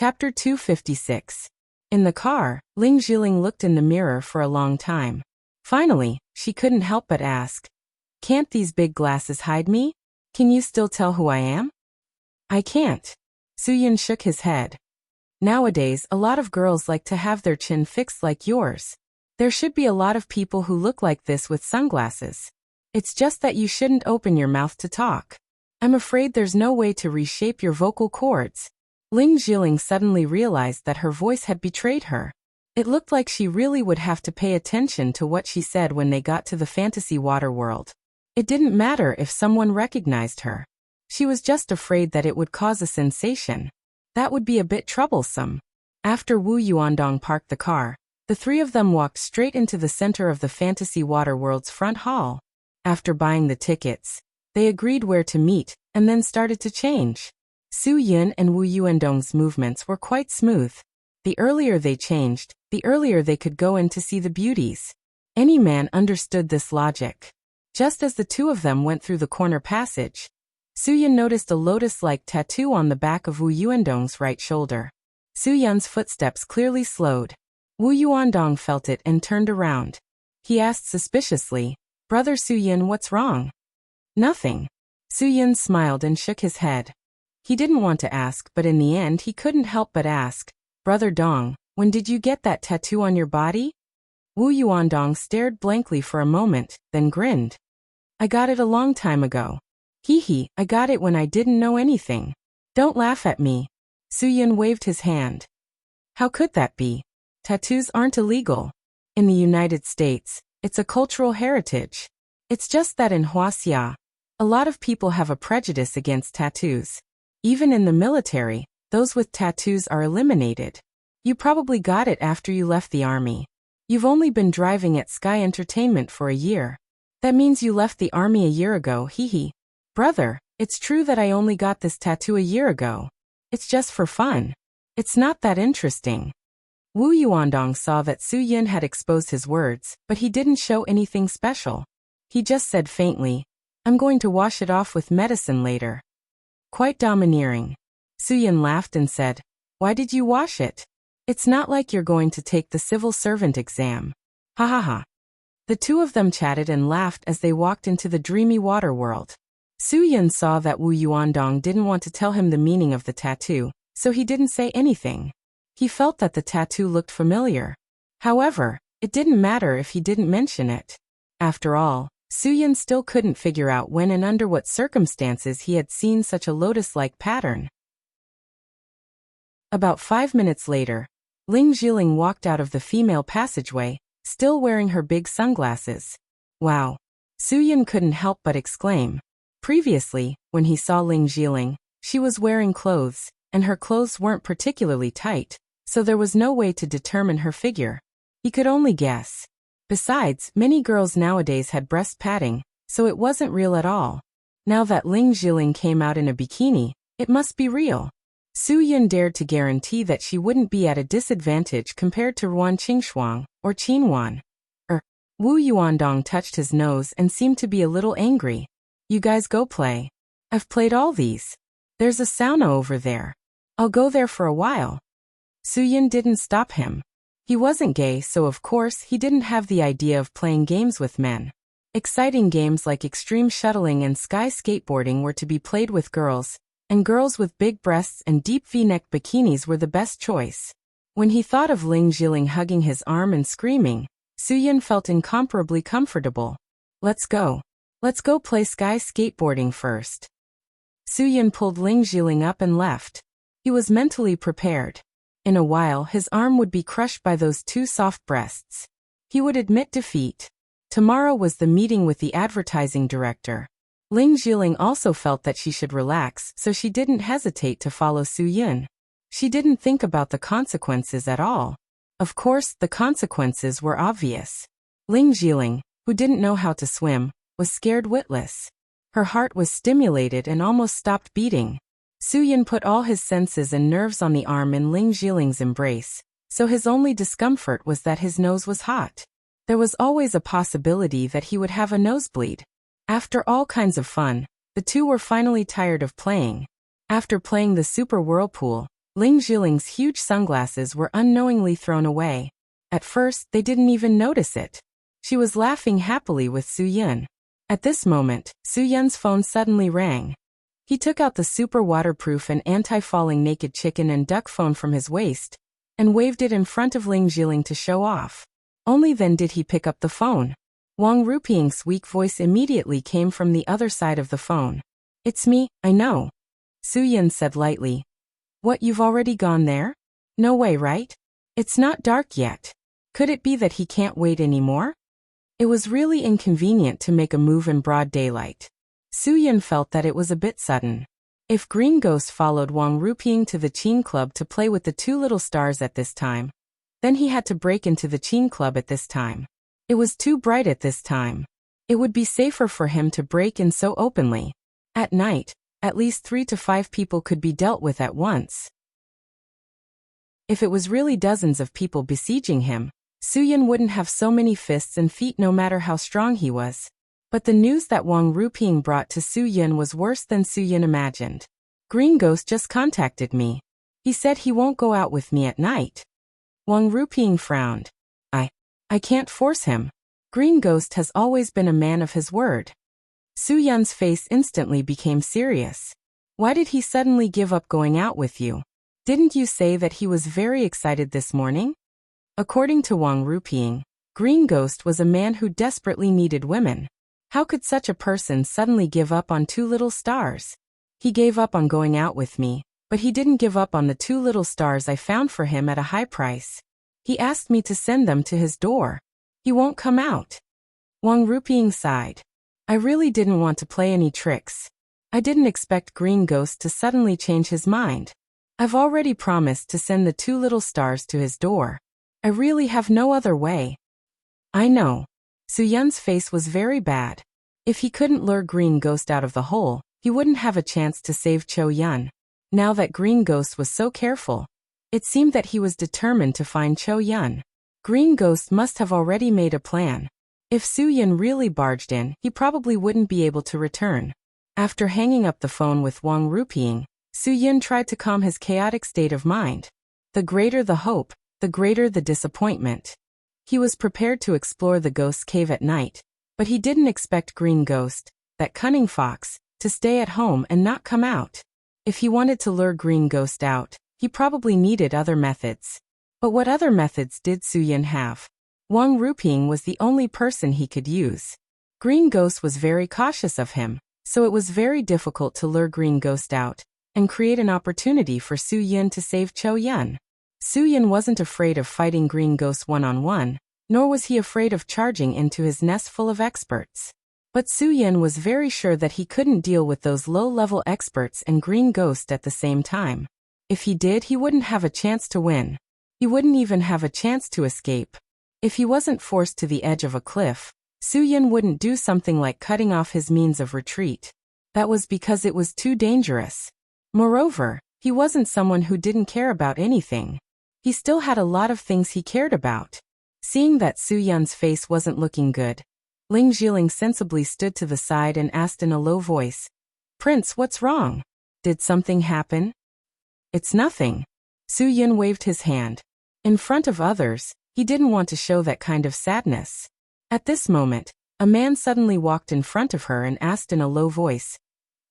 Chapter 256. In the car, Ling Jiling looked in the mirror for a long time. Finally, she couldn't help but ask, "Can't these big glasses hide me? Can you still tell who I am?" "I can't." Suyun shook his head. "Nowadays, a lot of girls like to have their chin fixed like yours. There should be a lot of people who look like this with sunglasses. It's just that you shouldn't open your mouth to talk. I'm afraid there's no way to reshape your vocal cords." Ling Jiling suddenly realized that her voice had betrayed her. It looked like she really would have to pay attention to what she said when they got to the fantasy water world. It didn't matter if someone recognized her. She was just afraid that it would cause a sensation. That would be a bit troublesome. After Wu Yuandong parked the car, the three of them walked straight into the center of the fantasy water world's front hall. After buying the tickets, they agreed where to meet, and then started to change. Su Yun and Wu Yuandong's movements were quite smooth. The earlier they changed, the earlier they could go in to see the beauties. Any man understood this logic. Just as the two of them went through the corner passage, Su Yun noticed a lotus-like tattoo on the back of Wu Yuandong's right shoulder. Su Yun's footsteps clearly slowed. Wu Yuandong felt it and turned around. He asked suspiciously, "Brother Su Yun, what's wrong?" "Nothing." Su Yun smiled and shook his head. He didn't want to ask, but in the end he couldn't help but ask, "Brother Dong, when did you get that tattoo on your body?" Wu Yuandong stared blankly for a moment, then grinned. "I got it a long time ago. Hee, I got it when I didn't know anything. Don't laugh at me." Su Yun waved his hand. "How could that be? Tattoos aren't illegal. In the United States, it's a cultural heritage. It's just that in Huaxia, a lot of people have a prejudice against tattoos. Even in the military, those with tattoos are eliminated. You probably got it after you left the army. You've only been driving at Sky Entertainment for a year. That means you left the army a year ago, hee." "Brother, it's true that I only got this tattoo a year ago. It's just for fun. It's not that interesting." Wu Yuandong saw that Su Yun had exposed his words, but he didn't show anything special. He just said faintly, "I'm going to wash it off with medicine later." Quite domineering. Su Yun laughed and said, "Why did you wash it? It's not like you're going to take the civil servant exam." Ha ha ha. The two of them chatted and laughed as they walked into the dreamy water world. Su Yun saw that Wu Yuandong didn't want to tell him the meaning of the tattoo, so he didn't say anything. He felt that the tattoo looked familiar. However, it didn't matter if he didn't mention it. After all, Su Yun still couldn't figure out when and under what circumstances he had seen such a lotus-like pattern. About 5 minutes later, Ling Jiling walked out of the female passageway, still wearing her big sunglasses. "Wow!" Su Yun couldn't help but exclaim. Previously, when he saw Ling Jiling, she was wearing clothes, and her clothes weren't particularly tight, so there was no way to determine her figure. He could only guess. Besides, many girls nowadays had breast padding, so it wasn't real at all. Now that Ling Jiling came out in a bikini, it must be real. Su Yun dared to guarantee that she wouldn't be at a disadvantage compared to Ruan Qingxuang or Qinwan. Wu Yuandong touched his nose and seemed to be a little angry. "You guys go play. I've played all these. There's a sauna over there. I'll go there for a while." Su Yun didn't stop him. He wasn't gay, so of course he didn't have the idea of playing games with men. Exciting games like extreme shuttling and sky skateboarding were to be played with girls, and girls with big breasts and deep V-neck bikinis were the best choice. When he thought of Ling Jiling hugging his arm and screaming, Su Yun felt incomparably comfortable. Let's go play sky skateboarding first." Su Yun pulled Ling Jiling up and left. He was mentally prepared. In a while his arm would be crushed by those two soft breasts. He would admit defeat. Tomorrow was the meeting with the advertising director. Ling Jiling also felt that she should relax, so she didn't hesitate to follow Su Yun. She didn't think about the consequences at all. Of course, the consequences were obvious. Ling Jiling, who didn't know how to swim, was scared witless. Her heart was stimulated and almost stopped beating. Su Yun put all his senses and nerves on the arm in Ling Jiling's embrace, so his only discomfort was that his nose was hot. There was always a possibility that he would have a nosebleed. After all kinds of fun, the two were finally tired of playing. After playing the super whirlpool, Ling Jiling's huge sunglasses were unknowingly thrown away. At first, they didn't even notice it. She was laughing happily with Su Yun. At this moment, Su Yun's phone suddenly rang. He took out the super waterproof and anti-falling naked chicken and duck phone from his waist and waved it in front of Ling Jiling to show off. Only then did he pick up the phone. Wang Ruping's weak voice immediately came from the other side of the phone. "It's me, I know," Su Yun said lightly. "What, you've already gone there? No way, right? It's not dark yet. Could it be that he can't wait anymore?" It was really inconvenient to make a move in broad daylight. Su Yun felt that it was a bit sudden. If Green Ghost followed Wang Ruping to the Qin Club to play with the two little stars at this time, then he had to break into the Qin Club at this time. It was too bright at this time. It would be safer for him to break in so openly. At night, at least 3 to 5 people could be dealt with at once. If it was really dozens of people besieging him, Su Yun wouldn't have so many fists and feet no matter how strong he was. But the news that Wang Ruping brought to Su Yun was worse than Su Yun imagined. "Green Ghost just contacted me. He said he won't go out with me at night." Wang Ruping frowned. I can't force him. Green Ghost has always been a man of his word." Su Yun's face instantly became serious. "Why did he suddenly give up going out with you? Didn't you say that he was very excited this morning?" According to Wang Ruping, Green Ghost was a man who desperately needed women. How could such a person suddenly give up on 2 little stars? "He gave up on going out with me, but he didn't give up on the 2 little stars I found for him at a high price. He asked me to send them to his door. He won't come out." Wang Ruping sighed. "I really didn't want to play any tricks. I didn't expect Green Ghost to suddenly change his mind. I've already promised to send the 2 little stars to his door. I really have no other way." "I know." Su Yun's face was very bad. If he couldn't lure Green Ghost out of the hole, he wouldn't have a chance to save Cho Yun. Now that Green Ghost was so careful, it seemed that he was determined to find Cho Yun. Green Ghost must have already made a plan. If Su Yun really barged in, he probably wouldn't be able to return. After hanging up the phone with Wang Ruping, Su Yun tried to calm his chaotic state of mind. The greater the hope, the greater the disappointment. He was prepared to explore the Ghost's cave at night, but he didn't expect Green Ghost, that cunning fox, to stay at home and not come out. If he wanted to lure Green Ghost out, he probably needed other methods. But what other methods did Su Yun have? Wang Ruping was the only person he could use. Green Ghost was very cautious of him, so it was very difficult to lure Green Ghost out and create an opportunity for Su Yun to save Cho Yun. Su Yun wasn't afraid of fighting Green Ghost one-on-one, nor was he afraid of charging into his nest full of experts. But Su Yun was very sure that he couldn't deal with those low-level experts and Green Ghost at the same time. If he did, he wouldn't have a chance to win. He wouldn't even have a chance to escape. If he wasn't forced to the edge of a cliff, Su Yun wouldn't do something like cutting off his means of retreat. That was because it was too dangerous. Moreover, he wasn't someone who didn't care about anything. He still had a lot of things he cared about. Seeing that Su Yun's face wasn't looking good, Ling Jiling sensibly stood to the side and asked in a low voice, "Prince, what's wrong? Did something happen?" "It's nothing." Su Yun waved his hand. In front of others, he didn't want to show that kind of sadness. At this moment, a man suddenly walked in front of her and asked in a low voice,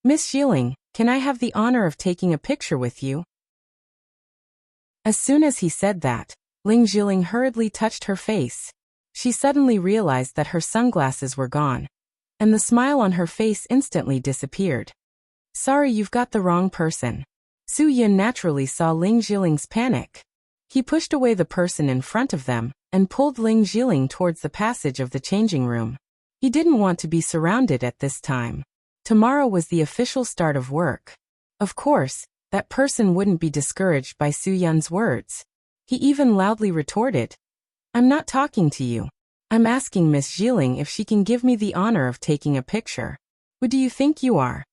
"Miss Jiling, can I have the honor of taking a picture with you?" As soon as he said that, Ling Jiling hurriedly touched her face. She suddenly realized that her sunglasses were gone, and the smile on her face instantly disappeared. "Sorry, you've got the wrong person." Su Yun naturally saw Ling Jiling's panic. He pushed away the person in front of them and pulled Ling Jiling towards the passage of the changing room. He didn't want to be surrounded at this time. Tomorrow was the official start of work. Of course, that person wouldn't be discouraged by Su Yun's words. He even loudly retorted, "I'm not talking to you. I'm asking Miss Jiling if she can give me the honor of taking a picture. Who do you think you are?"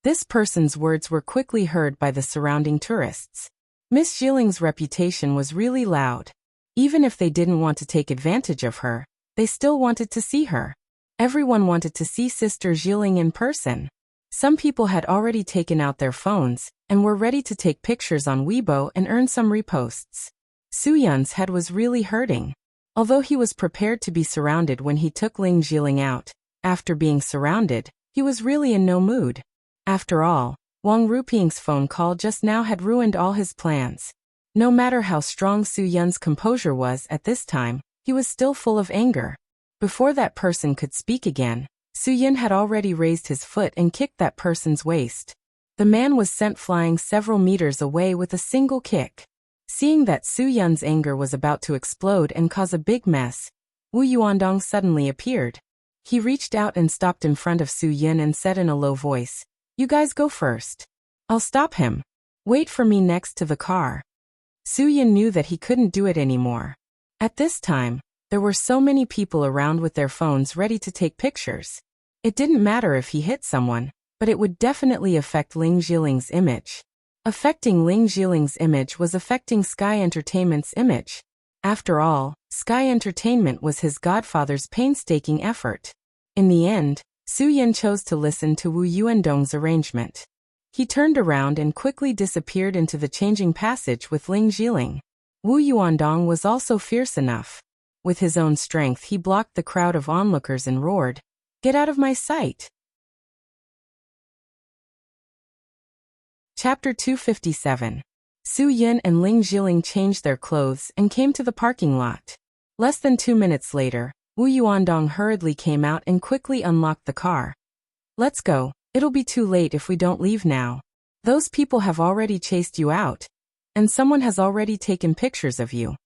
This person's words were quickly heard by the surrounding tourists. Miss Jiling's reputation was really loud. Even if they didn't want to take advantage of her, they still wanted to see her. Everyone wanted to see Sister Jiling in person. Some people had already taken out their phones and were ready to take pictures on Weibo and earn some reposts. Soo-yeon's head was really hurting. Although he was prepared to be surrounded when he took Ling Jiling out, after being surrounded, he was really in no mood. After all, Wang Ruping's phone call just now had ruined all his plans. No matter how strong Soo-yeon's composure was at this time, he was still full of anger. Before that person could speak again, Soo-yeon had already raised his foot and kicked that person's waist. The man was sent flying several meters away with a single kick. Seeing that Soo-yeon's anger was about to explode and cause a big mess, Wu Yuandong suddenly appeared. He reached out and stopped in front of Soo-yeon and said in a low voice, "You guys go first. I'll stop him. Wait for me next to the car." Soo-yeon knew that he couldn't do it anymore. At this time, there were so many people around with their phones ready to take pictures. It didn't matter if he hit someone, but it would definitely affect Ling Jiling's image. Affecting Ling Jiling's image was affecting Sky Entertainment's image. After all, Sky Entertainment was his godfather's painstaking effort. In the end, Soo-yeon chose to listen to Wu Yuandong's arrangement. He turned around and quickly disappeared into the changing passage with Ling Jiling. Wu Yuandong was also fierce enough. With his own strength, he blocked the crowd of onlookers and roared, "Get out of my sight!" Chapter 257. Soo-yeon and Ling Jiling changed their clothes and came to the parking lot. Less than 2 minutes later, Wu Yuandong hurriedly came out and quickly unlocked the car. "Let's go. It'll be too late if we don't leave now. Those people have already chased you out, and someone has already taken pictures of you."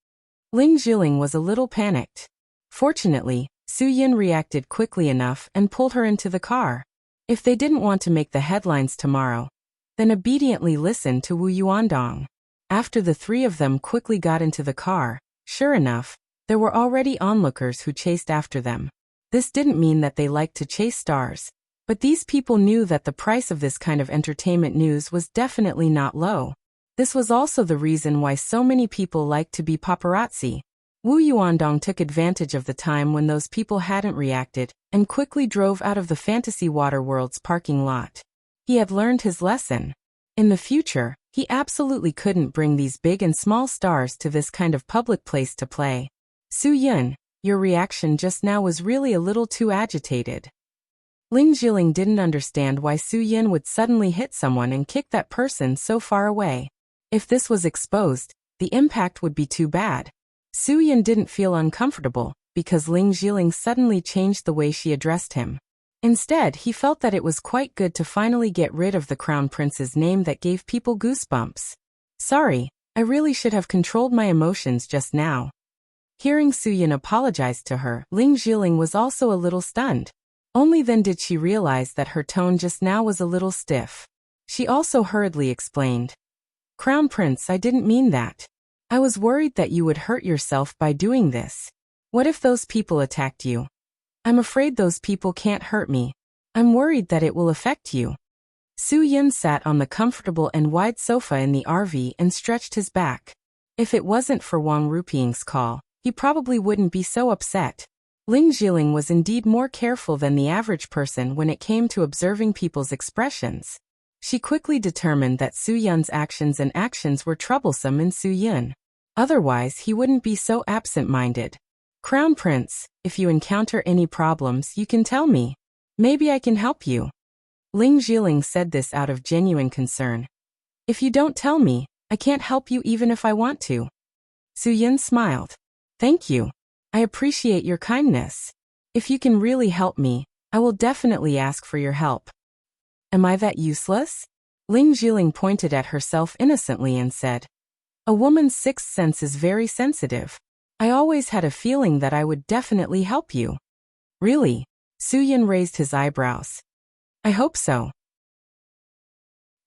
Ling Jiling was a little panicked. Fortunately, Soo-yeon reacted quickly enough and pulled her into the car. If they didn't want to make the headlines tomorrow, then obediently listen to Wu Yuandong. After the three of them quickly got into the car, sure enough, there were already onlookers who chased after them. This didn't mean that they liked to chase stars, but these people knew that the price of this kind of entertainment news was definitely not low. This was also the reason why so many people liked to be paparazzi. Wu Yuandong took advantage of the time when those people hadn't reacted and quickly drove out of the Fantasy Waterworld's parking lot. He had learned his lesson. In the future, he absolutely couldn't bring these big and small stars to this kind of public place to play. Soo-yeon, your reaction just now was really a little too agitated. Ling Jiling didn't understand why Soo-yeon would suddenly hit someone and kick that person so far away. If this was exposed, the impact would be too bad. Soo-yeon didn't feel uncomfortable because Ling Jiling suddenly changed the way she addressed him. Instead, he felt that it was quite good to finally get rid of the Crown Prince's name that gave people goosebumps. "Sorry, I really should have controlled my emotions just now." Hearing Soo-yeon apologize to her, Ling Jiling was also a little stunned. Only then did she realize that her tone just now was a little stiff. She also hurriedly explained, "Crown Prince, I didn't mean that. I was worried that you would hurt yourself by doing this. What if those people attacked you? I'm afraid those people can't hurt me. I'm worried that it will affect you." Soo-yeon sat on the comfortable and wide sofa in the RV and stretched his back. If it wasn't for Wang Ruping's call, he probably wouldn't be so upset. Ling Jiling was indeed more careful than the average person when it came to observing people's expressions. She quickly determined that Soo-yeon's actions were troublesome in Soo-yeon. Otherwise, he wouldn't be so absent-minded. "Crown Prince, if you encounter any problems, you can tell me. Maybe I can help you." Ling Jiling said this out of genuine concern. "If you don't tell me, I can't help you even if I want to." Soo-yeon smiled. "Thank you. I appreciate your kindness. If you can really help me, I will definitely ask for your help." "Am I that useless?" Ling Jiling pointed at herself innocently and said, "A woman's sixth sense is very sensitive. I always had a feeling that I would definitely help you." "Really?" Soo-yeon raised his eyebrows. "I hope so."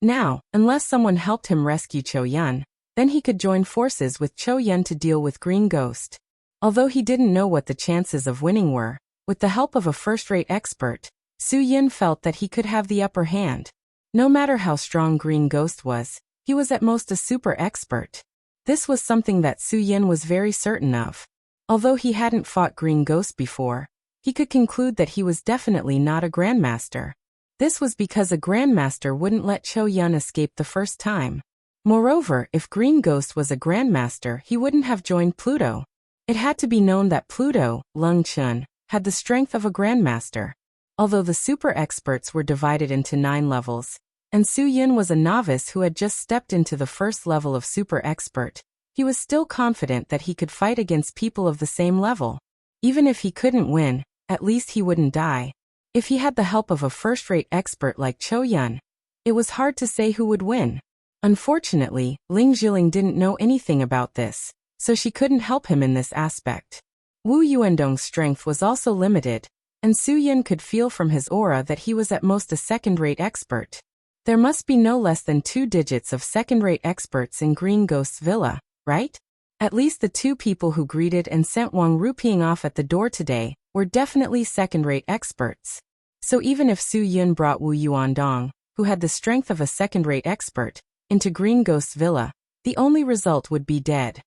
Now, unless someone helped him rescue Cho-yeon, then he could join forces with Cho-yeon to deal with Green Ghost. Although he didn't know what the chances of winning were, with the help of a first-rate expert, Soo-yeon felt that he could have the upper hand. No matter how strong Green Ghost was, he was at most a super expert. This was something that Soo-yeon was very certain of. Although he hadn't fought Green Ghost before, he could conclude that he was definitely not a grandmaster. This was because a grandmaster wouldn't let Cho Yun escape the first time. Moreover, if Green Ghost was a grandmaster, he wouldn't have joined Pluto. It had to be known that Pluto, Lung Chun, had the strength of a grandmaster. Although the super experts were divided into 9 levels, and Su Yun was a novice who had just stepped into the first level of super expert, he was still confident that he could fight against people of the same level. Even if he couldn't win, at least he wouldn't die. If he had the help of a first-rate expert like Cho Yun, it was hard to say who would win. Unfortunately, Ling Jiling didn't know anything about this, so she couldn't help him in this aspect. Wu Yuandong's strength was also limited, and Su Yun could feel from his aura that he was at most a second-rate expert. There must be no less than 2 digits of second-rate experts in Green Ghost's villa, right? At least the 2 people who greeted and sent Wang Rupeeing off at the door today were definitely second-rate experts. So even if Su Yun brought Wu Yuandong, who had the strength of a second-rate expert, into Green Ghost's villa, the only result would be dead.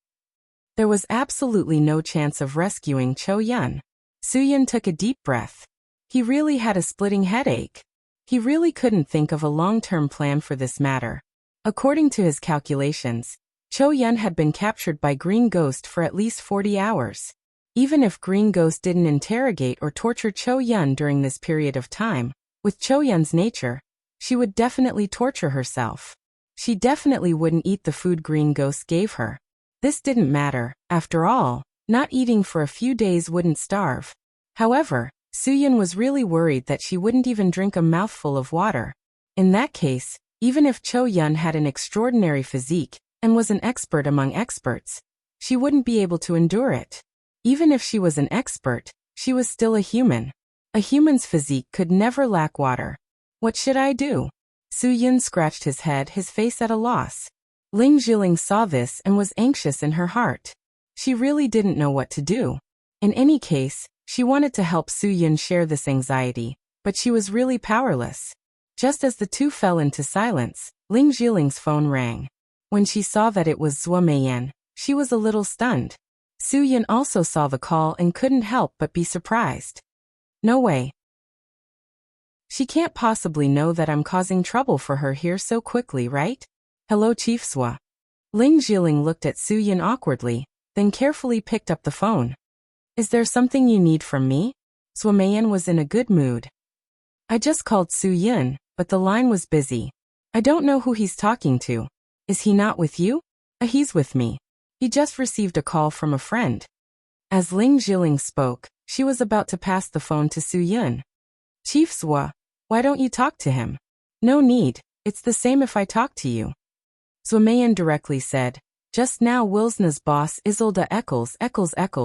There was absolutely no chance of rescuing Cho Yun. Su Yun took a deep breath. He really had a splitting headache. He really couldn't think of a long-term plan for this matter. According to his calculations, Cho Yun had been captured by Green Ghost for at least 40 hours. Even if Green Ghost didn't interrogate or torture Cho Yun during this period of time, with Cho Yun's nature, she would definitely torture herself. She definitely wouldn't eat the food Green Ghost gave her. This didn't matter. After all, not eating for a few days wouldn't starve. However, Su Yun was really worried that she wouldn't even drink a mouthful of water. In that case, even if Cho Yun had an extraordinary physique and was an expert among experts, she wouldn't be able to endure it. Even if she was an expert, she was still a human. A human's physique could never lack water. What should I do? Su Yun scratched his head, his face at a loss. Ling Jiling saw this and was anxious in her heart. She really didn't know what to do. In any case, she wanted to help Su Yun share this anxiety, but she was really powerless. Just as the two fell into silence, Ling Jiling's phone rang. When she saw that it was Zhuo Meiyan, she was a little stunned. Su Yun also saw the call and couldn't help but be surprised. No way. She can't possibly know that I'm causing trouble for her here so quickly, right? Hello, Chief Zhuo. Ling Jiling looked at Su Yun awkwardly, then carefully picked up the phone. Is there something you need from me? Zhuo Meiyan was in a good mood. I just called Su Yun, but the line was busy. I don't know who he's talking to. Is he not with you? He's with me. He just received a call from a friend. As Ling Jiling spoke, she was about to pass the phone to Su Yun. Chief Zhuo, why don't you talk to him? No need, it's the same if I talk to you. Zhuo Meiyan directly said. Just now Wilsna's boss Isolde Eccles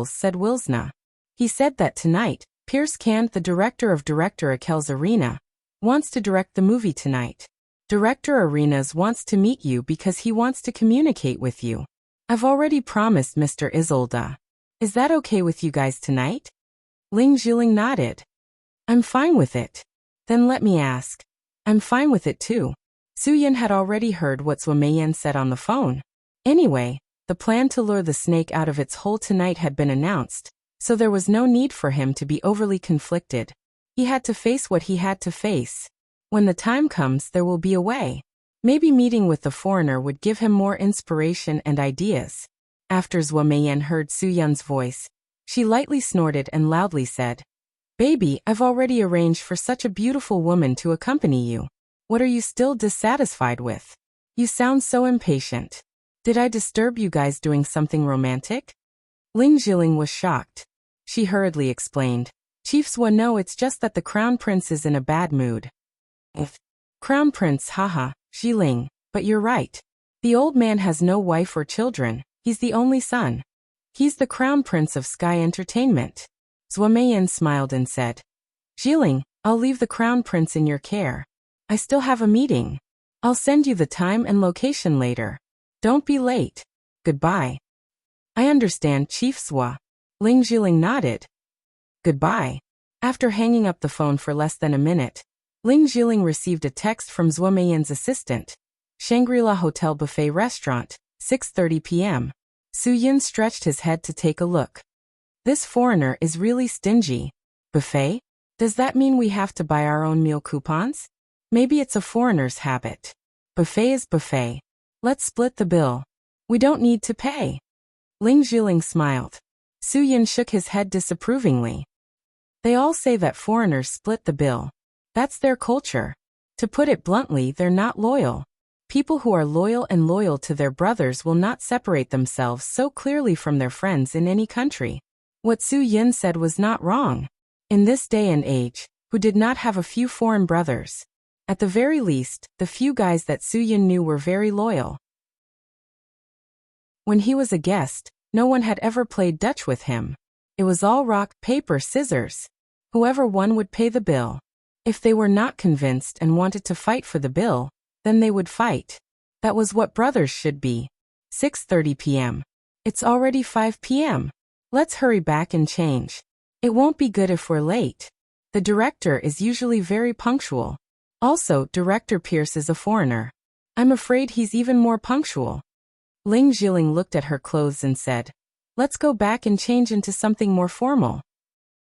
said Wilsna. He said that tonight, Piers Cand, the director of Director Akel's Arena, wants to direct the movie tonight. Director Arenas wants to meet you because he wants to communicate with you. I've already promised Mr. Isolde. Is that okay with you guys tonight? Ling Jiling nodded. I'm fine with it. Then let me ask. I'm fine with it too. Su Yun had already heard what Zhuo Meiyan said on the phone. Anyway, the plan to lure the snake out of its hole tonight had been announced, so there was no need for him to be overly conflicted. He had to face what he had to face. When the time comes, there will be a way. Maybe meeting with the foreigner would give him more inspiration and ideas. After Zhuo Meiyan heard Su Yun's voice, she lightly snorted and loudly said, Baby, I've already arranged for such a beautiful woman to accompany you. What are you still dissatisfied with? You sound so impatient. Did I disturb you guys doing something romantic? Ling Jiling was shocked. She hurriedly explained. Chief Zhuo, no, it's just that the Crown Prince is in a bad mood. If Crown Prince, haha, Jiling, but you're right. The old man has no wife or children, he's the only son. He's the Crown Prince of Sky Entertainment. Zhuo Meiyan smiled and said, Jiling, I'll leave the Crown Prince in your care. I still have a meeting. I'll send you the time and location later. Don't be late. Goodbye. I understand, Chief Zhuo. Ling Jiling nodded. Goodbye. After hanging up the phone for less than a minute, Ling Jiling received a text from Zhuo Meiyan's assistant. Shangri-La Hotel Buffet Restaurant, 6:30 p.m. Su Yun stretched his head to take a look. This foreigner is really stingy. Buffet? Does that mean we have to buy our own meal coupons? Maybe it's a foreigner's habit. Buffet is buffet. Let's split the bill. We don't need to pay. Ling Zhiling smiled. Su Yin shook his head disapprovingly. They all say that foreigners split the bill. That's their culture. To put it bluntly, they're not loyal. People who are loyal to their brothers will not separate themselves so clearly from their friends in any country. What Su Yin said was not wrong. In this day and age, who did not have a few foreign brothers? At the very least, the few guys that Su Yin knew were very loyal. When he was a guest, no one had ever played Dutch with him. It was all rock, paper, scissors. Whoever won would pay the bill. If they were not convinced and wanted to fight for the bill, then they would fight. That was what brothers should be. 6:30 p.m. It's already 5 p.m. Let's hurry back and change. It won't be good if we're late. The director is usually very punctual. Also, Director Pierce is a foreigner. I'm afraid he's even more punctual. Ling Zhiling looked at her clothes and said, let's go back and change into something more formal.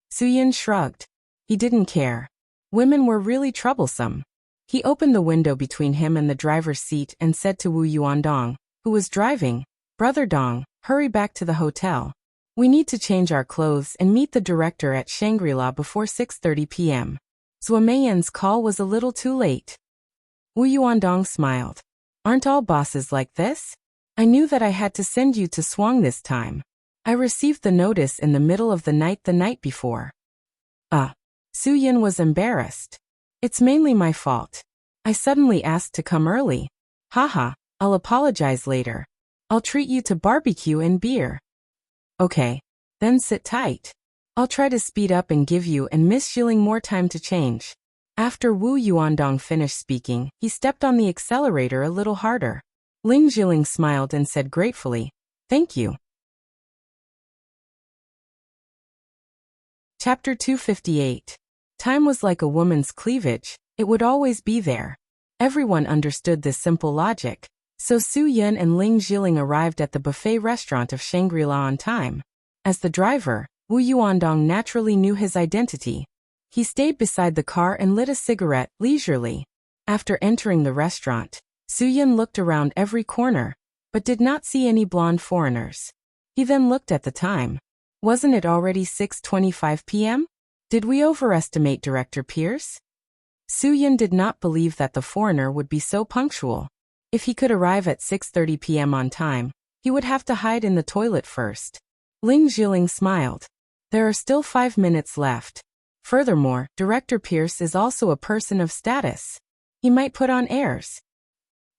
Su Yin shrugged. He didn't care. Women were really troublesome. He opened the window between him and the driver's seat and said to Wu Yuandong, who was driving, Brother Dong, hurry back to the hotel. We need to change our clothes and meet the director at Shangri-La before 6:30 p.m. Zhuo Meiyan's call was a little too late. Wu Yuandong smiled. Aren't all bosses like this? I knew that I had to send you to Shuang this time. I received the notice in the middle of the night before. Su Yin was embarrassed. It's mainly my fault. I suddenly asked to come early. Haha, I'll apologize later. I'll treat you to barbecue and beer. Okay. Then sit tight. I'll try to speed up and give you and Miss Zhiling more time to change. After Wu Yuandong finished speaking, he stepped on the accelerator a little harder. Ling Zhiling smiled and said gratefully, thank you. Chapter 258. Time was like a woman's cleavage, it would always be there. Everyone understood this simple logic, so Su Yin and Ling Zhiling arrived at the buffet restaurant of Shangri-La on time. As the driver, Wu Yuandong naturally knew his identity. He stayed beside the car and lit a cigarette leisurely. After entering the restaurant, Su Yin looked around every corner, but did not see any blonde foreigners. He then looked at the time. Wasn't it already 6:25 p.m.? Did we overestimate Director Pierce? Su Yin did not believe that the foreigner would be so punctual. If he could arrive at 6:30 p.m. on time, he would have to hide in the toilet first. Ling Zhiling smiled. There are still 5 minutes left. Furthermore, Director Pierce is also a person of status. He might put on airs.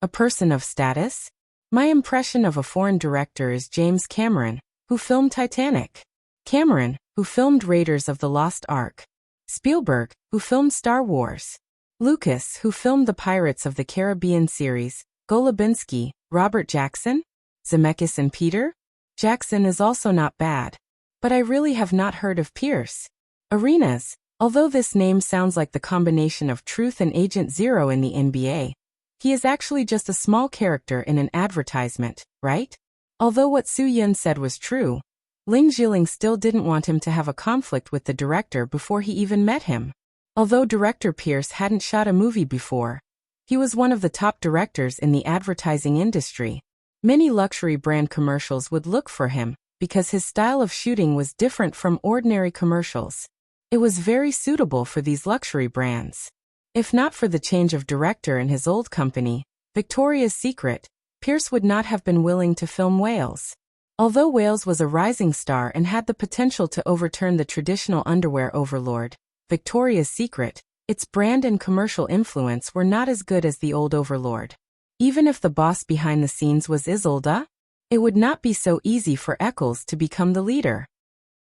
A person of status? My impression of a foreign director is James Cameron, who filmed Titanic. Cameron, who filmed Raiders of the Lost Ark. Spielberg, who filmed Star Wars. Lucas, who filmed the Pirates of the Caribbean series. Golubinsky, Robert Jackson? Zemeckis and Peter? Jackson is also not bad. But I really have not heard of Pierce. Arenas, although this name sounds like the combination of Truth and Agent Zero in the NBA, he is actually just a small character in an advertisement, right? Although what Su Yin said was true, Ling Zhiling still didn't want him to have a conflict with the director before he even met him. Although Director Pierce hadn't shot a movie before, he was one of the top directors in the advertising industry. Many luxury brand commercials would look for him, because his style of shooting was different from ordinary commercials. It was very suitable for these luxury brands. If not for the change of director in his old company, Victoria's Secret, Pierce would not have been willing to film Wales. Although Wales was a rising star and had the potential to overturn the traditional underwear overlord, Victoria's Secret, its brand and commercial influence were not as good as the old overlord. Even if the boss behind the scenes was Isolde, it would not be so easy for Eccles to become the leader.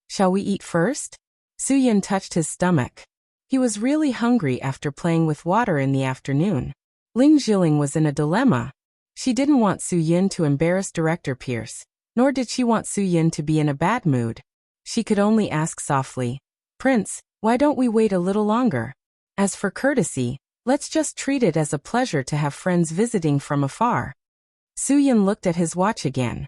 Shall we eat first? Su Yin touched his stomach. He was really hungry after playing with water in the afternoon. Ling Zhiling was in a dilemma. She didn't want Su Yin to embarrass Director Pierce, nor did she want Su Yin to be in a bad mood. She could only ask softly, Prince, why don't we wait a little longer? As for courtesy, let's just treat it as a pleasure to have friends visiting from afar. Su Yin looked at his watch again.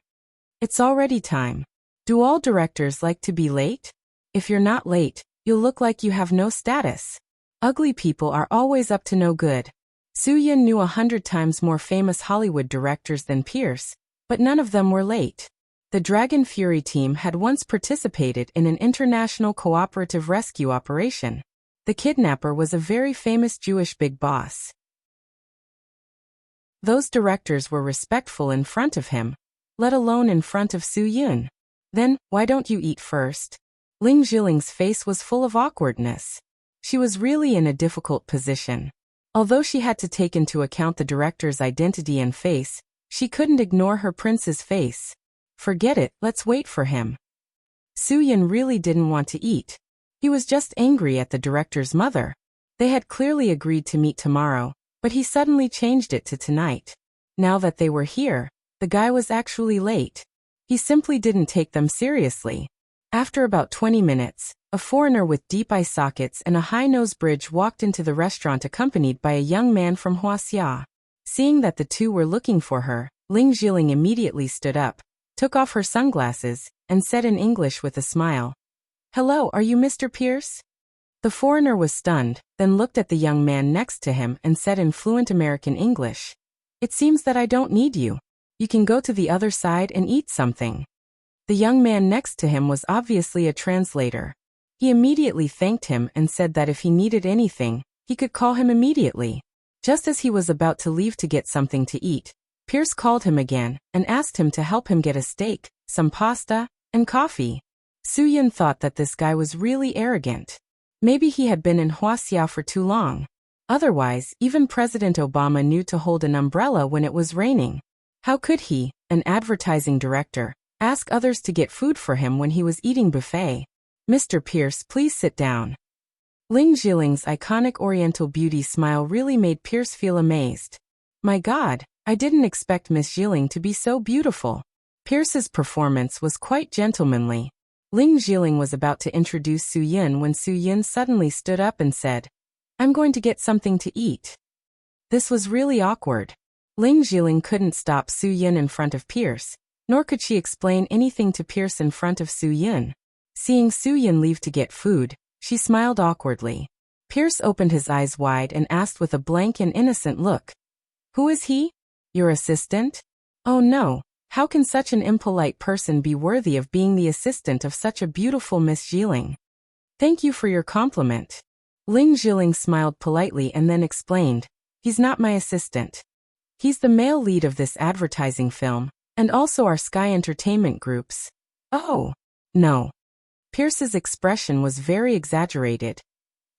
It's already time. Do all directors like to be late? If you're not late, you'll look like you have no status. Ugly people are always up to no good. Soo-Yun knew 100 times more famous Hollywood directors than Pierce, but none of them were late. The Dragon Fury team had once participated in an international cooperative rescue operation. The kidnapper was a very famous Jewish big boss. Those directors were respectful in front of him, let alone in front of Soo-Yun. Then, why don't you eat first? Ling Jiling's face was full of awkwardness. She was really in a difficult position. Although she had to take into account the director's identity and face, she couldn't ignore her prince's face. Forget it, let's wait for him. Soo-Yun really didn't want to eat. He was just angry at the director's mother. They had clearly agreed to meet tomorrow, but he suddenly changed it to tonight. Now that they were here, the guy was actually late. He simply didn't take them seriously. After about 20 minutes, a foreigner with deep eye sockets and a high-nose bridge walked into the restaurant accompanied by a young man from Huaxia. Seeing that the two were looking for her, Ling Jiling immediately stood up, took off her sunglasses, and said in English with a smile, "Hello, are you Mr. Pierce?" The foreigner was stunned, then looked at the young man next to him and said in fluent American English, "It seems that I don't need you. You can go to the other side and eat something." The young man next to him was obviously a translator. He immediately thanked him and said that if he needed anything, he could call him immediately. Just as he was about to leave to get something to eat, Pierce called him again and asked him to help him get a steak, some pasta, and coffee. Soo-Yun thought that this guy was really arrogant. Maybe he had been in Huaxia for too long. Otherwise, even President Obama knew to hold an umbrella when it was raining. How could he, an advertising director, ask others to get food for him when he was eating buffet? "Mr. Pierce, please sit down." Ling Jiling's iconic Oriental beauty smile really made Pierce feel amazed. My God, I didn't expect Miss Jiling to be so beautiful. Pierce's performance was quite gentlemanly. Ling Jiling was about to introduce Soo-Yun when Soo-Yun suddenly stood up and said, "I'm going to get something to eat." This was really awkward. Ling Jiling couldn't stop Soo-Yun in front of Pierce, nor could she explain anything to Pierce in front of Soo-Yun. Seeing Soo-Yun leave to get food, she smiled awkwardly. Pierce opened his eyes wide and asked with a blank and innocent look, "Who is he? Your assistant?" Oh no, how can such an impolite person be worthy of being the assistant of such a beautiful Miss Jiling? "Thank you for your compliment." Ling Jiling smiled politely and then explained, "He's not my assistant. He's the male lead of this advertising film, and also our Sky Entertainment Group's." "Oh, no." Pierce's expression was very exaggerated.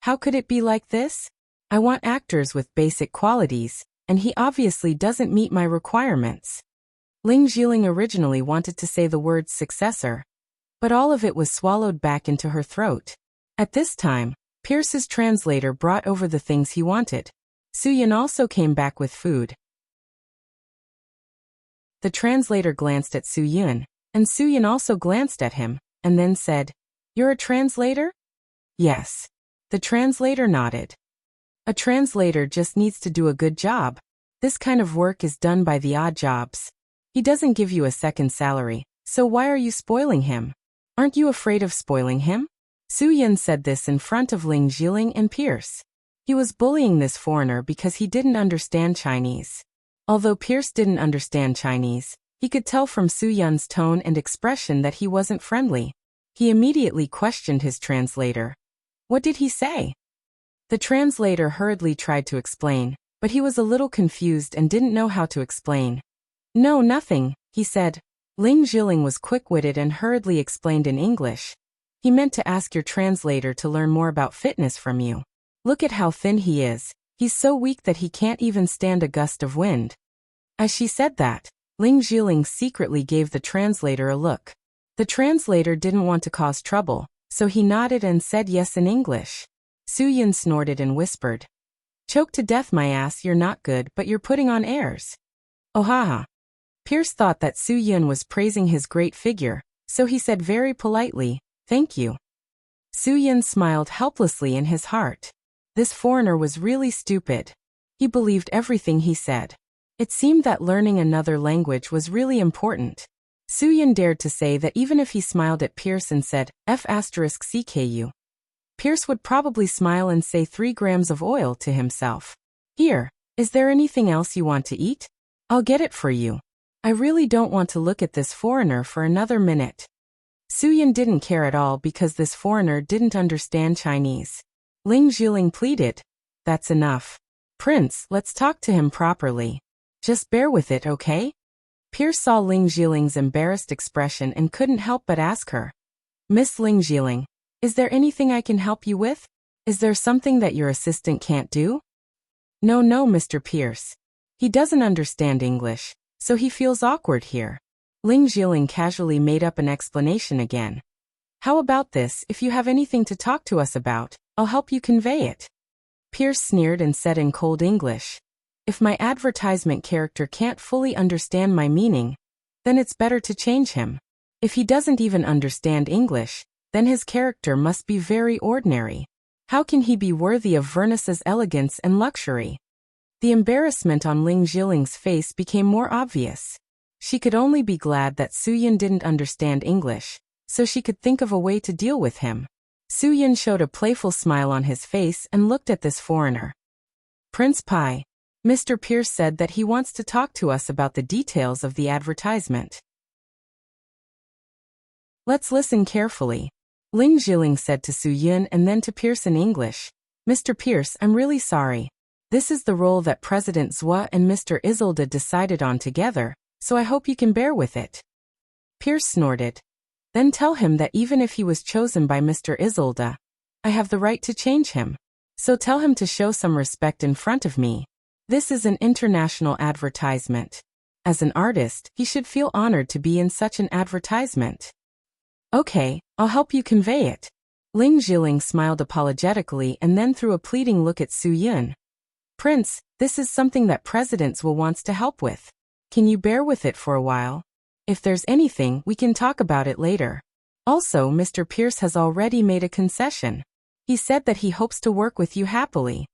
"How could it be like this? I want actors with basic qualities, and he obviously doesn't meet my requirements." Ling Jiling originally wanted to say the word successor, but all of it was swallowed back into her throat. At this time, Pierce's translator brought over the things he wanted. Soo-Yun also came back with food. The translator glanced at Soo-Yun, and Soo-Yun also glanced at him, and then said, "You're a translator?" "Yes." The translator nodded. "A translator just needs to do a good job. This kind of work is done by the odd jobs. He doesn't give you a second salary, so why are you spoiling him? Aren't you afraid of spoiling him?" Soo-Yun said this in front of Ling Jiling and Pierce. He was bullying this foreigner because he didn't understand Chinese. Although Pierce didn't understand Chinese, he could tell from Soo-Yun's tone and expression that he wasn't friendly. He immediately questioned his translator. "What did he say?" The translator hurriedly tried to explain, but he was a little confused and didn't know how to explain. "No, nothing," he said. Ling Jiling was quick-witted and hurriedly explained in English. "He meant to ask your translator to learn more about fitness from you. Look at how thin he is. He's so weak that he can't even stand a gust of wind." As she said that, Ling Jiling secretly gave the translator a look. The translator didn't want to cause trouble, so he nodded and said yes in English. Soo-Yun snorted and whispered, "Choke to death my ass, you're not good, but you're putting on airs." "Oh haha." Pierce thought that Soo-Yun was praising his great figure, so he said very politely, "Thank you." Soo-Yun smiled helplessly in his heart. This foreigner was really stupid. He believed everything he said. It seemed that learning another language was really important. Soo-Yun dared to say that even if he smiled at Pierce and said, F***CKU, Pierce would probably smile and say 3 grams of oil to himself. Here, Is there anything else you want to eat? I'll get it for you. I really don't want to look at this foreigner for another minute. Suyin didn't care at all because this foreigner didn't understand Chinese. Ling Zhiling pleaded. That's enough. Prince, let's talk to him properly. Just bear with it, okay? Pierce saw Ling Zhiling's embarrassed expression and couldn't help but ask her. Miss Ling Zhiling, is there anything I can help you with? Is there something that your assistant can't do? No, Mr. Pierce. He doesn't understand English, so he feels awkward here. Ling Zhiling casually made up an explanation again. How about this, if you have anything to talk to us about, I'll help you convey it. Pierce sneered and said in cold English. If my advertisement character can't fully understand my meaning, then it's better to change him. If he doesn't even understand English, then his character must be very ordinary. How can he be worthy of Vernus's elegance and luxury? The embarrassment on Ling Zhiling's face became more obvious. She could only be glad that Suyin didn't understand English, so she could think of a way to deal with him. Suyin showed a playful smile on his face and looked at this foreigner. Prince Pai, Mr. Pierce said that he wants to talk to us about the details of the advertisement. Let's listen carefully. Ling Zhiling said to Suyin and then to Pierce in English. Mr. Pierce, I'm really sorry. This is the role that President Zhua and Mr. Isolde decided on together, so I hope you can bear with it. Pierce snorted. Then tell him that even if he was chosen by Mr. Isolde, I have the right to change him. So tell him to show some respect in front of me. This is an international advertisement. As an artist, he should feel honored to be in such an advertisement. Okay, I'll help you convey it. Ling Zhiling smiled apologetically and then threw a pleading look at Suyin. Prince, this is something that President Zhou wants to help with. Can you bear with it for a while? If there's anything, we can talk about it later. Also, Mr. Pierce has already made a concession. He said that he hopes to work with you happily.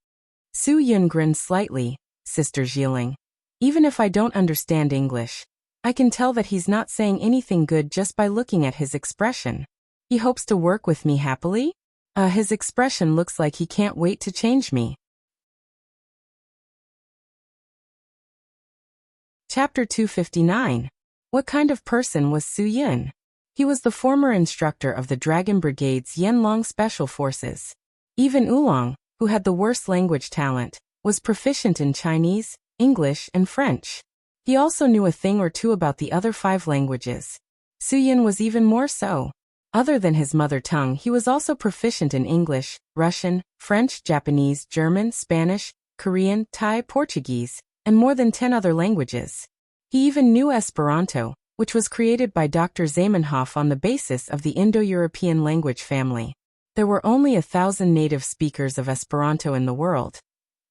Suyin grinned slightly. Sister Zhiling, even if I don't understand English, I can tell that he's not saying anything good just by looking at his expression. He hopes to work with me happily? His expression looks like he can't wait to change me. Chapter 259. What kind of person was Suyin? He was the former instructor of the Dragon Brigade's Yanlong Special Forces. Even Oolong, who had the worst language talent, was proficient in Chinese, English, and French. He also knew a thing or two about the other 5 languages. Suyin was even more so. Other than his mother tongue, he was also proficient in English, Russian, French, Japanese, German, Spanish, Korean, Thai, Portuguese, and more than 10 other languages. He even knew Esperanto, which was created by Dr. Zamenhof on the basis of the Indo-European language family. There were only 1,000 native speakers of Esperanto in the world,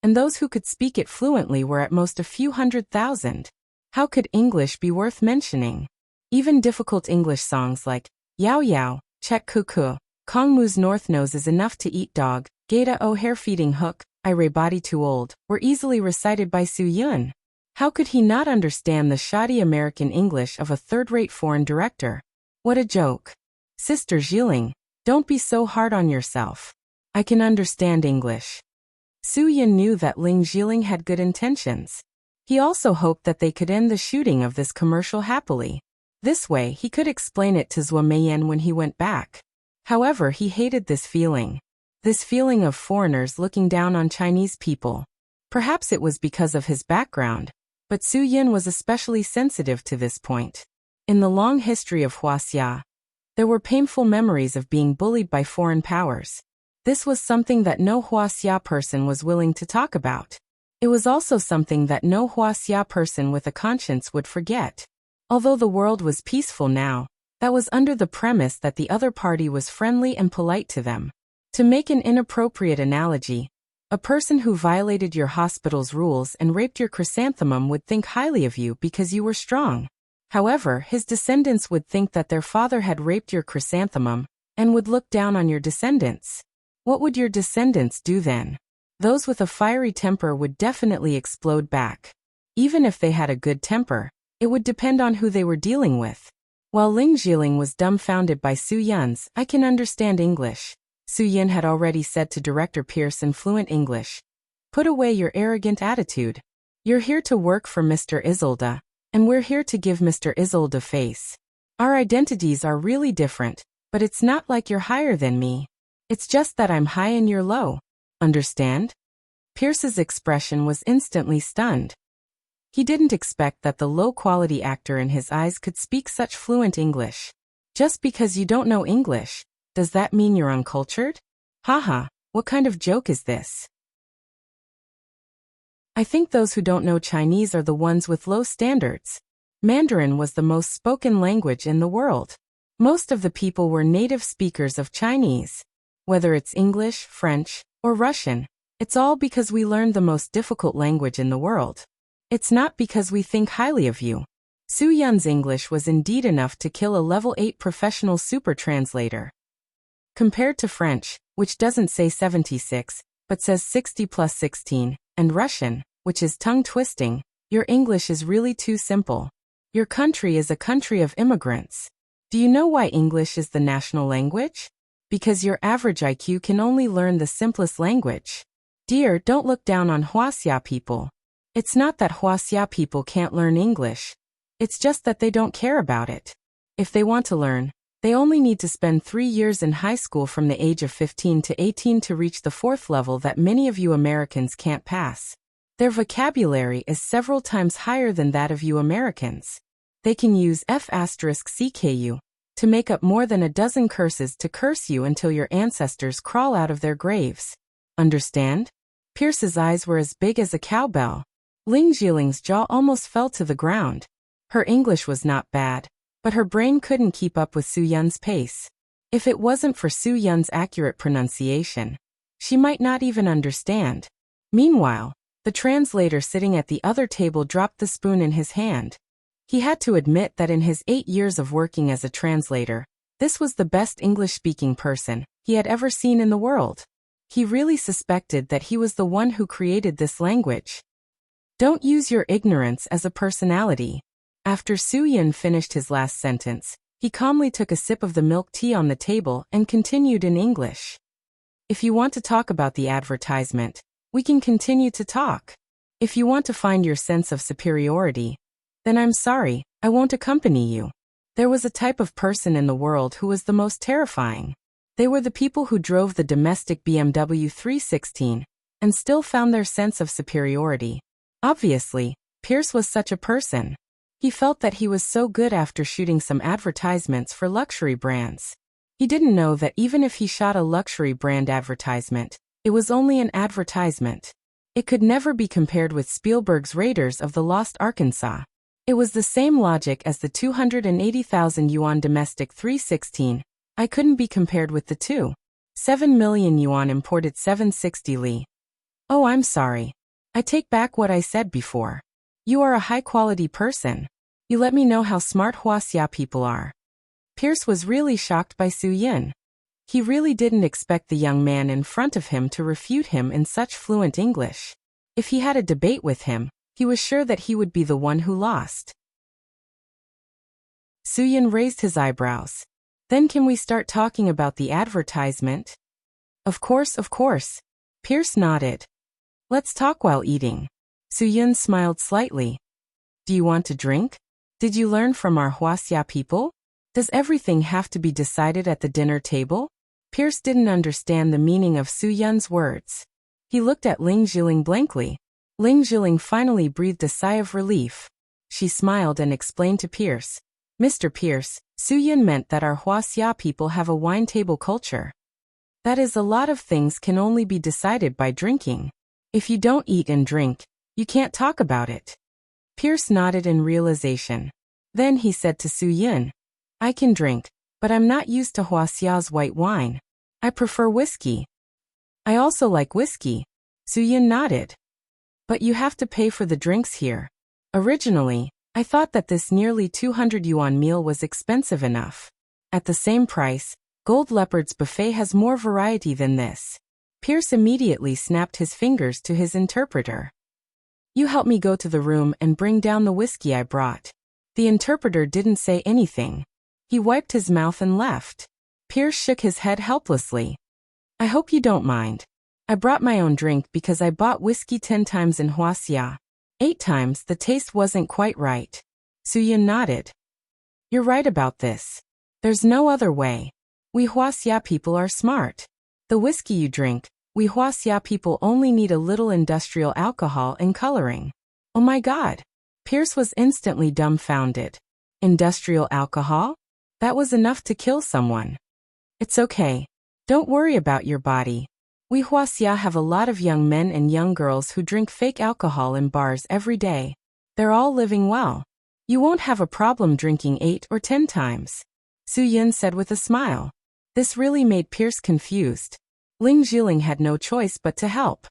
and those who could speak it fluently were at most a few 100,000. How could English be worth mentioning? Even difficult English songs like Yao Yao, Check Cuckoo, Kong Moo's North Nose is enough to eat dog, Gata O hair feeding hook, Ire body too old, were easily recited by Suyin. How could he not understand the shoddy American English of a third-rate foreign director? What a joke. Sister Zhiling, don't be so hard on yourself. I can understand English. Suyin knew that Ling Zhiling had good intentions. He also hoped that they could end the shooting of this commercial happily. This way, he could explain it to Zhou Meiyan when he went back. However, he hated this feeling of foreigners looking down on Chinese people. Perhaps it was because of his background, but Suyin was especially sensitive to this point. In the long history of Huaxia, there were painful memories of being bullied by foreign powers. This was something that no Huaxia person was willing to talk about. It was also something that no Huaxia person with a conscience would forget. Although the world was peaceful now, that was under the premise that the other party was friendly and polite to them. To make an inappropriate analogy, a person who violated your hospital's rules and raped your chrysanthemum would think highly of you because you were strong. However, his descendants would think that their father had raped your chrysanthemum and would look down on your descendants. What would your descendants do then? Those with a fiery temper would definitely explode back. Even if they had a good temper, it would depend on who they were dealing with. While Ling Zhiling was dumbfounded by Suyin's "I can understand English," Suyin had already said to Director Pierce in fluent English, Put away your arrogant attitude. You're here to work for Mr. Isolde, and we're here to give Mr. Isolde face. Our identities are really different, but it's not like you're higher than me. It's just that I'm high and you're low. Understand? Pierce's expression was instantly stunned. He didn't expect that the low-quality actor in his eyes could speak such fluent English. Just because you don't know English, does that mean you're uncultured? Haha, what kind of joke is this? I think those who don't know Chinese are the ones with low standards. Mandarin was the most spoken language in the world. Most of the people were native speakers of Chinese. Whether it's English, French, or Russian, it's all because we learned the most difficult language in the world. It's not because we think highly of you. Su Yun's English was indeed enough to kill a level 8 professional super translator. Compared to French, which doesn't say 76, but says 60 plus 16, and Russian, which is tongue-twisting, your English is really too simple. Your country is a country of immigrants. Do you know why English is the national language? Because your average IQ can only learn the simplest language. Dear, don't look down on Huaxia people. It's not that Huaxia people can't learn English. It's just that they don't care about it. If they want to learn, they only need to spend 3 years in high school from the age of 15 to 18 to reach the 4th level that many of you Americans can't pass. Their vocabulary is several times higher than that of you Americans. They can use F***CKU to make up more than a dozen curses to curse you until your ancestors crawl out of their graves. Understand? Pierce's eyes were as big as a cowbell. Ling Jiling's jaw almost fell to the ground. Her English was not bad, but her brain couldn't keep up with Su Yun's pace. If it wasn't for Su Yun's accurate pronunciation, she might not even understand. Meanwhile, the translator sitting at the other table dropped the spoon in his hand. He had to admit that in his 8 years of working as a translator, this was the best English-speaking person he had ever seen in the world. He really suspected that he was the one who created this language. Don't use your ignorance as a personality. After Su Yun finished his last sentence, he calmly took a sip of the milk tea on the table and continued in English. If you want to talk about the advertisement, we can continue to talk. If you want to find your sense of superiority, then I'm sorry, I won't accompany you. There was a type of person in the world who was the most terrifying. They were the people who drove the domestic BMW 316 and still found their sense of superiority. Obviously, Pierce was such a person. He felt that he was so good after shooting some advertisements for luxury brands. He didn't know that even if he shot a luxury brand advertisement, it was only an advertisement. It could never be compared with Spielberg's Raiders of the Lost Arkansas. It was the same logic as the 280,000 yuan domestic 316. I couldn't be compared with the 7 million yuan imported 760 Li. Oh, I'm sorry. I take back what I said before. You are a high-quality person. You let me know how smart Huaxia people are. Pierce was really shocked by Su Yun. He really didn't expect the young man in front of him to refute him in such fluent English. If he had a debate with him, he was sure that he would be the one who lost. Su Yun raised his eyebrows. Then can we start talking about the advertisement? Of course, of course. Pierce nodded. Let's talk while eating. Su Yun smiled slightly. Do you want to drink? Did you learn from our Huaxia people? Does everything have to be decided at the dinner table? Pierce didn't understand the meaning of Su Yun's words. He looked at Ling Jiling blankly. Ling Jiling finally breathed a sigh of relief. She smiled and explained to Pierce. Mr. Pierce, Su Yun meant that our Huaxia people have a wine table culture. That is, a lot of things can only be decided by drinking. If you don't eat and drink, you can't talk about it. Pierce nodded in realization. Then he said to Su Yun, I can drink, but I'm not used to Huaxia's white wine. I prefer whiskey. I also like whiskey. Su Yun nodded. But you have to pay for the drinks here. Originally, I thought that this nearly 200 yuan meal was expensive enough. At the same price, Gold Leopard's buffet has more variety than this. Pierce immediately snapped his fingers to his interpreter. You help me go to the room and bring down the whiskey I brought. The interpreter didn't say anything. He wiped his mouth and left. Pierce shook his head helplessly. I hope you don't mind. I brought my own drink because I bought whiskey 10 times in Huaxia. 8 times, the taste wasn't quite right. Suyin nodded. You're right about this. There's no other way. We Huaxia people are smart. The whiskey you drink, we Huaxia people only need a little industrial alcohol and coloring. Oh my God. Pierce was instantly dumbfounded. Industrial alcohol? That was enough to kill someone. It's okay. Don't worry about your body. We Huaxia have a lot of young men and young girls who drink fake alcohol in bars every day. They're all living well. You won't have a problem drinking 8 or 10 times. Su Yin said with a smile. This really made Pierce confused. Ling Jiling had no choice but to help.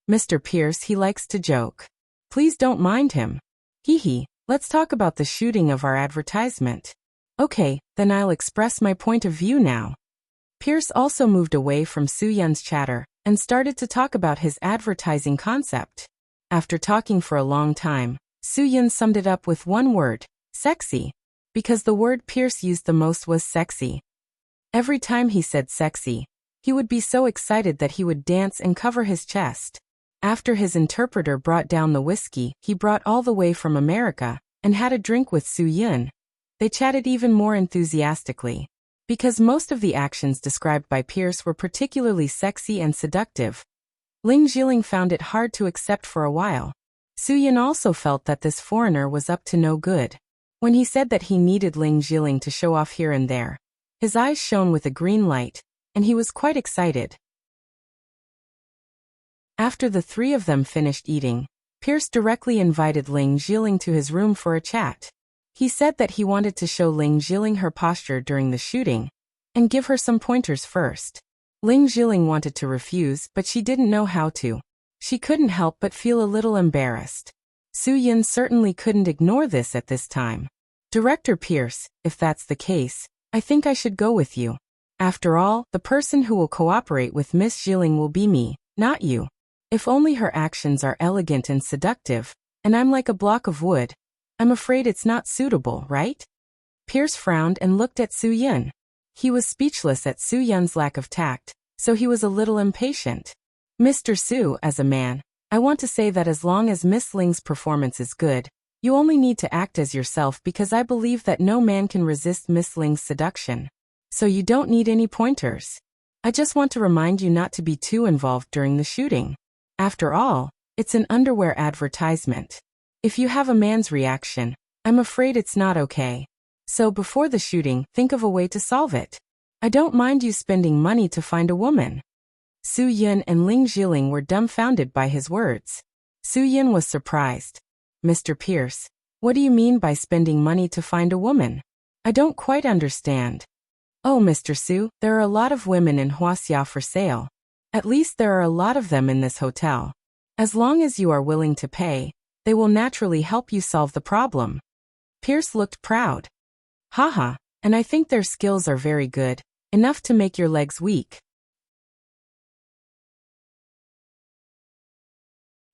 Mr. Pierce, he likes to joke. Please don't mind him. Hee, let's talk about the shooting of our advertisement. Okay, then I'll express my point of view now. Pierce also moved away from Su Yin's chatter and started to talk about his advertising concept. After talking for a long time, Su Yin summed it up with one word, sexy. Because the word Pierce used the most was sexy. Every time he said sexy, he would be so excited that he would dance and cover his chest. After his interpreter brought down the whiskey he brought all the way from America and had a drink with Su Yin, they chatted even more enthusiastically. Because most of the actions described by Pierce were particularly sexy and seductive, Ling Jiling found it hard to accept for a while. Su Yin also felt that this foreigner was up to no good. When he said that he needed Ling Jiling to show off here and there, his eyes shone with a green light, and he was quite excited. After the three of them finished eating, Pierce directly invited Ling Jiling to his room for a chat. He said that he wanted to show Ling Jiling her posture during the shooting, and give her some pointers first. Ling Jiling wanted to refuse, but she didn't know how to. She couldn't help but feel a little embarrassed. Su Yin certainly couldn't ignore this at this time. Director Pierce, if that's the case, I think I should go with you. After all, the person who will cooperate with Miss Jiling will be me, not you. If only her actions are elegant and seductive, and I'm like a block of wood, I'm afraid it's not suitable, right? Pierce frowned and looked at Su Yin. He was speechless at Su Yin's lack of tact, so he was a little impatient. Mr. Su, as a man, I want to say that as long as Miss Ling's performance is good, you only need to act as yourself because I believe that no man can resist Miss Ling's seduction. So you don't need any pointers. I just want to remind you not to be too involved during the shooting. After all, it's an underwear advertisement. If you have a man's reaction, I'm afraid it's not okay. So before the shooting, think of a way to solve it. I don't mind you spending money to find a woman. Su Yin and Ling Jiling were dumbfounded by his words. Su Yin was surprised. Mr. Pierce, what do you mean by spending money to find a woman? I don't quite understand. Oh, Mr. Su, there are a lot of women in Huaxia for sale. At least there are a lot of them in this hotel. As long as you are willing to pay, they will naturally help you solve the problem. Pierce looked proud. Haha, and I think their skills are very good, enough to make your legs weak.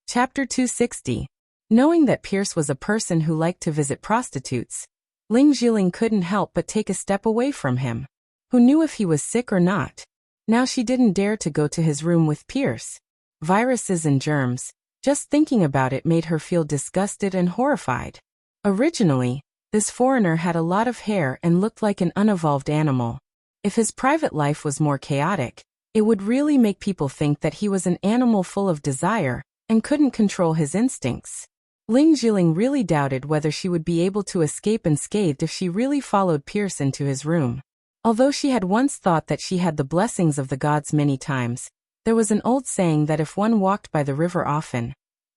Chapter 260. Knowing that Pierce was a person who liked to visit prostitutes, Ling Jiling couldn't help but take a step away from him. Who knew if he was sick or not? Now she didn't dare to go to his room with Pierce. Viruses and germs, just thinking about it made her feel disgusted and horrified. Originally, this foreigner had a lot of hair and looked like an unevolved animal. If his private life was more chaotic, it would really make people think that he was an animal full of desire and couldn't control his instincts. Ling Jiling really doubted whether she would be able to escape unscathed if she really followed Pierce into his room. Although she had once thought that she had the blessings of the gods many times, there was an old saying that if one walked by the river often,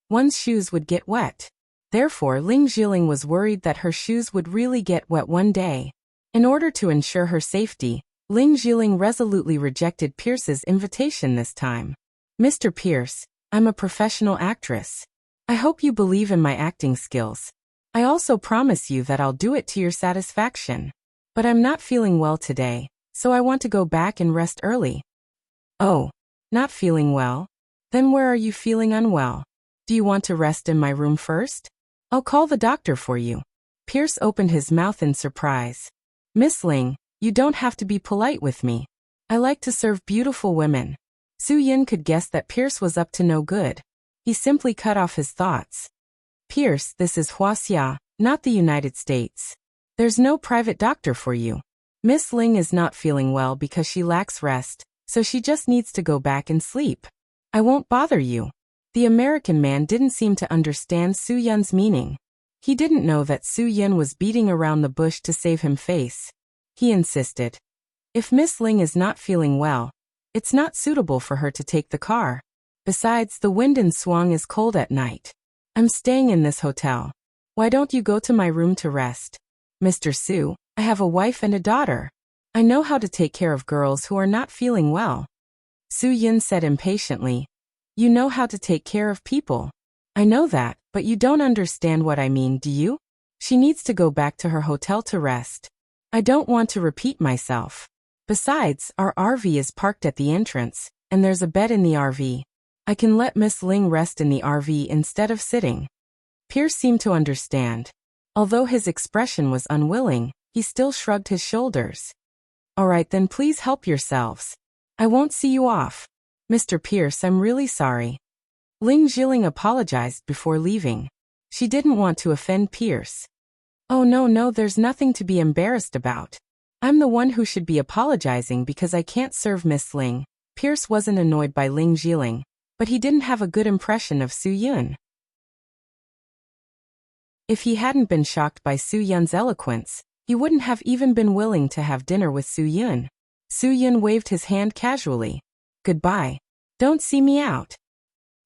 one's shoes would get wet. Therefore, Ling Jiling was worried that her shoes would really get wet one day. In order to ensure her safety, Ling Jiling resolutely rejected Pierce's invitation this time. Mr. Pierce, I'm a professional actress. I hope you believe in my acting skills. I also promise you that I'll do it to your satisfaction. But I'm not feeling well today, so I want to go back and rest early. Oh, not feeling well? Then where are you feeling unwell? Do you want to rest in my room first? I'll call the doctor for you. Pierce opened his mouth in surprise. Miss Ling, you don't have to be polite with me. I like to serve beautiful women. Su Yun could guess that Pierce was up to no good. He simply cut off his thoughts. Pierce, this is Huaxia, not the United States. There's no private doctor for you. Miss Ling is not feeling well because she lacks rest, so she just needs to go back and sleep. I won't bother you. The American man didn't seem to understand Su Yun's meaning. He didn't know that Su Yun was beating around the bush to save him face. He insisted. If Miss Ling is not feeling well, it's not suitable for her to take the car. Besides, the wind in Swang is cold at night. I'm staying in this hotel. Why don't you go to my room to rest? Mr. Su, I have a wife and a daughter. I know how to take care of girls who are not feeling well. Su Yun said impatiently. You know how to take care of people. I know that, but you don't understand what I mean, do you? She needs to go back to her hotel to rest. I don't want to repeat myself. Besides, our RV is parked at the entrance, and there's a bed in the RV. I can let Miss Ling rest in the RV instead of sitting. Pierce seemed to understand. Although his expression was unwilling, he still shrugged his shoulders. All right then, please help yourselves. I won't see you off. Mr. Pierce, I'm really sorry. Ling Jiling apologized before leaving. She didn't want to offend Pierce. Oh no, there's nothing to be embarrassed about. I'm the one who should be apologizing because I can't serve Miss Ling. Pierce wasn't annoyed by Ling Jiling, but he didn't have a good impression of Su Yun. If he hadn't been shocked by Su Yun's eloquence, he wouldn't have even been willing to have dinner with Su Yun. Su Yun waved his hand casually. Goodbye. Don't see me out.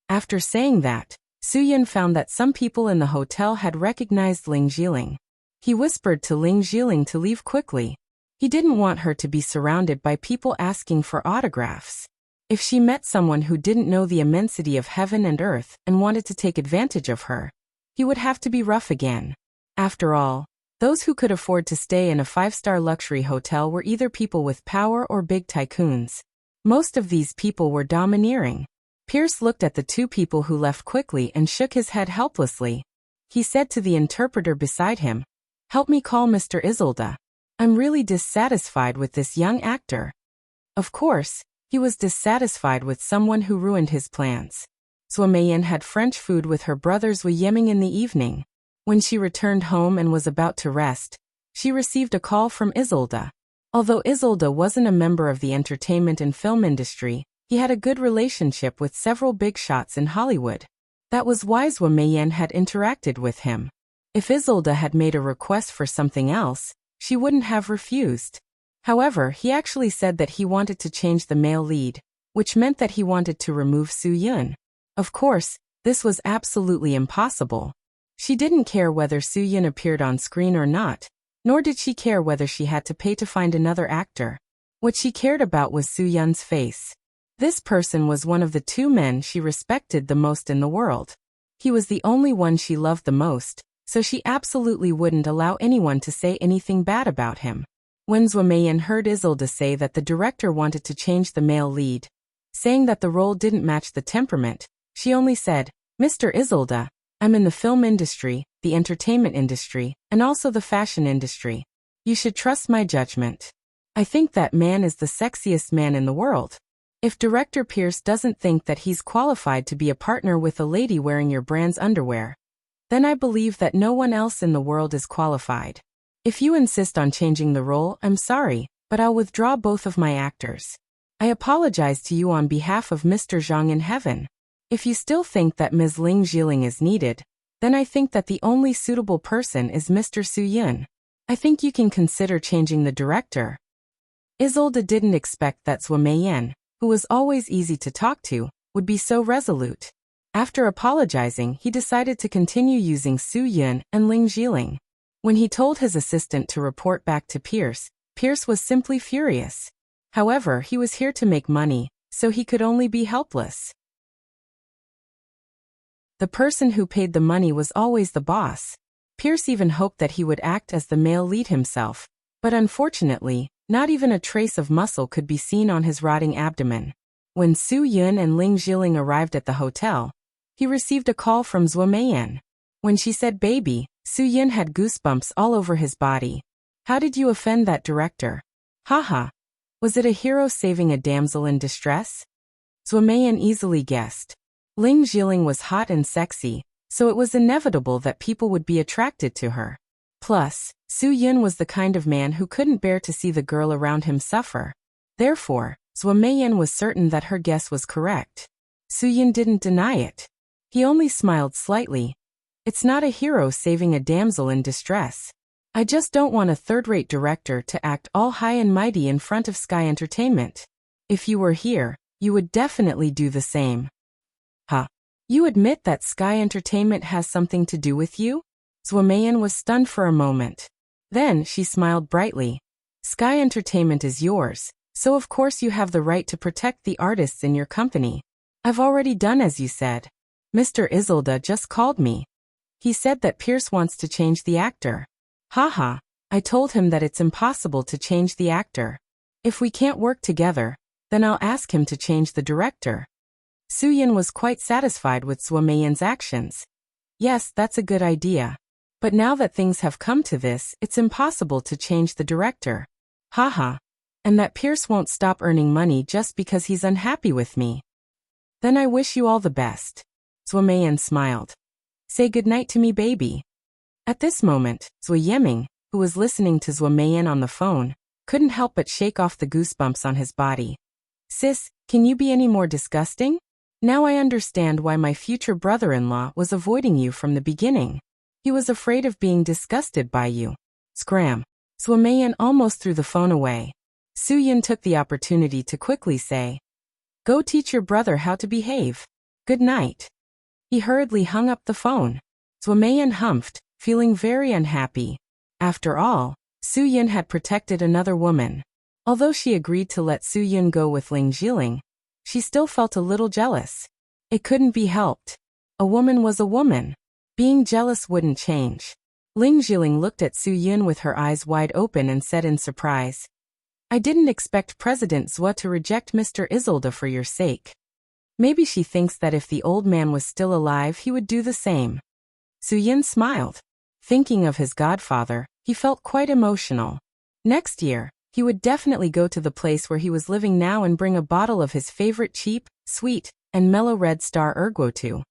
After saying that, Su Yun found that some people in the hotel had recognized Ling Jiling. He whispered to Ling Jiling to leave quickly. He didn't want her to be surrounded by people asking for autographs. If she met someone who didn't know the immensity of heaven and earth and wanted to take advantage of her, he would have to be rough again. After all, those who could afford to stay in a 5-star luxury hotel were either people with power or big tycoons. Most of these people were domineering. Pierce looked at the two people who left quickly and shook his head helplessly. He said to the interpreter beside him, "Help me call Mr. Isolde. I'm really dissatisfied with this young actor." Of course, he was dissatisfied with someone who ruined his plans. Zhuo Meiyan had French food with her brother Zhuo Yiming in the evening. When she returned home and was about to rest, she received a call from Isolde. Although Isolde wasn't a member of the entertainment and film industry, he had a good relationship with several big shots in Hollywood. That was why Zhuo Meiyan had interacted with him. If Isolde had made a request for something else, she wouldn't have refused. However, he actually said that he wanted to change the male lead, which meant that he wanted to remove Su Yun. Of course, this was absolutely impossible. She didn't care whether Su Yun appeared on screen or not, nor did she care whether she had to pay to find another actor. What she cared about was Su Yun's face. This person was one of the two men she respected the most in the world. He was the only one she loved the most, so she absolutely wouldn't allow anyone to say anything bad about him. When Zhuo Meiyan heard Isolde say that the director wanted to change the male lead, saying that the role didn't match the temperament, she only said, "Mr. Isolde, I'm in the film industry, the entertainment industry, and also the fashion industry. You should trust my judgment. I think that man is the sexiest man in the world. If Director Pierce doesn't think that he's qualified to be a partner with a lady wearing your brand's underwear, then I believe that no one else in the world is qualified. If you insist on changing the role, I'm sorry, but I'll withdraw both of my actors. I apologize to you on behalf of Mr. Zhang in heaven. If you still think that Ms. Ling Jiling is needed, then I think that the only suitable person is Mr. Su Yun. I think you can consider changing the director." Isolde didn't expect that Zhuo Meiyan, who was always easy to talk to, would be so resolute. After apologizing, he decided to continue using Su Yun and Ling Jiling. When he told his assistant to report back to Pierce, Pierce was simply furious. However, he was here to make money, so he could only be helpless. The person who paid the money was always the boss. Pierce even hoped that he would act as the male lead himself, but unfortunately, not even a trace of muscle could be seen on his rotting abdomen. When Su Yun and Ling Jiling arrived at the hotel, he received a call from Zhuo Meiyan. When she said baby, Su Yun had goosebumps all over his body. "How did you offend that director? Haha. Was it a hero saving a damsel in distress?" Zuomeyan easily guessed. Ling Jiling was hot and sexy, so it was inevitable that people would be attracted to her. Plus, Su Yun was the kind of man who couldn't bear to see the girl around him suffer. Therefore, Zuomeyan was certain that her guess was correct. Su Yun didn't deny it. He only smiled slightly. It's not a hero saving a damsel in distress. I just don't want a third-rate director to act all high and mighty in front of Sky Entertainment. If you were here, you would definitely do the same. Huh? You admit that Sky Entertainment has something to do with you? Zuomeyan was stunned for a moment. Then she smiled brightly. Sky Entertainment is yours, so of course you have the right to protect the artists in your company. I've already done as you said. Mr. Isolde just called me. He said that Pierce wants to change the actor. Haha, I told him that it's impossible to change the actor. If we can't work together, then I'll ask him to change the director. Su Yun was quite satisfied with Zuomeyan's actions. Yes, that's a good idea. But now that things have come to this, it's impossible to change the director. Haha. And that Pierce won't stop earning money just because he's unhappy with me. Then I wish you all the best. Zuomeyan smiled. Say goodnight to me, baby. At this moment, Zui Yeming, who was listening to Zuomeyan on the phone, couldn't help but shake off the goosebumps on his body. Sis, can you be any more disgusting? Now I understand why my future brother-in-law was avoiding you from the beginning. He was afraid of being disgusted by you. Scram. Zuomeyan almost threw the phone away. Su Yun took the opportunity to quickly say, Go teach your brother how to behave. Good night. He hurriedly hung up the phone. Zuomeyan humphed, feeling very unhappy. After all, Su Yun had protected another woman. Although she agreed to let Su Yun go with Ling Jiling, she still felt a little jealous. It couldn't be helped. A woman was a woman. Being jealous wouldn't change. Ling Jiling looked at Su Yun with her eyes wide open and said in surprise, I didn't expect President Zhua to reject Mr. Isolde for your sake. Maybe she thinks that if the old man was still alive he would do the same. Su Yun smiled. Thinking of his godfather, he felt quite emotional. Next year, he would definitely go to the place where he was living now and bring a bottle of his favorite cheap, sweet, and mellow red star Earbook.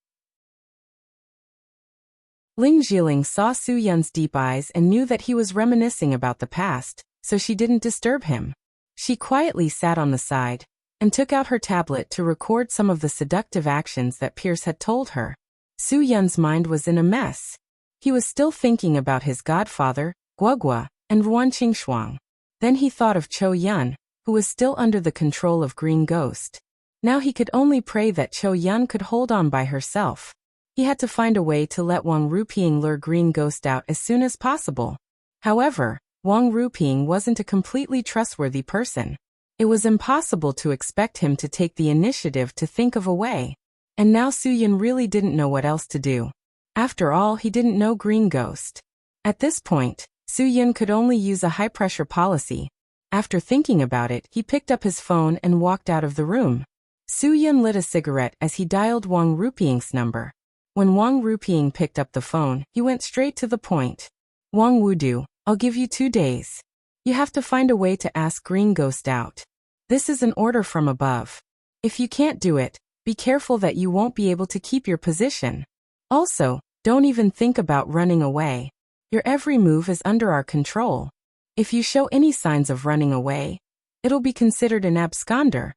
Ling Jiling saw Su Yun's deep eyes and knew that he was reminiscing about the past, so she didn't disturb him. She quietly sat on the side and took out her tablet to record some of the seductive actions that Pierce had told her. Su Yun's mind was in a mess. He was still thinking about his godfather, Guogua, and Ruan Qingshuang. Then he thought of Cho Yun, who was still under the control of Green Ghost. Now he could only pray that Cho Yun could hold on by herself. He had to find a way to let Wang Ruping lure Green Ghost out as soon as possible. However, Wang Ruping wasn't a completely trustworthy person. It was impossible to expect him to take the initiative to think of a way. And now Su Yun really didn't know what else to do. After all, he didn't know Green Ghost. At this point, Su Yun could only use a high-pressure policy. After thinking about it, he picked up his phone and walked out of the room. Su Yun lit a cigarette as he dialed Wang Ruping's number. When Wang Ruping picked up the phone, he went straight to the point. Wang Wudu, I'll give you 2 days. You have to find a way to ask Green Ghost out. This is an order from above. If you can't do it, be careful that you won't be able to keep your position. Also, don't even think about running away. Your every move is under our control. If you show any signs of running away, it'll be considered an absconder.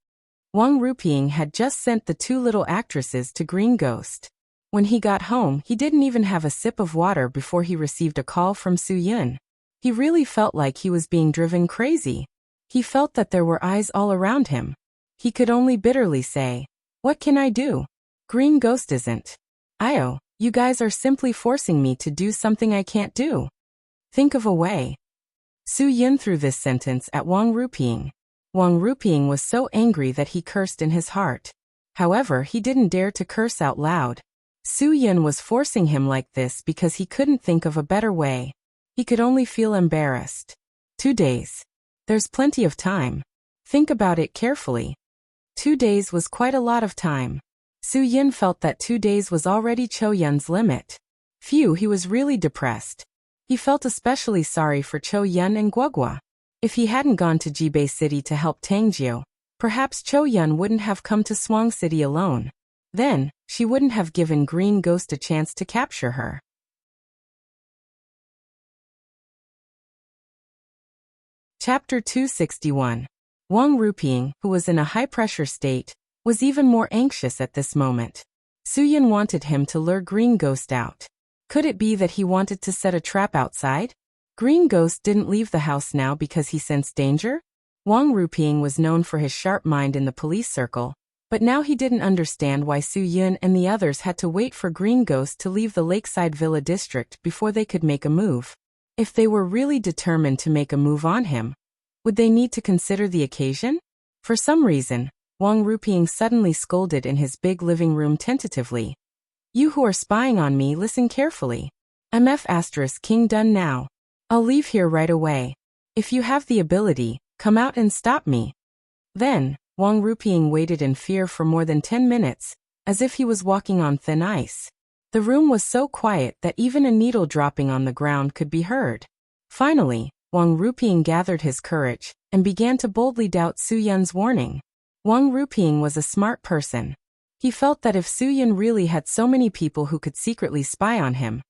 Wang Ruping had just sent the 2 little actresses to Green Ghost. When he got home, he didn't even have a sip of water before he received a call from Su Yun. He really felt like he was being driven crazy. He felt that there were eyes all around him. He could only bitterly say, What can I do? Green Ghost isn't. Io, you guys are simply forcing me to do something I can't do. Think of a way. Su Yun threw this sentence at Wang Ruping. Wang Ruping was so angry that he cursed in his heart. However, he didn't dare to curse out loud. Su Yun was forcing him like this because he couldn't think of a better way. He could only feel embarrassed. 2 days. There's plenty of time. Think about it carefully. 2 days was quite a lot of time. Su Yun felt that 2 days was already Cho Yun's limit. Phew, he was really depressed. He felt especially sorry for Cho Yun and Guogua. If he hadn't gone to Jibei City to help Tangjiu, Perhaps Cho Yun wouldn't have come to Swang City alone. Then, she wouldn't have given Green Ghost a chance to capture her. Chapter 261. Wang Ruping, who was in a high-pressure state, was even more anxious at this moment. Suyun wanted him to lure Green Ghost out. Could it be that he wanted to set a trap outside? Green Ghost didn't leave the house now because he sensed danger? Wang Ruping was known for his sharp mind in the police circle, but now he didn't understand why Suyun and the others had to wait for Green Ghost to leave the Lakeside Villa district before they could make a move. If they were really determined to make a move on him, would they need to consider the occasion? For some reason, Wang Ruping suddenly scolded in his big living room tentatively. You who are spying on me, listen carefully. I'm King done now. I'll leave here right away. If you have the ability, come out and stop me. Then, Wang Ruping waited in fear for more than 10 minutes, as if he was walking on thin ice. The room was so quiet that even a needle dropping on the ground could be heard. Finally, Wang Ruping gathered his courage and began to boldly doubt Suyun's warning. Wang Ruping was a smart person. He felt that if Suyun really had so many people who could secretly spy on him,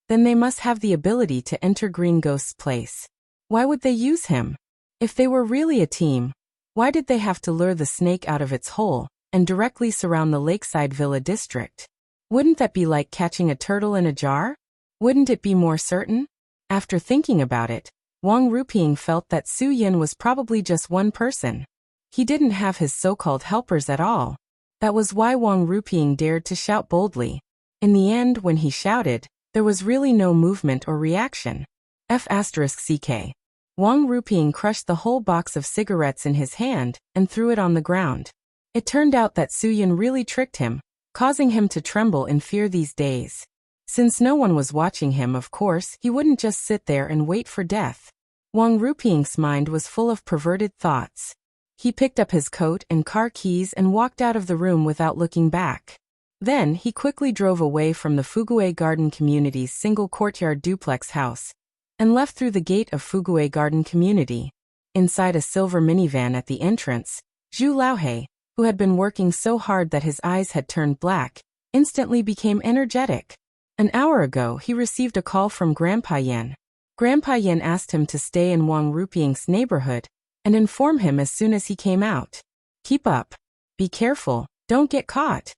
then they must have the ability to enter Green Ghost's place. Why would they use him? If they were really a team, why did they have to lure the snake out of its hole and directly surround the Lakeside Villa district? Wouldn't that be like catching a turtle in a jar? Wouldn't it be more certain? After thinking about it, Wang Ruping felt that Suyun was probably just one person. He didn't have his so-called helpers at all. That was why Wang Ruping dared to shout boldly. In the end, when he shouted, there was really no movement or reaction. F***ck. Wang Ruping crushed the whole box of cigarettes in his hand and threw it on the ground. It turned out that Suyun really tricked him, causing him to tremble in fear these days. Since no one was watching him, of course, he wouldn't just sit there and wait for death. Wang Ruping's mind was full of perverted thoughts. He picked up his coat and car keys and walked out of the room without looking back. Then, he quickly drove away from the Fugué Garden Community's single courtyard duplex house and left through the gate of Fugué Garden Community. Inside a silver minivan at the entrance, Zhu Laohei, who had been working so hard that his eyes had turned black, instantly became energetic. An hour ago, he received a call from Grandpa Yen. Grandpa Yen asked him to stay in Wang Ruping's neighborhood and inform him as soon as he came out. Keep up. Be careful, don't get caught.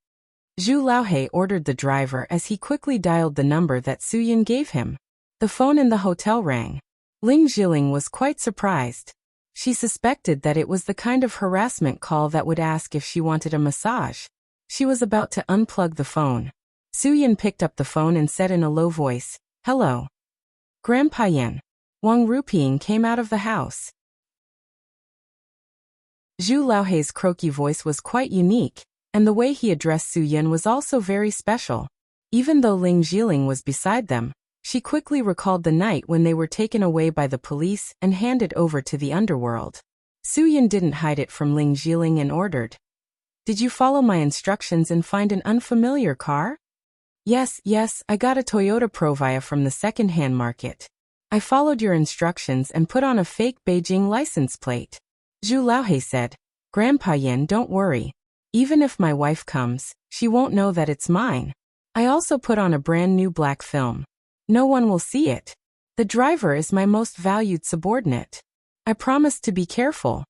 Zhu Laohei ordered the driver as he quickly dialed the number that Suyun gave him. The phone in the hotel rang. Ling Jiling was quite surprised. She suspected that it was the kind of harassment call that would ask if she wanted a massage. She was about to unplug the phone. Suyun picked up the phone and said in a low voice, "Hello. Grandpa Yen." Wang Ruping came out of the house. Zhu Laohei's croaky voice was quite unique, and the way he addressed Suyun was also very special. Even though Ling Jiling was beside them, she quickly recalled the night when they were taken away by the police and handed over to the underworld. Suyun didn't hide it from Ling Jiling and ordered, "Did you follow my instructions and find an unfamiliar car?" Yes, I got a Toyota Provia from the second-hand market. I followed your instructions and put on a fake Beijing license plate. Zhu Laohei said, "Grandpa Yen, don't worry. Even if my wife comes, she won't know that it's mine. I also put on a brand new black film. No one will see it. The driver is my most valued subordinate. I promise to be careful.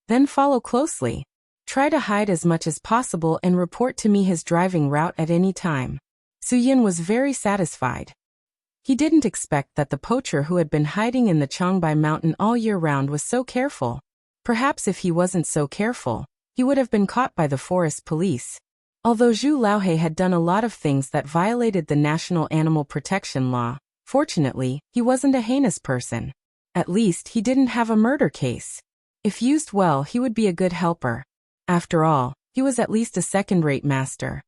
Then follow closely. Try to hide as much as possible and report to me his driving route at any time." Suyun was very satisfied. He didn't expect that the poacher who had been hiding in the Changbai mountain all year round was so careful. Perhaps if he wasn't so careful, he would have been caught by the forest police. Although Zhu Laohei had done a lot of things that violated the national animal protection law, fortunately, he wasn't a heinous person. At least he didn't have a murder case. If used well, he would be a good helper. After all, he was at least a second-rate master.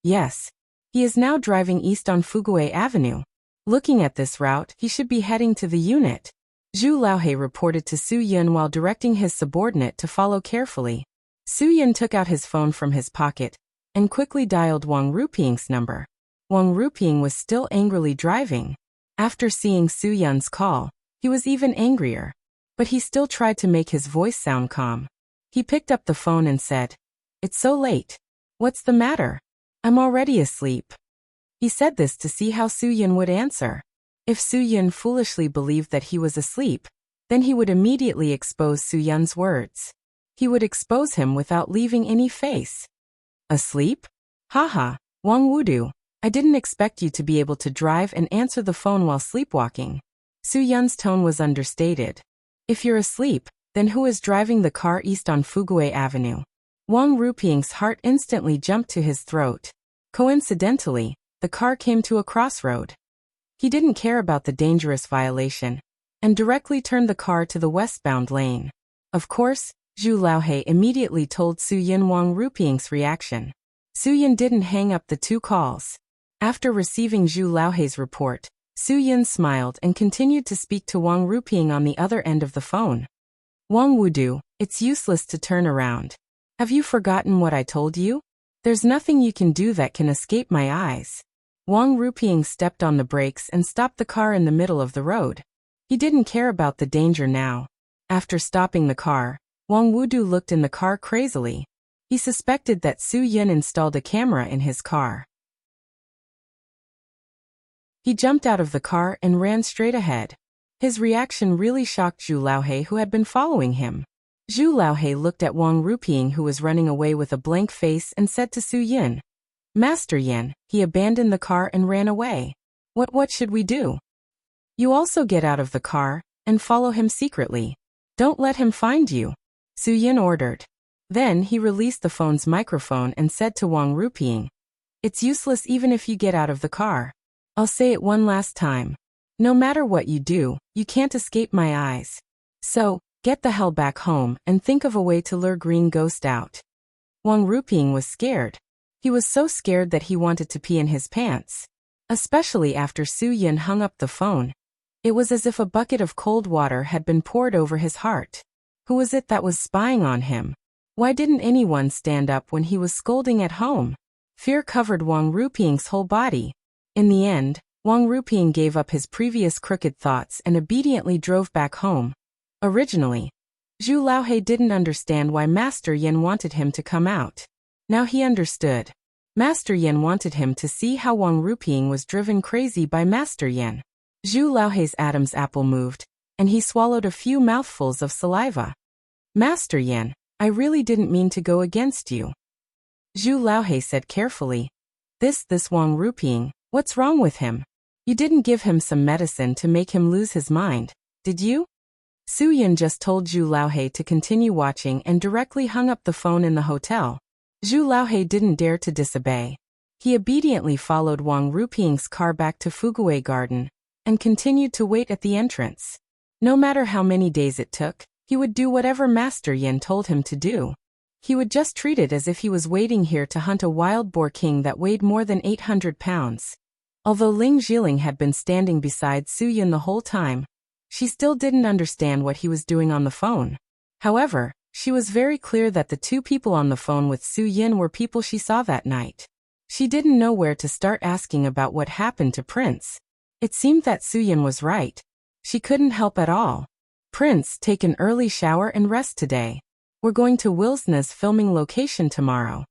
Yes. He is now driving east on Fugué Avenue. Looking at this route, he should be heading to the unit. Zhu Laohei reported to Suyun while directing his subordinate to follow carefully. Suyun took out his phone from his pocket and quickly dialed Wang Ruping's number. Wang Ruping was still angrily driving. After seeing Suyun's call, he was even angrier. But he still tried to make his voice sound calm. He picked up the phone and said, "It's so late. What's the matter? I'm already asleep." He said this to see how Soo-Yun would answer. If Soo-Yun foolishly believed that he was asleep, then he would immediately expose Soo-Yun's words. He would expose him without leaving any face. "Asleep? Haha, Wang Wudu, I didn't expect you to be able to drive and answer the phone while sleepwalking." Soo-Yun's tone was understated. "If you're asleep, then who is driving the car east on Fugui Avenue?" Wang Ruping's heart instantly jumped to his throat. Coincidentally, the car came to a crossroad. He didn't care about the dangerous violation, and directly turned the car to the westbound lane. Of course, Zhu Laohei immediately told Soo-Yun Wang Ruping's reaction. Soo-Yun didn't hang up the two calls. After receiving Zhu Laohei's report, Soo-Yun smiled and continued to speak to Wang Ruping on the other end of the phone. "Wang Wudu, it's useless to turn around. Have you forgotten what I told you? There's nothing you can do that can escape my eyes." Wang Ruping stepped on the brakes and stopped the car in the middle of the road. He didn't care about the danger now. After stopping the car, Wang Wudu looked in the car crazily. He suspected that Soo-Yun installed a camera in his car. He jumped out of the car and ran straight ahead. His reaction really shocked Zhu Laohei, who had been following him. Zhu Laohei looked at Wang Ruping, who was running away with a blank face, and said to Soo-Yun, "Master Yin, he abandoned the car and ran away. What should we do?" "You also get out of the car and follow him secretly. Don't let him find you," Soo-Yun ordered. Then he released the phone's microphone and said to Wang Ruping, "It's useless even if you get out of the car. I'll say it one last time. No matter what you do, you can't escape my eyes. So, get the hell back home and think of a way to lure Green Ghost out." Wang Ruping was scared. He was so scared that he wanted to pee in his pants. Especially after Soo-Yun hung up the phone. It was as if a bucket of cold water had been poured over his heart. Who was it that was spying on him? Why didn't anyone stand up when he was scolding at home? Fear covered Wang Ruping's whole body. In the end, Wang Ruping gave up his previous crooked thoughts and obediently drove back home. Originally, Zhu Laohei didn't understand why Master Yin wanted him to come out. Now he understood. Master Yin wanted him to see how Wang Ruping was driven crazy by Master Yin. Zhu Laohei's Adam's apple moved, and he swallowed a few mouthfuls of saliva. "Master Yin, I really didn't mean to go against you," Zhu Laohei said carefully. This Wang Ruping, what's wrong with him? You didn't give him some medicine to make him lose his mind, did you?" Soo-Yun just told Zhu Laohei to continue watching and directly hung up the phone in the hotel. Zhu Laohei didn't dare to disobey. He obediently followed Wang Ruping's car back to Fugui Garden and continued to wait at the entrance. No matter how many days it took, he would do whatever Master Yin told him to do. He would just treat it as if he was waiting here to hunt a wild boar king that weighed more than 800 pounds. Although Ling Jiling had been standing beside Soo-Yun the whole time, she still didn't understand what he was doing on the phone. However, she was very clear that the two people on the phone with Soo-Yun were people she saw that night. She didn't know where to start asking about what happened to Prince. It seemed that Soo-Yun was right. She couldn't help at all. "Prince, take an early shower and rest today. We're going to Wilsna's filming location tomorrow."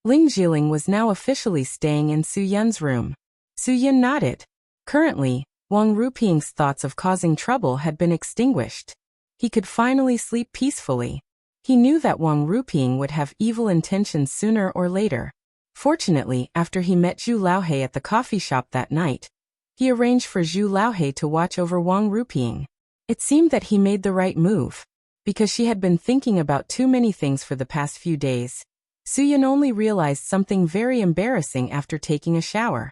Ling Jiling was now officially staying in Soo-Yun's room. Soo-Yun nodded. Currently, Wang Ruping's thoughts of causing trouble had been extinguished. He could finally sleep peacefully. He knew that Wang Ruping would have evil intentions sooner or later. Fortunately, after he met Zhu Laohei at the coffee shop that night, he arranged for Zhu Laohei to watch over Wang Ruping. It seemed that he made the right move. Because she had been thinking about too many things for the past few days, Soo-Yun only realized something very embarrassing after taking a shower.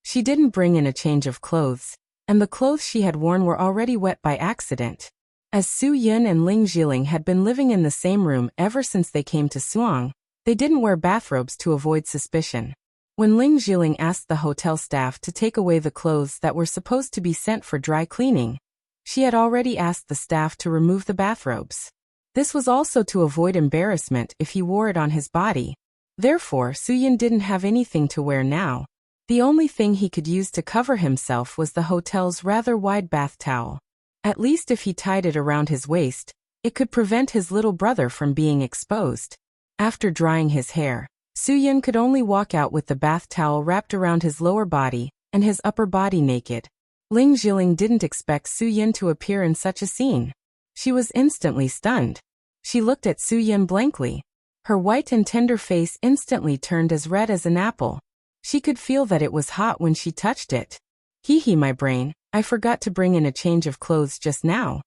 She didn't bring in a change of clothes, and the clothes she had worn were already wet by accident. As Soo-Yun and Ling Jiling had been living in the same room ever since they came to Suang, they didn't wear bathrobes to avoid suspicion. When Ling Jiling asked the hotel staff to take away the clothes that were supposed to be sent for dry cleaning, she had already asked the staff to remove the bathrobes. This was also to avoid embarrassment if he wore it on his body. Therefore, Soo-Yun didn't have anything to wear now. The only thing he could use to cover himself was the hotel's rather wide bath towel. At least if he tied it around his waist, It could prevent his little brother from being exposed. After drying his hair, Soo-Yun could only walk out with the bath towel wrapped around his lower body and his upper body naked. Ling Jiling didn't expect Soo-Yun to appear in such a scene. She was instantly stunned. She looked at Soo-Yun blankly. Her white and tender face instantly turned as red as an apple. She could feel that it was hot when she touched it. Hee hee, my brain, I forgot to bring in a change of clothes just now.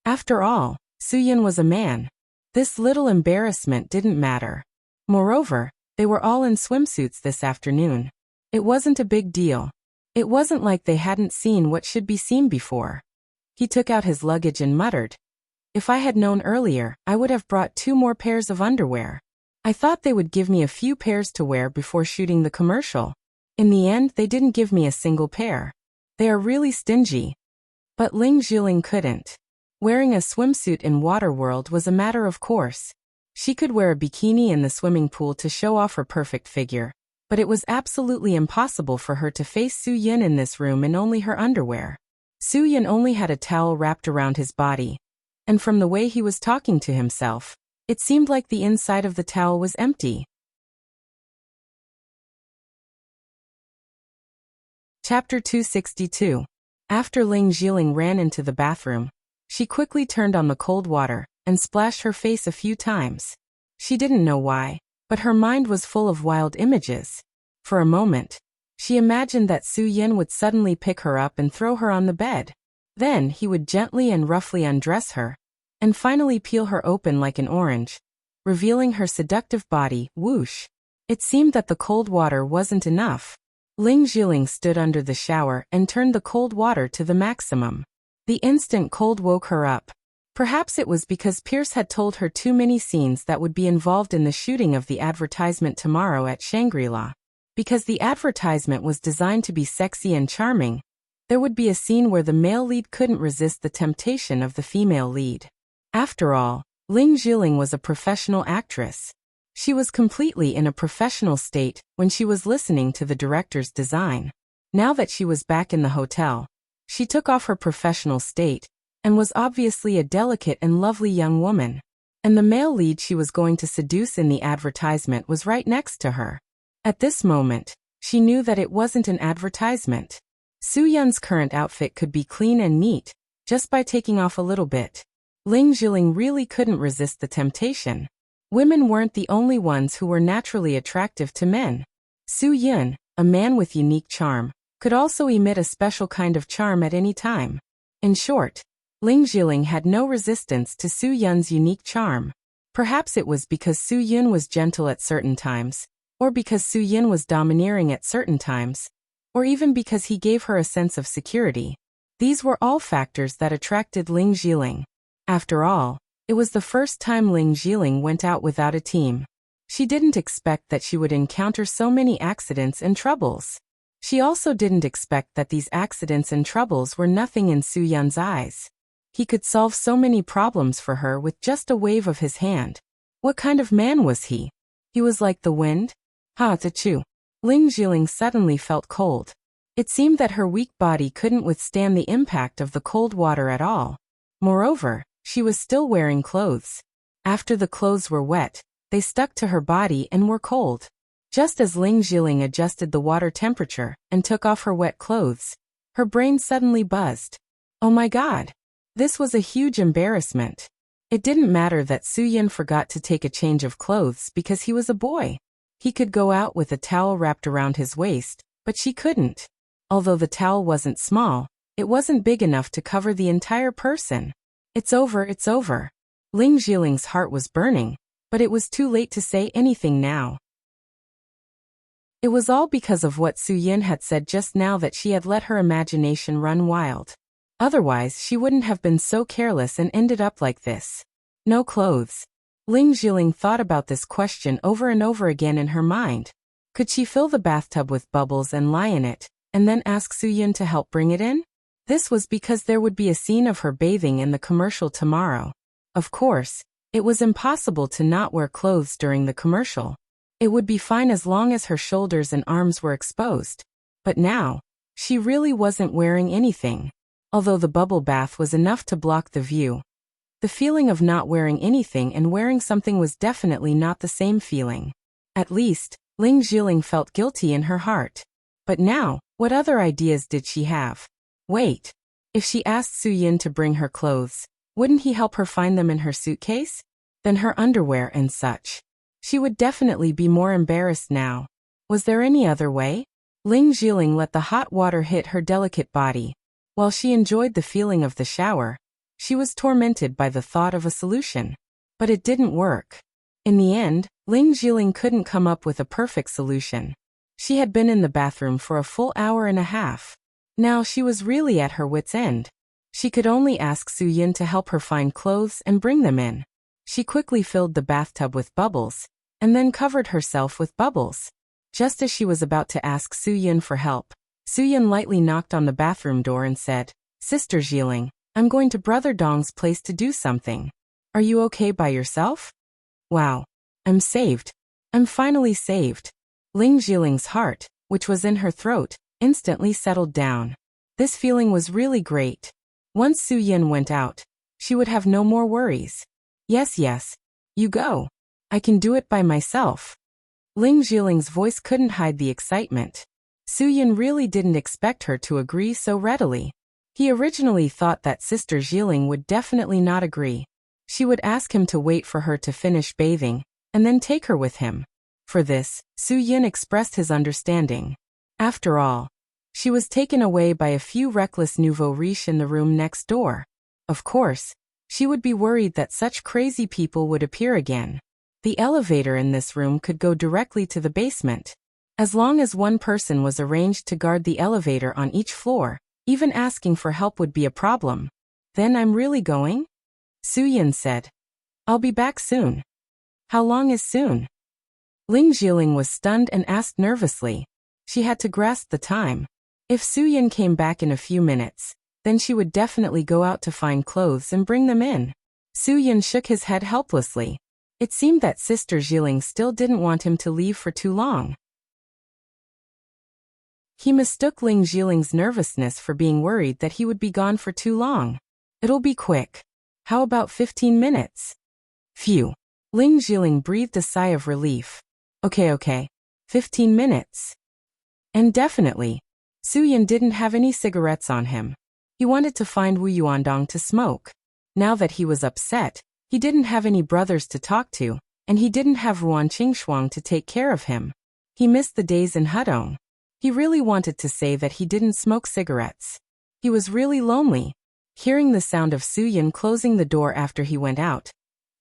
After all, Soo-Yun was a man. This little embarrassment didn't matter. Moreover, they were all in swimsuits this afternoon. It wasn't a big deal. It wasn't like they hadn't seen what should be seen before. He took out his luggage and muttered, "If I had known earlier, I would have brought 2 more pairs of underwear. I thought they would give me a few pairs to wear before shooting the commercial. In the end, they didn't give me a single pair. They are really stingy." But Ling Jiling couldn't. Wearing a swimsuit in Waterworld was a matter of course. She could wear a bikini in the swimming pool to show off her perfect figure, but it was absolutely impossible for her to face Soo-Yun in this room in only her underwear. Soo-Yun only had a towel wrapped around his body, and from the way he was talking to himself, it seemed like the inside of the towel was empty. Chapter 262. After Ling Jiling ran into the bathroom, she quickly turned on the cold water and splashed her face a few times. She didn't know why, but her mind was full of wild images. For a moment, she imagined that Soo-Yun would suddenly pick her up and throw her on the bed. Then he would gently and roughly undress her, and finally peel her open like an orange, revealing her seductive body. Whoosh! It seemed that the cold water wasn't enough. Ling Jiling stood under the shower and turned the cold water to the maximum. The instant cold woke her up. Perhaps it was because Pierce had told her too many scenes that would be involved in the shooting of the advertisement tomorrow at Shangri-La. Because the advertisement was designed to be sexy and charming, there would be a scene where the male lead couldn't resist the temptation of the female lead. After all, Ling Jiling was a professional actress. She was completely in a professional state when she was listening to the director's design. Now that she was back in the hotel, she took off her professional state and was obviously a delicate and lovely young woman. And the male lead she was going to seduce in the advertisement was right next to her. At this moment, she knew that it wasn't an advertisement. Soo-Yun's current outfit could be clean and neat, just by taking off a little bit. Ling Jiling really couldn't resist the temptation. Women weren't the only ones who were naturally attractive to men. Soo-Yun, a man with unique charm, could also emit a special kind of charm at any time. In short, Ling Jiling had no resistance to Soo-Yun's unique charm. Perhaps it was because Soo-Yun was gentle at certain times, or because Soo-Yun was domineering at certain times, or even because he gave her a sense of security. These were all factors that attracted Ling Jiling. After all, it was the first time Ling Jiling went out without a team. She didn't expect that she would encounter so many accidents and troubles. She also didn't expect that these accidents and troubles were nothing in Soo-Yun's eyes. He could solve so many problems for her with just a wave of his hand. What kind of man was he? He was like the wind? Ha-ta-choo. Ling Jiling suddenly felt cold. It seemed that her weak body couldn't withstand the impact of the cold water at all. Moreover, she was still wearing clothes. After the clothes were wet, they stuck to her body and were cold. Just as Ling Jiling adjusted the water temperature and took off her wet clothes, her brain suddenly buzzed. Oh my God! This was a huge embarrassment. It didn't matter that Soo-Yun forgot to take a change of clothes because he was a boy. He could go out with a towel wrapped around his waist, but she couldn't. Although the towel wasn't small, it wasn't big enough to cover the entire person. It's over, it's over. Ling Jiling's heart was burning, but it was too late to say anything now. It was all because of what Soo-Yun had said just now that she had let her imagination run wild. Otherwise, she wouldn't have been so careless and ended up like this. No clothes. Ling Jiling thought about this question over and over again in her mind. Could she fill the bathtub with bubbles and lie in it, and then ask Soo-Yun to help bring it in? This was because there would be a scene of her bathing in the commercial tomorrow. Of course, it was impossible to not wear clothes during the commercial. It would be fine as long as her shoulders and arms were exposed. But now, she really wasn't wearing anything. Although the bubble bath was enough to block the view. The feeling of not wearing anything and wearing something was definitely not the same feeling. At least, Ling Jiling felt guilty in her heart. But now, what other ideas did she have? Wait. If she asked Su Yin to bring her clothes, wouldn't he help her find them in her suitcase? Then her underwear and such. She would definitely be more embarrassed now. Was there any other way? Ling Jiling let the hot water hit her delicate body. While she enjoyed the feeling of the shower, she was tormented by the thought of a solution. But it didn't work. In the end, Ling Jiling couldn't come up with a perfect solution. She had been in the bathroom for a full hour and a half. Now she was really at her wit's end. She could only ask Su Yin to help her find clothes and bring them in. She quickly filled the bathtub with bubbles, and then covered herself with bubbles. Just as she was about to ask Su Yin for help, Su Yin lightly knocked on the bathroom door and said, "Sister Jiling, I'm going to Brother Dong's place to do something. Are you okay by yourself?" Wow. I'm saved. I'm finally saved. Ling Jiling's heart, which was in her throat, instantly settled down. This feeling was really great. Once Su Yin went out, she would have no more worries. Yes, you go. I can do it by myself. Ling Jiling's voice couldn't hide the excitement. Su Yin really didn't expect her to agree so readily. He originally thought that Sister Jiling would definitely not agree. She would ask him to wait for her to finish bathing, and then take her with him. For this, Su Yin expressed his understanding. After all, she was taken away by a few reckless nouveau riches in the room next door. Of course, she would be worried that such crazy people would appear again. The elevator in this room could go directly to the basement. As long as one person was arranged to guard the elevator on each floor, even asking for help would be a problem. Then I'm really going? Su Yin said. I'll be back soon. How long is soon? Ling Jiling was stunned and asked nervously. She had to grasp the time. If Su Yin came back in a few minutes, then she would definitely go out to find clothes and bring them in. Su Yin shook his head helplessly. It seemed that Sister Jiling still didn't want him to leave for too long. He mistook Ling Jiling's nervousness for being worried that he would be gone for too long. It'll be quick. How about 15 minutes? Phew. Ling Jiling breathed a sigh of relief. Okay. 15 minutes. And definitely, Su Yin didn't have any cigarettes on him. He wanted to find Wu Yuandong to smoke. Now that he was upset, he didn't have any brothers to talk to, and he didn't have Ruan Qingshuang to take care of him. He missed the days in Hudong. He really wanted to say that he didn't smoke cigarettes. He was really lonely. Hearing the sound of Su Yin closing the door after he went out,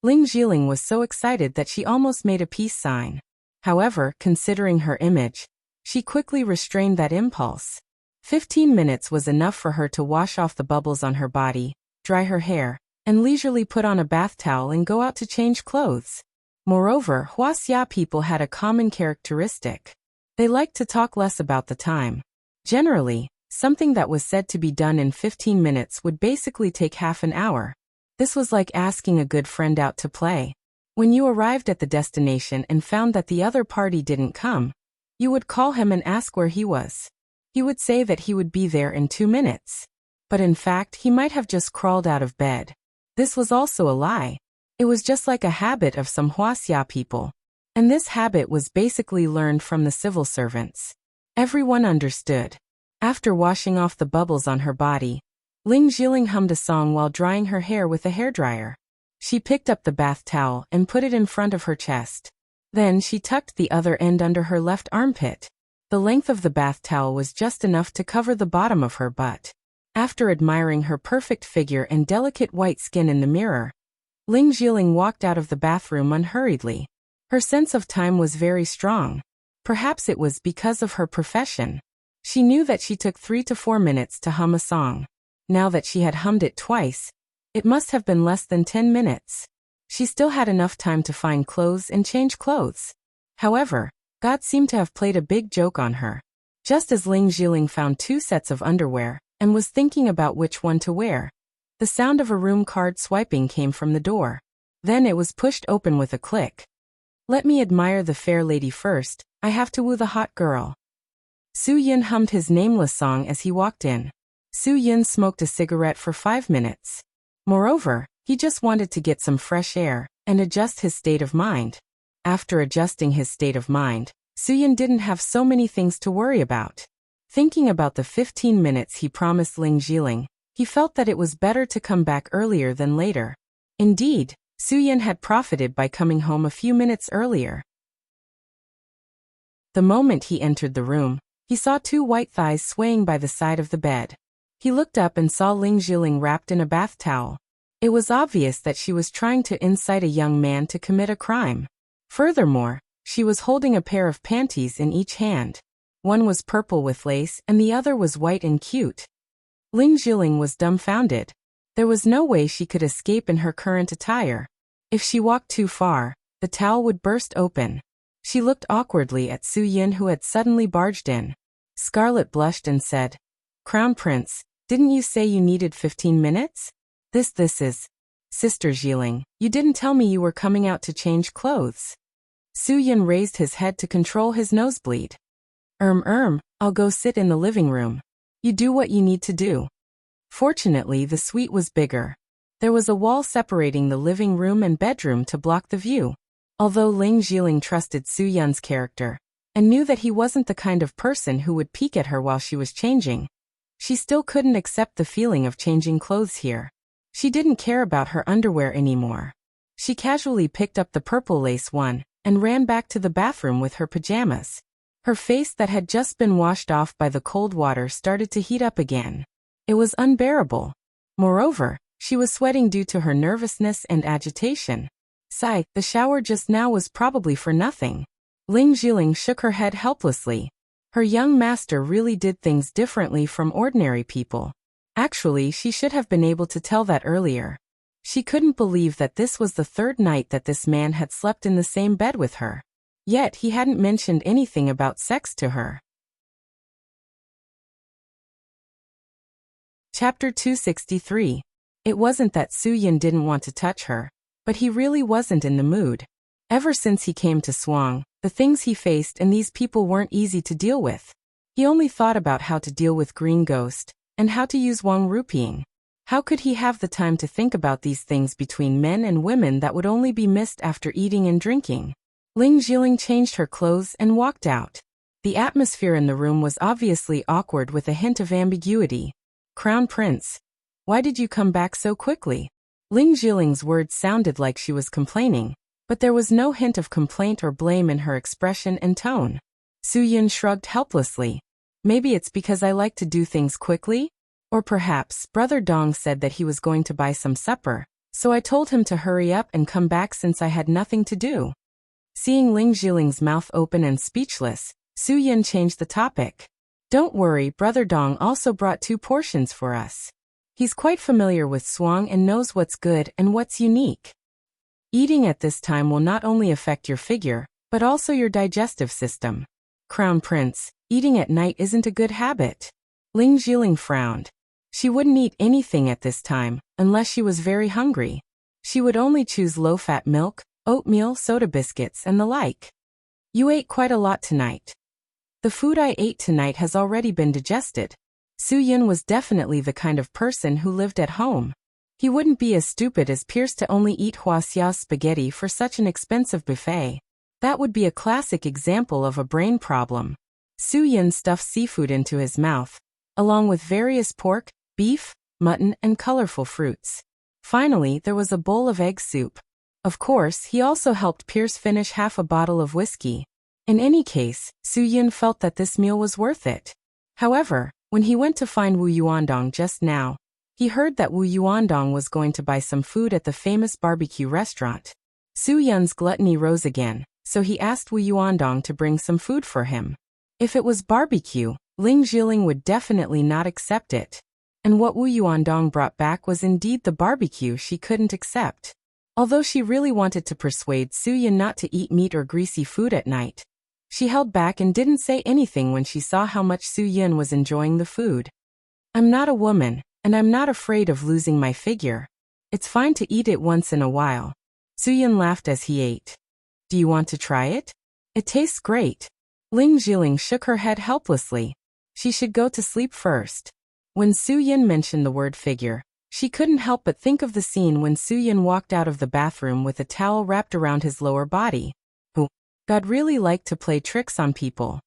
Ling Jiling was so excited that she almost made a peace sign. However, considering her image, she quickly restrained that impulse. 15 minutes was enough for her to wash off the bubbles on her body, dry her hair, and leisurely put on a bath towel and go out to change clothes. Moreover, Huaxia people had a common characteristic. They liked to talk less about the time. Generally, something that was said to be done in 15 minutes would basically take half an hour. This was like asking a good friend out to play. When you arrived at the destination and found that the other party didn't come, you would call him and ask where he was. He would say that he would be there in 2 minutes. But in fact, he might have just crawled out of bed. This was also a lie. It was just like a habit of some Huaxia people. And this habit was basically learned from the civil servants. Everyone understood. After washing off the bubbles on her body, Ling Jiling hummed a song while drying her hair with a hairdryer. She picked up the bath towel and put it in front of her chest. Then she tucked the other end under her left armpit. The length of the bath towel was just enough to cover the bottom of her butt. After admiring her perfect figure and delicate white skin in the mirror, Ling Jiling walked out of the bathroom unhurriedly. Her sense of time was very strong. Perhaps it was because of her profession. She knew that she took 3 to 4 minutes to hum a song. Now that she had hummed it twice, it must have been less than 10 minutes. She still had enough time to find clothes and change clothes. However, God seemed to have played a big joke on her. Just as Ling Jiling found 2 sets of underwear and was thinking about which one to wear, the sound of a room card swiping came from the door. Then it was pushed open with a click. Let me admire the fair lady first, I have to woo the hot girl. Su Yin hummed his nameless song as he walked in. Su Yin smoked a cigarette for 5 minutes. Moreover, He just wanted to get some fresh air and adjust his state of mind. After adjusting his state of mind, Suyin didn't have so many things to worry about. Thinking about the 15 minutes he promised Ling Jiling, he felt that it was better to come back earlier than later. Indeed, Suyin had profited by coming home a few minutes earlier. The moment he entered the room, he saw two white thighs swaying by the side of the bed. He looked up and saw Ling Jiling wrapped in a bath towel. It was obvious that she was trying to incite a young man to commit a crime. Furthermore, she was holding a pair of panties in each hand. One was purple with lace and the other was white and cute. Ling Jiling was dumbfounded. There was no way she could escape in her current attire. If she walked too far, the towel would burst open. She looked awkwardly at Suyin, who had suddenly barged in. Scarlet blushed and said, "Crown Prince, didn't you say you needed 15 minutes? This is... Sister Jiling, you didn't tell me you were coming out to change clothes." Suyin raised his head to control his nosebleed. I'll go sit in the living room. You do what you need to do." Fortunately, the suite was bigger. There was a wall separating the living room and bedroom to block the view. Although Ling Jiling trusted Suyun's character and knew that he wasn't the kind of person who would peek at her while she was changing, she still couldn't accept the feeling of changing clothes here. She didn't care about her underwear anymore. She casually picked up the purple lace one and ran back to the bathroom with her pajamas. Her face that had just been washed off by the cold water started to heat up again. It was unbearable. Moreover, she was sweating due to her nervousness and agitation. Sigh, the shower just now was probably for nothing. Ling Jiling shook her head helplessly. Her young master really did things differently from ordinary people. Actually, she should have been able to tell that earlier. She couldn't believe that this was the third night that this man had slept in the same bed with her. Yet he hadn't mentioned anything about sex to her. Chapter 263. It wasn't that Suyin didn't want to touch her, but he really wasn't in the mood. Ever since he came to Swang, the things he faced and these people weren't easy to deal with. He only thought about how to deal with Green Ghost and how to use Wang Rupiang. How could he have the time to think about these things between men and women that would only be missed after eating and drinking? Ling Jiling changed her clothes and walked out. The atmosphere in the room was obviously awkward with a hint of ambiguity. "Crown Prince, why did you come back so quickly?" Ling Jiling's words sounded like she was complaining, but there was no hint of complaint or blame in her expression and tone. Suyin shrugged helplessly. "Maybe it's because I like to do things quickly? Or perhaps Brother Dong said that he was going to buy some supper, so I told him to hurry up and come back since I had nothing to do." Seeing Ling Jiling's mouth open and speechless, Suyin changed the topic. "Don't worry, Brother Dong also brought 2 portions for us. He's quite familiar with Swang and knows what's good and what's unique. Eating at this time will not only affect your figure, but also your digestive system. Crown Prince, eating at night isn't a good habit." Ling Jiling frowned. She wouldn't eat anything at this time, unless she was very hungry. She would only choose low-fat milk, oatmeal, soda biscuits, and the like. "You ate quite a lot tonight." "The food I ate tonight has already been digested." Suyin was definitely the kind of person who lived at home. He wouldn't be as stupid as Pierce to only eat Huaxiao's spaghetti for such an expensive buffet. That would be a classic example of a brain problem. Suyin stuffed seafood into his mouth, along with various pork, beef, mutton, and colorful fruits. Finally, there was a bowl of egg soup. Of course, he also helped Pierce finish half a bottle of whiskey. In any case, Suyin felt that this meal was worth it. However, when he went to find Wu Yuandong just now, he heard that Wu Yuandong was going to buy some food at the famous barbecue restaurant. Suyun's gluttony rose again, so he asked Wu Yuandong to bring some food for him. If it was barbecue, Ling Jiling would definitely not accept it. And what Wu Yuandong brought back was indeed the barbecue she couldn't accept. Although she really wanted to persuade Suyin not to eat meat or greasy food at night, she held back and didn't say anything when she saw how much Suyin was enjoying the food. "I'm not a woman, and I'm not afraid of losing my figure. It's fine to eat it once in a while." Suyin laughed as he ate. "Do you want to try it? It tastes great." Ling Jiling shook her head helplessly. She should go to sleep first. When Suyin mentioned the word figure, She couldn't help but think of the scene when Soo-Yun walked out of the bathroom with a towel wrapped around his lower body. Oh, God really liked to play tricks on people.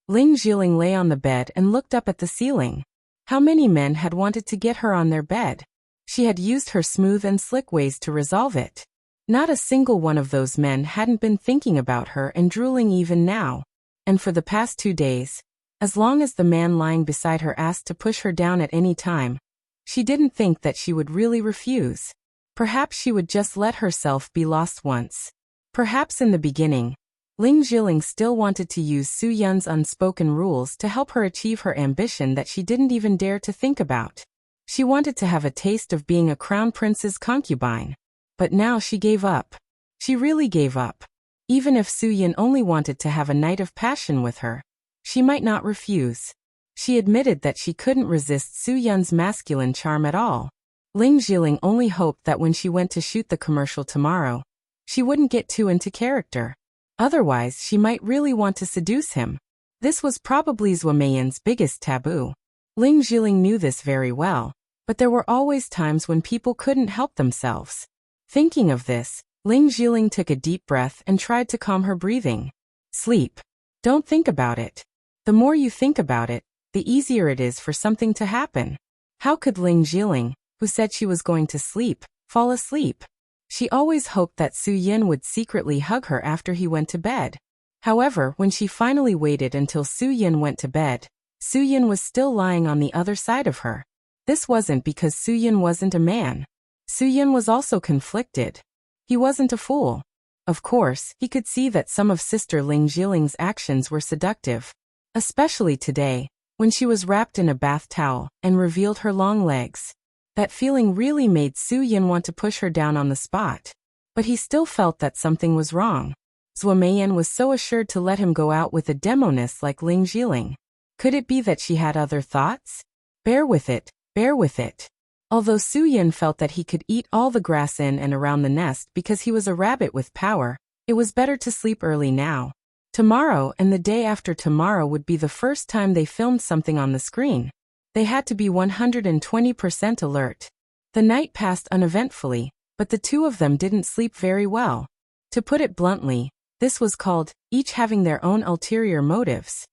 Ling Jiling lay on the bed and looked up at the ceiling. How many men had wanted to get her on their bed? She had used her smooth and slick ways to resolve it. Not a single one of those men hadn't been thinking about her and drooling even now. And for the past 2 days, as long as the man lying beside her asked to push her down at any time, she didn't think that she would really refuse. Perhaps she would just let herself be lost once. Perhaps in the beginning, Ling Jiling still wanted to use Soo-Yun's unspoken rules to help her achieve her ambition that she didn't even dare to think about. She wanted to have a taste of being a crown prince's concubine. But now she gave up. She really gave up. Even if Soo-Yun only wanted to have a night of passion with her, she might not refuse. She admitted that she couldn't resist Soo-Yun's masculine charm at all. Ling Jiling only hoped that when she went to shoot the commercial tomorrow, she wouldn't get too into character. Otherwise, she might really want to seduce him. This was probably Zhou Meiyan's biggest taboo. Ling Jiling knew this very well, but there were always times when people couldn't help themselves. Thinking of this, Ling Jiling took a deep breath and tried to calm her breathing. Sleep. Don't think about it. The more you think about it, the easier it is for something to happen. How could Ling Jiling, who said she was going to sleep, fall asleep? She always hoped that Soo-Yun would secretly hug her after he went to bed. However, when she finally waited until Soo-Yun went to bed, Soo-Yun was still lying on the other side of her. This wasn't because Soo-Yun wasn't a man. Soo-Yun was also conflicted. He wasn't a fool. Of course, he could see that some of Sister Ling Jiling's actions were seductive. Especially today, when she was wrapped in a bath towel and revealed her long legs. That feeling really made Soo-Yun want to push her down on the spot. But he still felt that something was wrong. Zhou Meiyan was so assured to let him go out with a demoness like Ling Jiling. Could it be that she had other thoughts? Bear with it, bear with it. Although Soo-Yun felt that he could eat all the grass in and around the nest because he was a rabbit with power, it was better to sleep early now. Tomorrow and the day after tomorrow would be the first time they filmed something on the screen. They had to be 120% alert. The night passed uneventfully, but the two of them didn't sleep very well. To put it bluntly, this was called, each having their own ulterior motives.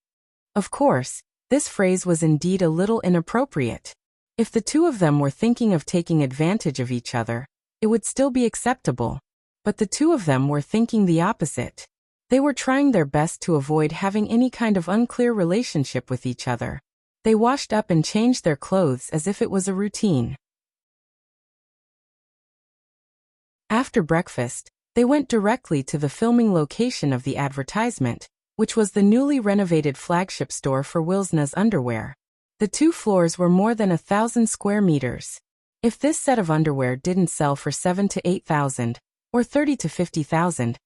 Of course, this phrase was indeed a little inappropriate. If the two of them were thinking of taking advantage of each other, it would still be acceptable. But the two of them were thinking the opposite. They were trying their best to avoid having any kind of unclear relationship with each other. They washed up and changed their clothes as if it was a routine. After breakfast, they went directly to the filming location of the advertisement, which was the newly renovated flagship store for Wilsna's underwear. The 2 floors were more than 1,000 square meters. If this set of underwear didn't sell for 7,000 to 8,000, or 30,000 to 50,000,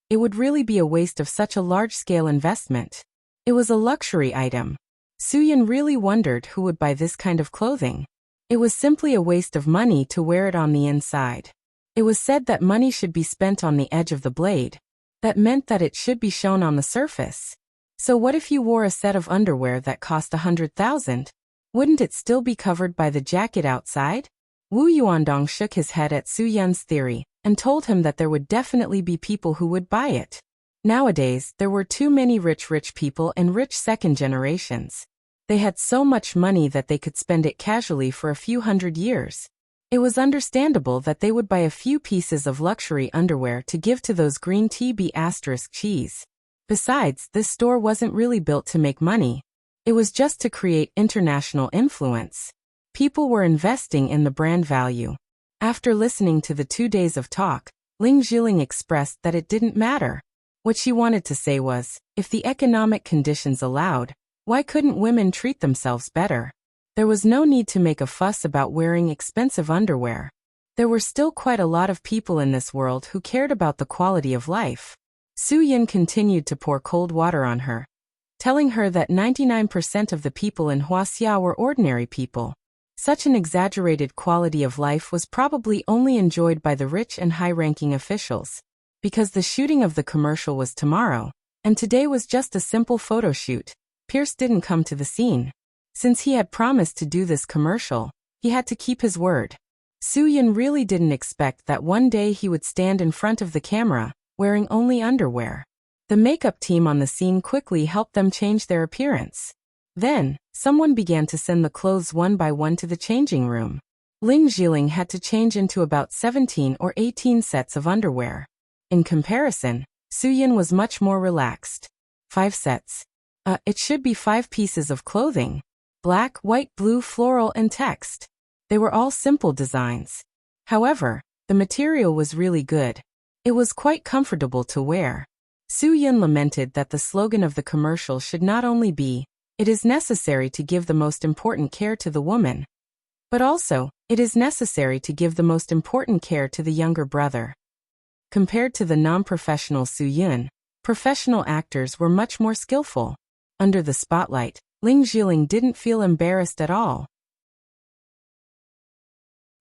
it would really be a waste of such a large-scale investment. It was a luxury item. Soo-Yun really wondered who would buy this kind of clothing. It was simply a waste of money to wear it on the inside. It was said that money should be spent on the edge of the blade. That meant that it should be shown on the surface. So what if you wore a set of underwear that cost 100,000? Wouldn't it still be covered by the jacket outside? Wu Yuandong shook his head at Soo-Yun's theory and told him that there would definitely be people who would buy it. Nowadays, there were too many rich people and rich second generations. They had so much money that they could spend it casually for a few hundred years. It was understandable that they would buy a few pieces of luxury underwear to give to those green TB asterisk cheese. Besides, this store wasn't really built to make money. It was just to create international influence. People were investing in the brand value. After listening to the 2 days of talk, Ling Jiling expressed that it didn't matter. What she wanted to say was, if the economic conditions allowed, why couldn't women treat themselves better? There was no need to make a fuss about wearing expensive underwear. There were still quite a lot of people in this world who cared about the quality of life. Soo-Yun continued to pour cold water on her, telling her that 99% of the people in Huaxia were ordinary people. Such an exaggerated quality of life was probably only enjoyed by the rich and high-ranking officials. Because the shooting of the commercial was tomorrow, and today was just a simple photo shoot, Pierce didn't come to the scene. Since he had promised to do this commercial, He had to keep his word. Soo-yun really didn't expect that one day he would stand in front of the camera, wearing only underwear. The makeup team on the scene quickly helped them change their appearance. Then, someone began to send the clothes one by one to the changing room. Ling Jiling had to change into about 17 or 18 sets of underwear. In comparison, Soo-yun was much more relaxed. 5 sets. It should be 5 pieces of clothing. Black, white, blue, floral, and text. They were all simple designs. However, the material was really good. It was quite comfortable to wear. Soo-yun lamented that the slogan of the commercial should not only be, "It is necessary to give the most important care to the woman," but also, "It is necessary to give the most important care to the younger brother." Compared to the non-professional Soo-yun, professional actors were much more skillful. Under the spotlight, Ling Jiling didn't feel embarrassed at all.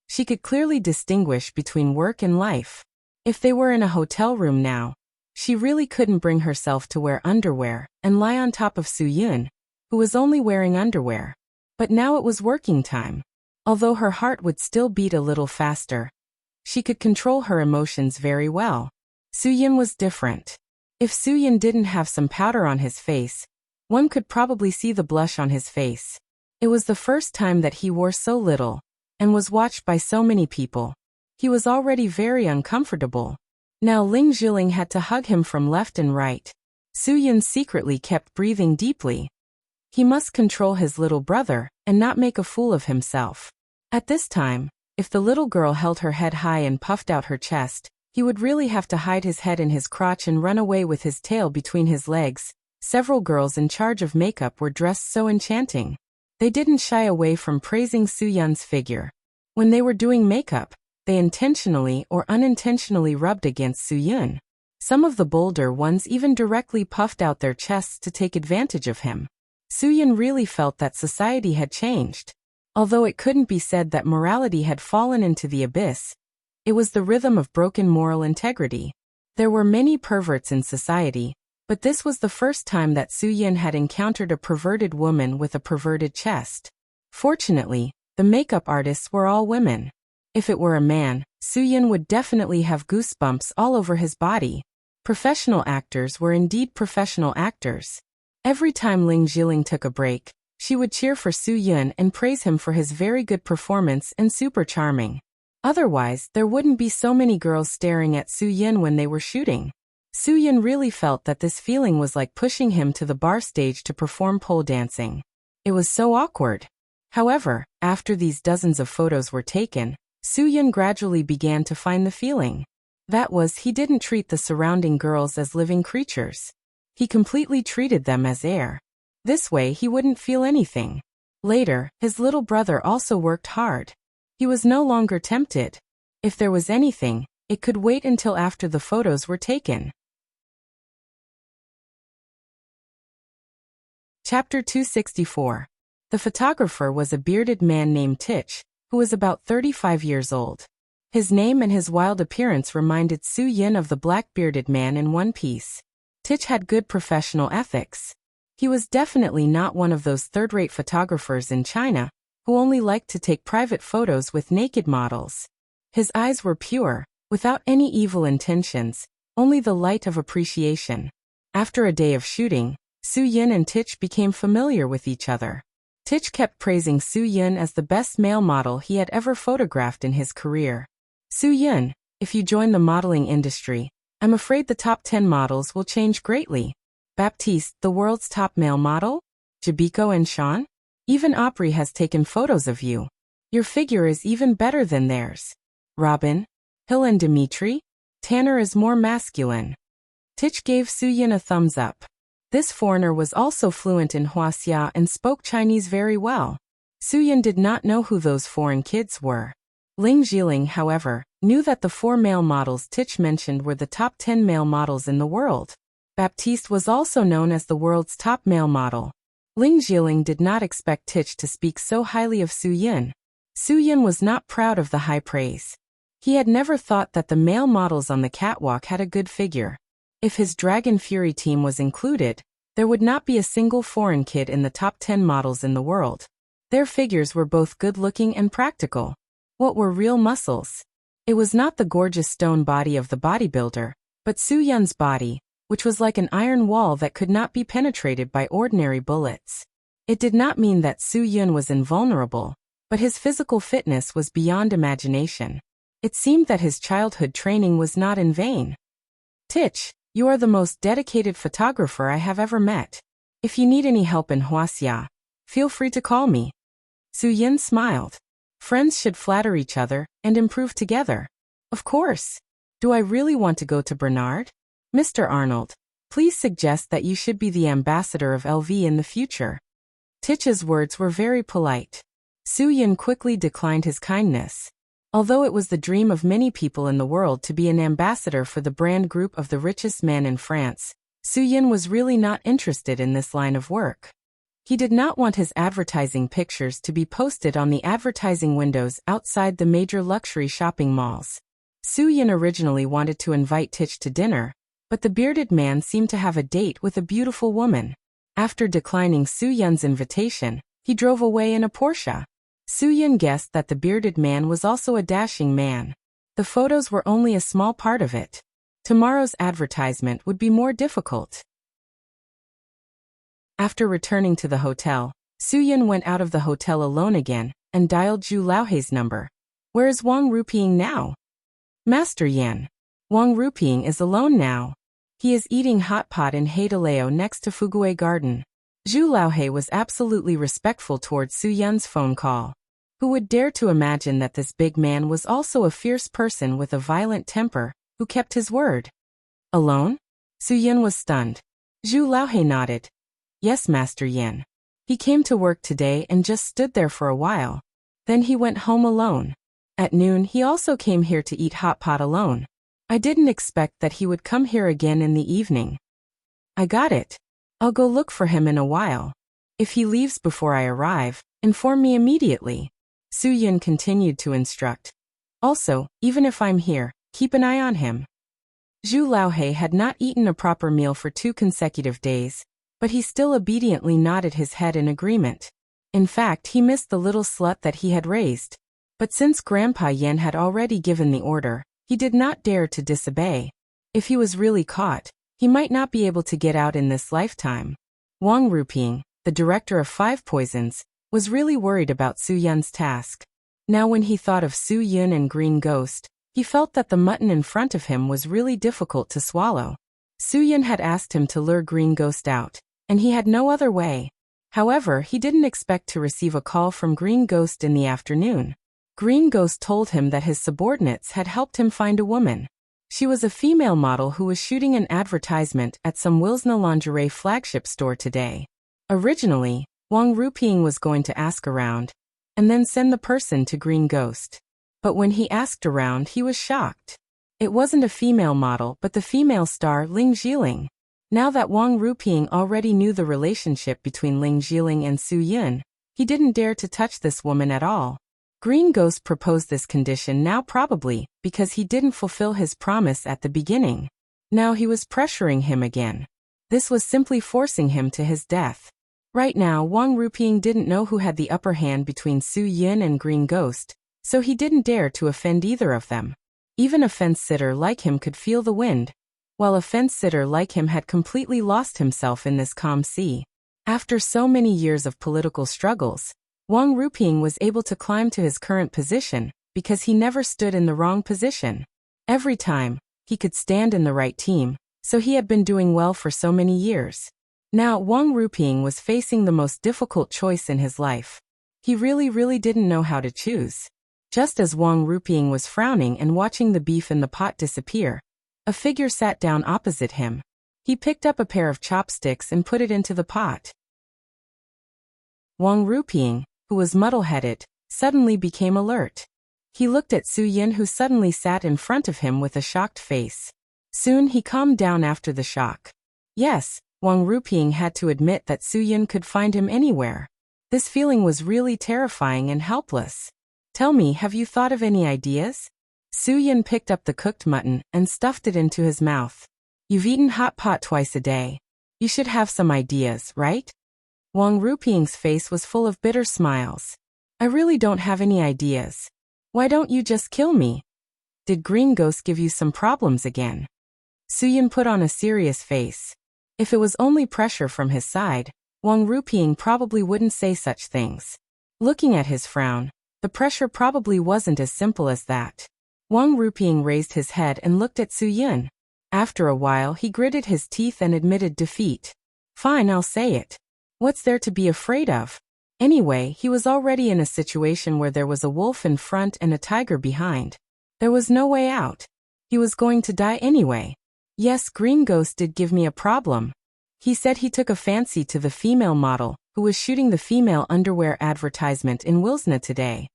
She could clearly distinguish between work and life. If they were in a hotel room now, she really couldn't bring herself to wear underwear and lie on top of Soo-yun, who was only wearing underwear. But now it was working time. Although her heart would still beat a little faster, she could control her emotions very well. Soo-yun was different. If Soo-yun didn't have some powder on his face, one could probably see the blush on his face. It was the first time that he wore so little, and was watched by so many people. He was already very uncomfortable. Now Ling Jiling had to hug him from left and right. Soo-yun secretly kept breathing deeply. He must control his little brother, and not make a fool of himself. At this time, if the little girl held her head high and puffed out her chest, he would really have to hide his head in his crotch and run away with his tail between his legs. Several girls in charge of makeup were dressed so enchanting. They didn't shy away from praising Soo-yun's figure. When they were doing makeup, they intentionally or unintentionally rubbed against Soo-yun. Some of the bolder ones even directly puffed out their chests to take advantage of him. Soo-yun really felt that society had changed. Although it couldn't be said that morality had fallen into the abyss, it was the rhythm of broken moral integrity. There were many perverts in society, but this was the first time that Soo-yun had encountered a perverted woman with a perverted chest. Fortunately, the makeup artists were all women. If it were a man, Soo-yun would definitely have goosebumps all over his body. Professional actors were indeed professional actors. Every time Ling Jiling took a break, she would cheer for Soo-yun and praise him for his very good performance and super charming. Otherwise, there wouldn't be so many girls staring at Soo-yun when they were shooting. Soo-yun really felt that this feeling was like pushing him to the bar stage to perform pole dancing. It was so awkward. However, after these dozens of photos were taken, Soo-yun gradually began to find the feeling. That was, he didn't treat the surrounding girls as living creatures. He completely treated them as air. This way he wouldn't feel anything. Later, his little brother also worked hard. He was no longer tempted. If there was anything, it could wait until after the photos were taken. Chapter 264. The photographer was a bearded man named Tich, who was about 35 years old. His name and his wild appearance reminded Soo-yun of the black bearded man in One Piece. Tich had good professional ethics. He was definitely not one of those third-rate photographers in China, who only liked to take private photos with naked models. His eyes were pure, without any evil intentions, only the light of appreciation. After a day of shooting, Soo-yun and Tich became familiar with each other. Tich kept praising Soo-yun as the best male model he had ever photographed in his career. Soo-yun, if you join the modeling industry, I'm afraid the top 10 models will change greatly. Baptiste, the world's top male model? Jabiko and Sean? Even Aubrey has taken photos of you. Your figure is even better than theirs. Robin? Hill and Dimitri? Tanner is more masculine. Tich gave Soo-yun a thumbs up. This foreigner was also fluent in Huaxia and spoke Chinese very well. Soo-yun did not know who those foreign kids were. Ling Jiling, however, knew that the 4 male models Tich mentioned were the top 10 male models in the world. Baptiste was also known as the world's top male model. Ling Jiling did not expect Tich to speak so highly of Soo-yun. Soo-yun was not proud of the high praise. He had never thought that the male models on the catwalk had a good figure. If his Dragon Fury team was included, there would not be a single foreign kid in the top 10 models in the world. Their figures were both good-looking and practical. What were real muscles? It was not the gorgeous stone body of the bodybuilder, but Soo-Yun's body, which was like an iron wall that could not be penetrated by ordinary bullets. It did not mean that Soo-Yun was invulnerable, but his physical fitness was beyond imagination. It seemed that his childhood training was not in vain. "Tich, you are the most dedicated photographer I have ever met. If you need any help in Hwasia, feel free to call me." Soo-Yun smiled. Friends should flatter each other and improve together. Of course. Do I really want to go to Bernard? Mr. Arnold, please suggest that you should be the ambassador of LV in the future. Tich's words were very polite. Soo-Yun quickly declined his kindness. Although it was the dream of many people in the world to be an ambassador for the brand group of the richest man in France, Soo-Yun was really not interested in this line of work. He did not want his advertising pictures to be posted on the advertising windows outside the major luxury shopping malls. Soo-Yun originally wanted to invite Tich to dinner, but the bearded man seemed to have a date with a beautiful woman. After declining Soo-Yun's invitation, he drove away in a Porsche. Soo-Yun guessed that the bearded man was also a dashing man. The photos were only a small part of it. Tomorrow's advertisement would be more difficult. After returning to the hotel, Soo-Yun went out of the hotel alone again and dialed Zhu Laohei's number. "Where is Wang Ruping now?" "Master Yan. Wang Ruping is alone now. He is eating hot pot in Haidaleo next to Fugui Garden." Zhu Laohei was absolutely respectful towards Soo-Yun's phone call. Who would dare to imagine that this big man was also a fierce person with a violent temper, who kept his word? Alone? Soo-Yun was stunned. Zhu Laohei nodded. "Yes, Master Yan. He came to work today and just stood there for a while. Then he went home alone. At noon he also came here to eat hot pot alone. I didn't expect that he would come here again in the evening." "I got it. I'll go look for him in a while. If he leaves before I arrive, inform me immediately." Soo-Yun continued to instruct. "Also, even if I'm here, keep an eye on him." Zhu Laohei had not eaten a proper meal for 2 consecutive days, but he still obediently nodded his head in agreement. In fact, he missed the little slut that he had raised. But since Grandpa Yan had already given the order, he did not dare to disobey. If he was really caught, he might not be able to get out in this lifetime. Wang Ruping, the director of 5 Poisons, was really worried about Soo-Yun's task. Now when he thought of Soo-Yun and Green Ghost, he felt that the mutton in front of him was really difficult to swallow. Soo-Yun had asked him to lure Green Ghost out, and he had no other way. However, he didn't expect to receive a call from Green Ghost in the afternoon. Green Ghost told him that his subordinates had helped him find a woman. She was a female model who was shooting an advertisement at some Wilsna lingerie flagship store today. Originally, Wang Ruping was going to ask around, and then send the person to Green Ghost. But when he asked around, he was shocked. It wasn't a female model but the female star Ling Jiling. Now that Wang Ruping already knew the relationship between Ling Jiling and Soo-Yun, he didn't dare to touch this woman at all. Green Ghost proposed this condition now probably because he didn't fulfill his promise at the beginning. Now he was pressuring him again. This was simply forcing him to his death. Right now Wang Ruping didn't know who had the upper hand between Soo-Yun and Green Ghost, so he didn't dare to offend either of them. Even a fence-sitter like him could feel the wind, while a fence-sitter like him had completely lost himself in this calm sea. After so many years of political struggles, Wang Ruping was able to climb to his current position because he never stood in the wrong position. Every time, he could stand in the right team, so he had been doing well for so many years. Now Wang Ruping was facing the most difficult choice in his life. He really didn't know how to choose. Just as Wang Ruping was frowning and watching the beef in the pot disappear, a figure sat down opposite him. He picked up a pair of chopsticks and put it into the pot. Wang Ruping, who was muddle-headed, suddenly became alert. He looked at Soo-Yun who suddenly sat in front of him with a shocked face. Soon he calmed down after the shock. Yes, Wang Ruping had to admit that Soo-Yun could find him anywhere. This feeling was really terrifying and helpless. "Tell me, have you thought of any ideas?" Soo-Yun picked up the cooked mutton and stuffed it into his mouth. "You've eaten hot pot twice a day. You should have some ideas, right?" Wang Ruping's face was full of bitter smiles. I really don't have any ideas. Why don't you just kill me? Did Green Ghost give you some problems again? Suyin put on a serious face. If it was only pressure from his side, Wang Ruping probably wouldn't say such things. Looking at his frown, the pressure probably wasn't as simple as that. Wang Ruping raised his head and looked at Suyin. After a while he gritted his teeth and admitted defeat. Fine, I'll say it. What's there to be afraid of? Anyway, he was already in a situation where there was a wolf in front and a tiger behind. There was no way out. He was going to die anyway. Yes, Green Ghost did give me a problem. He said he took a fancy to the female model, who was shooting the female underwear advertisement in Wilsna today.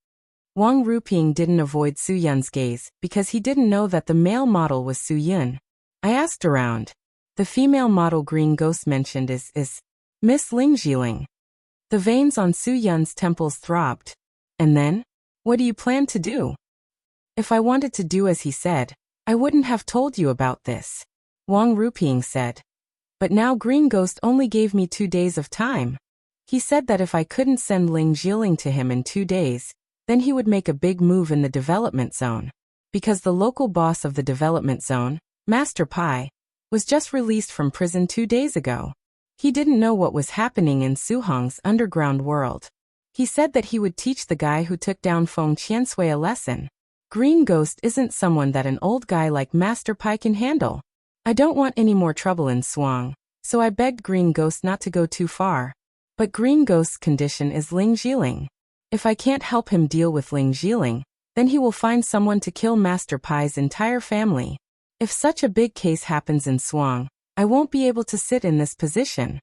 Wang Ruping didn't avoid Suyun's gaze because he didn't know that the male model was Suyun. I asked around. The female model Green Ghost mentioned is Miss Ling Jiling. The veins on Suyun's temples throbbed. And then? What do you plan to do? If I wanted to do as he said, I wouldn't have told you about this. Wang Ruping said. But now Green Ghost only gave me 2 days of time. He said that if I couldn't send Ling Jiling to him in 2 days, then he would make a big move in the development zone. Because the local boss of the development zone, Master Pai, was just released from prison 2 days ago. He didn't know what was happening in Suhong's underground world. He said that he would teach the guy who took down Feng Qiansui a lesson. Green Ghost isn't someone that an old guy like Master Pai can handle. I don't want any more trouble in Suang, so I begged Green Ghost not to go too far. But Green Ghost's condition is Ling Jiling. If I can't help him deal with Ling Jiling, then he will find someone to kill Master Pai's entire family. If such a big case happens in Suang, I won't be able to sit in this position.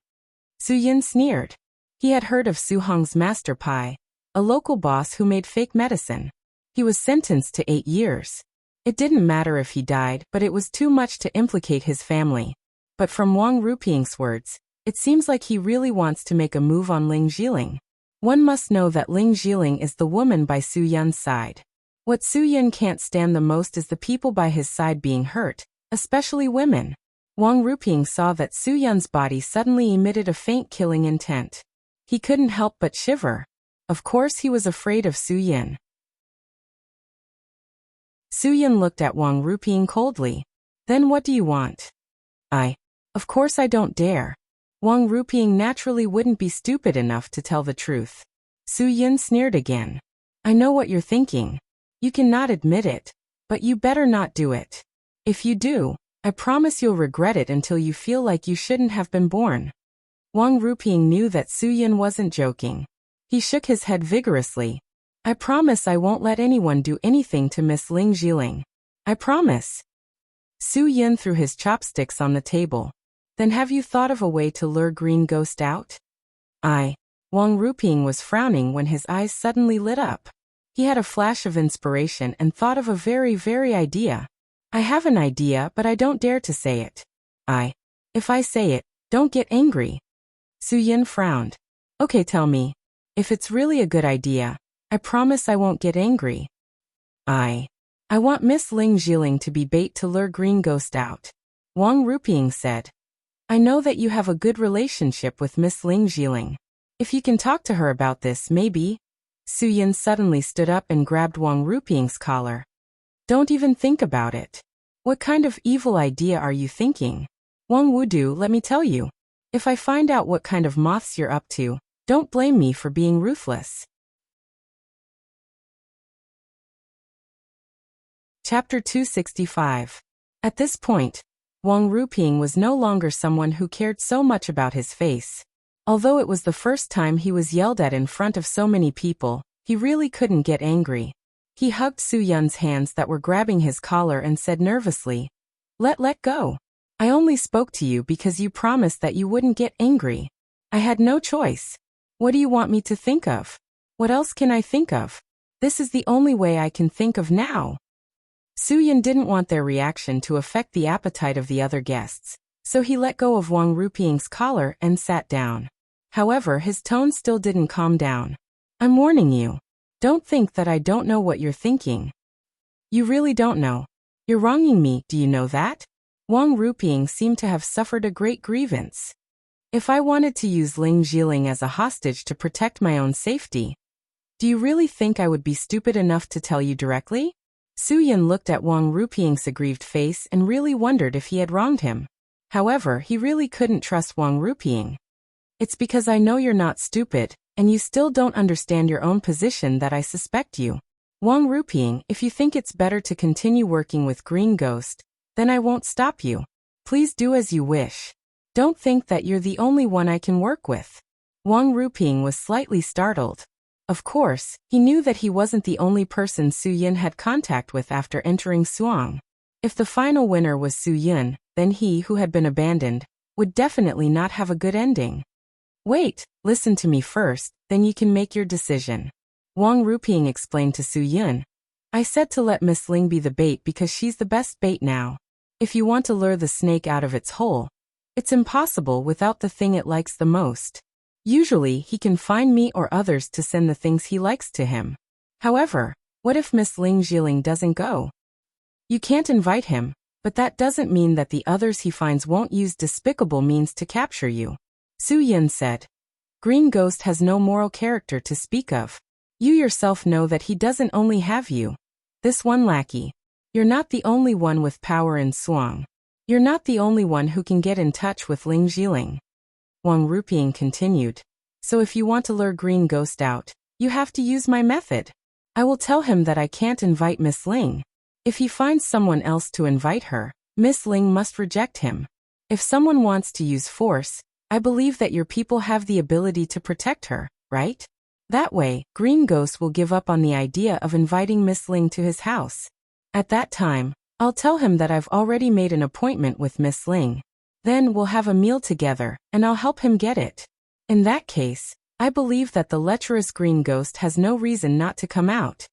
Suyin sneered. He had heard of Suhong's Master Pai, a local boss who made fake medicine. He was sentenced to 8 years. It didn't matter if he died, but it was too much to implicate his family. But from Wang Ruping's words, it seems like he really wants to make a move on Ling Jiling. One must know that Ling Jiling is the woman by Suyun's side. What Suyun can't stand the most is the people by his side being hurt, especially women. Wang Ruping saw that Suyun's body suddenly emitted a faint killing intent. He couldn't help but shiver. Of course he was afraid of Suyin. Suyin looked at Wang Ruping coldly. Then what do you want? Of course I don't dare. Wang Ruping naturally wouldn't be stupid enough to tell the truth. Suyin sneered again. I know what you're thinking. You cannot admit it, but you better not do it. If you do, I promise you'll regret it until you feel like you shouldn't have been born. Wang Ruping knew that Suyin wasn't joking. He shook his head vigorously. I promise I won't let anyone do anything to Miss Ling Jiling. I promise. Suyin threw his chopsticks on the table. Then have you thought of a way to lure Green Ghost out? Wang Ruping was frowning when his eyes suddenly lit up. He had a flash of inspiration and thought of a very idea. I have an idea, but I don't dare to say it. If I say it, don't get angry. Suyin frowned. Okay, tell me. If it's really a good idea, I promise I won't get angry. I want Miss Ling Jiling to be bait to lure Green Ghost out. Wang Ruping said. I know that you have a good relationship with Miss Ling Jiling. If you can talk to her about this, maybe. Suyin suddenly stood up and grabbed Wang Ruping's collar. Don't even think about it. What kind of evil idea are you thinking? Wang Wudu, let me tell you. If I find out what kind of moths you're up to, don't blame me for being ruthless. Chapter 265. At this point, Wang Ruping was no longer someone who cared so much about his face. Although it was the first time he was yelled at in front of so many people, he really couldn't get angry. He hugged Suyun's hands that were grabbing his collar and said nervously, Let go. I only spoke to you because you promised that you wouldn't get angry. I had no choice. What do you want me to think of? What else can I think of? This is the only way I can think of now. Suyin didn't want their reaction to affect the appetite of the other guests, so he let go of Wang Ruping's collar and sat down. However, his tone still didn't calm down. I'm warning you. Don't think that I don't know what you're thinking. You really don't know. You're wronging me, do you know that? Wang Ruping seemed to have suffered a great grievance. If I wanted to use Ling Jiling as a hostage to protect my own safety, do you really think I would be stupid enough to tell you directly? Su Yun looked at Wang Ruping's aggrieved face and really wondered if he had wronged him. However, he really couldn't trust Wang Ruping. It's because I know you're not stupid, and you still don't understand your own position that I suspect you. Wang Ruping, if you think it's better to continue working with Green Ghost, then I won't stop you. Please do as you wish. Don't think that you're the only one I can work with. Wang Ruping was slightly startled. Of course, he knew that he wasn't the only person Su Yun had contact with after entering Suang. If the final winner was Su Yun, then he who had been abandoned would definitely not have a good ending. Wait, listen to me first, then you can make your decision. Wang Ruping explained to Su Yun. I said to let Miss Ling be the bait because she's the best bait now. If you want to lure the snake out of its hole, it's impossible without the thing it likes the most. Usually, he can find me or others to send the things he likes to him. However, what if Miss Ling Jiling doesn't go? You can't invite him, but that doesn't mean that the others he finds won't use despicable means to capture you. Su Yun said. Green Ghost has no moral character to speak of. You yourself know that he doesn't only have you. This one lackey. You're not the only one with power in Suang. You're not the only one who can get in touch with Ling Jiling. Wang Ruping continued. So if you want to lure Green Ghost out, you have to use my method. I will tell him that I can't invite Miss Ling. If he finds someone else to invite her, Miss Ling must reject him. If someone wants to use force, I believe that your people have the ability to protect her, right? That way, Green Ghost will give up on the idea of inviting Miss Ling to his house. At that time, I'll tell him that I've already made an appointment with Miss Ling. Then we'll have a meal together, and I'll help him get it. In that case, I believe that the lecherous Green Ghost has no reason not to come out.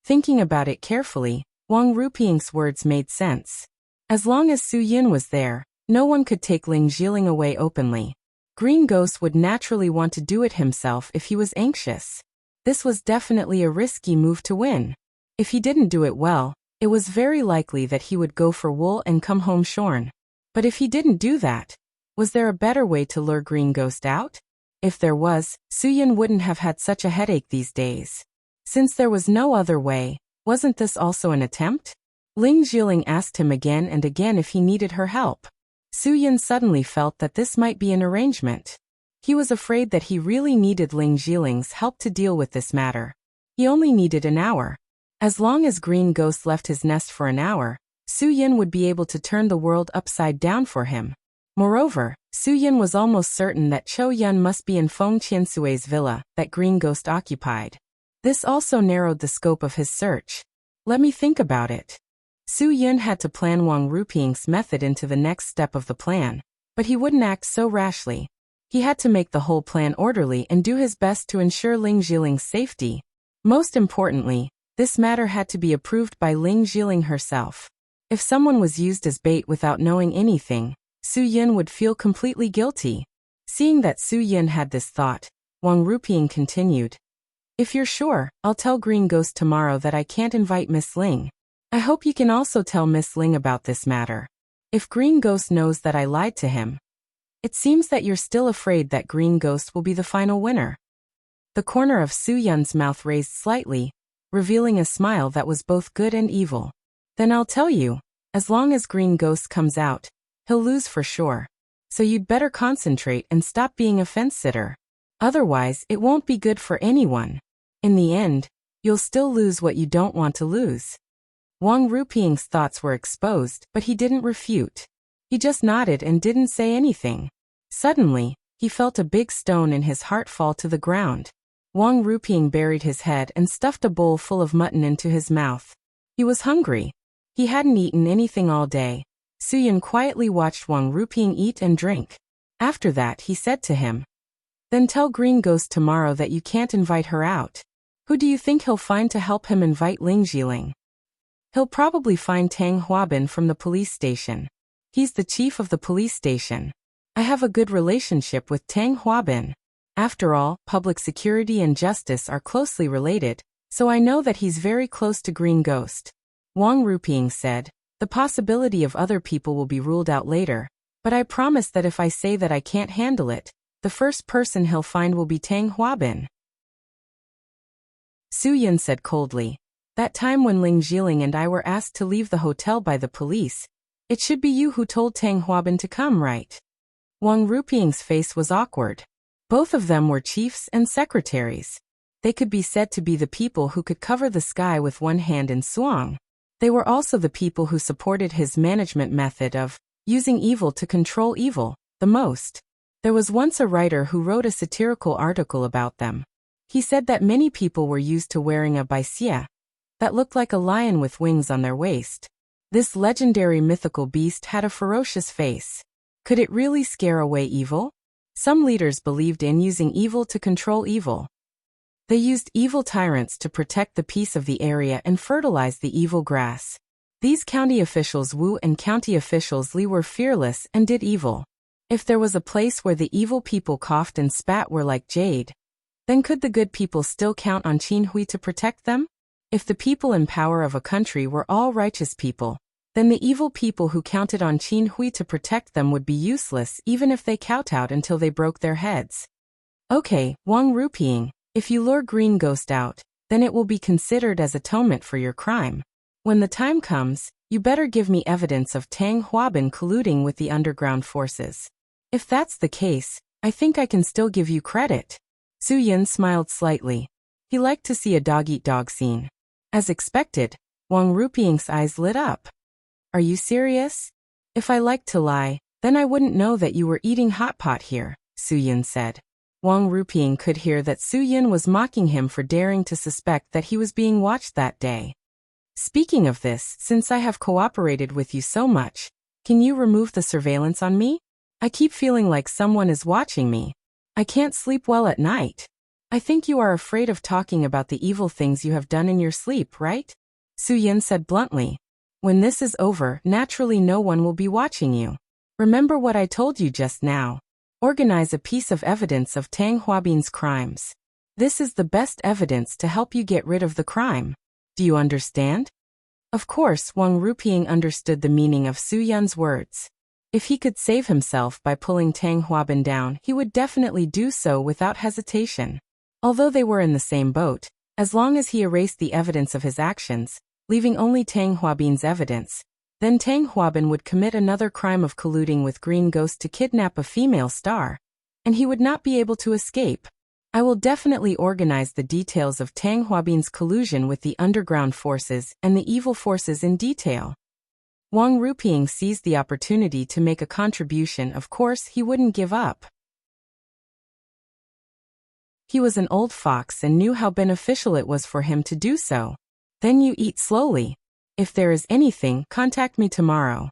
Thinking about it carefully, Wang Ruping's words made sense. As long as Su Yun was there, no one could take Ling Jiling away openly. Green Ghost would naturally want to do it himself if he was anxious. This was definitely a risky move to win. If he didn't do it well, it was very likely that he would go for wool and come home shorn. But if he didn't do that, was there a better way to lure Green Ghost out? If there was, Su Yun wouldn't have had such a headache these days. Since there was no other way, wasn't this also an attempt? Ling Jiling asked him again and again if he needed her help. Su Yun suddenly felt that this might be an arrangement. He was afraid that he really needed Ling Jiling's help to deal with this matter. He only needed an hour. As long as Green Ghost left his nest for an hour, Su Yun would be able to turn the world upside down for him. Moreover, Su Yun was almost certain that Cho Yun must be in Feng Qiansui's villa that Green Ghost occupied. This also narrowed the scope of his search. Let me think about it. Su Yun had to plan Wang Ruping's method into the next step of the plan, but he wouldn't act so rashly. He had to make the whole plan orderly and do his best to ensure Ling Jiling's safety. Most importantly, this matter had to be approved by Ling Jiling herself. If someone was used as bait without knowing anything, Su Yun would feel completely guilty. Seeing that Su Yun had this thought, Wang Ruping continued. If you're sure, I'll tell Green Ghost tomorrow that I can't invite Miss Ling. I hope you can also tell Miss Ling about this matter. If Green Ghost knows that I lied to him. It seems that you're still afraid that Green Ghost will be the final winner. The corner of Su Yun's mouth raised slightly, revealing a smile that was both good and evil. Then I'll tell you, as long as Green Ghost comes out, he'll lose for sure. So you'd better concentrate and stop being a fence-sitter. Otherwise, it won't be good for anyone. In the end, you'll still lose what you don't want to lose. Wang Ruping's thoughts were exposed, but he didn't refute. He just nodded and didn't say anything. Suddenly, he felt a big stone in his heart fall to the ground. Wang Ruping buried his head and stuffed a bowl full of mutton into his mouth. He was hungry. He hadn't eaten anything all day. Su Yun quietly watched Wang Ruping eat and drink. After that, he said to him, Then tell Green Ghost tomorrow that you can't invite her out. Who do you think he'll find to help him invite Ling Jiling? He'll probably find Tang Huabin from the police station. He's the chief of the police station. I have a good relationship with Tang Huabin. After all, public security and justice are closely related, so I know that he's very close to Green Ghost. Wang Ruping said, The possibility of other people will be ruled out later, But I promise that if I say that I can't handle it, the first person he'll find will be Tang Huabin. Su Yun said coldly. That time when Ling Jiling and I were asked to leave the hotel by the police, it should be you who told Tang Huabin to come, right? Wang Ruping's face was awkward. Both of them were chiefs and secretaries. They could be said to be the people who could cover the sky with one hand in Suang. They were also the people who supported his management method of using evil to control evil the most. There was once a writer who wrote a satirical article about them. He said that many people were used to wearing a baixia that looked like a lion with wings on their waist. This legendary mythical beast had a ferocious face. Could it really scare away evil? Some leaders believed in using evil to control evil. They used evil tyrants to protect the peace of the area and fertilize the evil grass. These county officials Wu and county officials Li were fearless and did evil. If there was a place where the evil people coughed and spat were like jade, then could the good people still count on Qin Hui to protect them? If the people in power of a country were all righteous people, then the evil people who counted on Qin Hui to protect them would be useless even if they kowtowed until they broke their heads. Okay, Wang Ruping, if you lure Green Ghost out, then it will be considered as atonement for your crime. When the time comes, you better give me evidence of Tang Huabin colluding with the underground forces. If that's the case, I think I can still give you credit. Su Yun smiled slightly. He liked to see a dog-eat-dog scene. As expected, Wang Ruping's eyes lit up. Are you serious? If I liked to lie, then I wouldn't know that you were eating hot pot here, Su Yun said. Wang Ruping could hear that Su Yun was mocking him for daring to suspect that he was being watched that day. Speaking of this, since I have cooperated with you so much, can you remove the surveillance on me? I keep feeling like someone is watching me. I can't sleep well at night. I think you are afraid of talking about the evil things you have done in your sleep, right? Su Yun said bluntly. When this is over, naturally no one will be watching you. Remember what I told you just now. Organize a piece of evidence of Tang Huabin's crimes. This is the best evidence to help you get rid of the crime. Do you understand? Of course, Wang Ruping understood the meaning of Su Yun's words. If he could save himself by pulling Tang Huabin down, he would definitely do so without hesitation. Although they were in the same boat, as long as he erased the evidence of his actions, leaving only Tang Huabin's evidence, then Tang Huabin would commit another crime of colluding with Green Ghost to kidnap a female star, and he would not be able to escape. I will definitely organize the details of Tang Huabin's collusion with the underground forces and the evil forces in detail. Wang Ruping seized the opportunity to make a contribution. Of course, he wouldn't give up. He was an old fox and knew how beneficial it was for him to do so. Then you eat slowly. If there is anything, contact me tomorrow.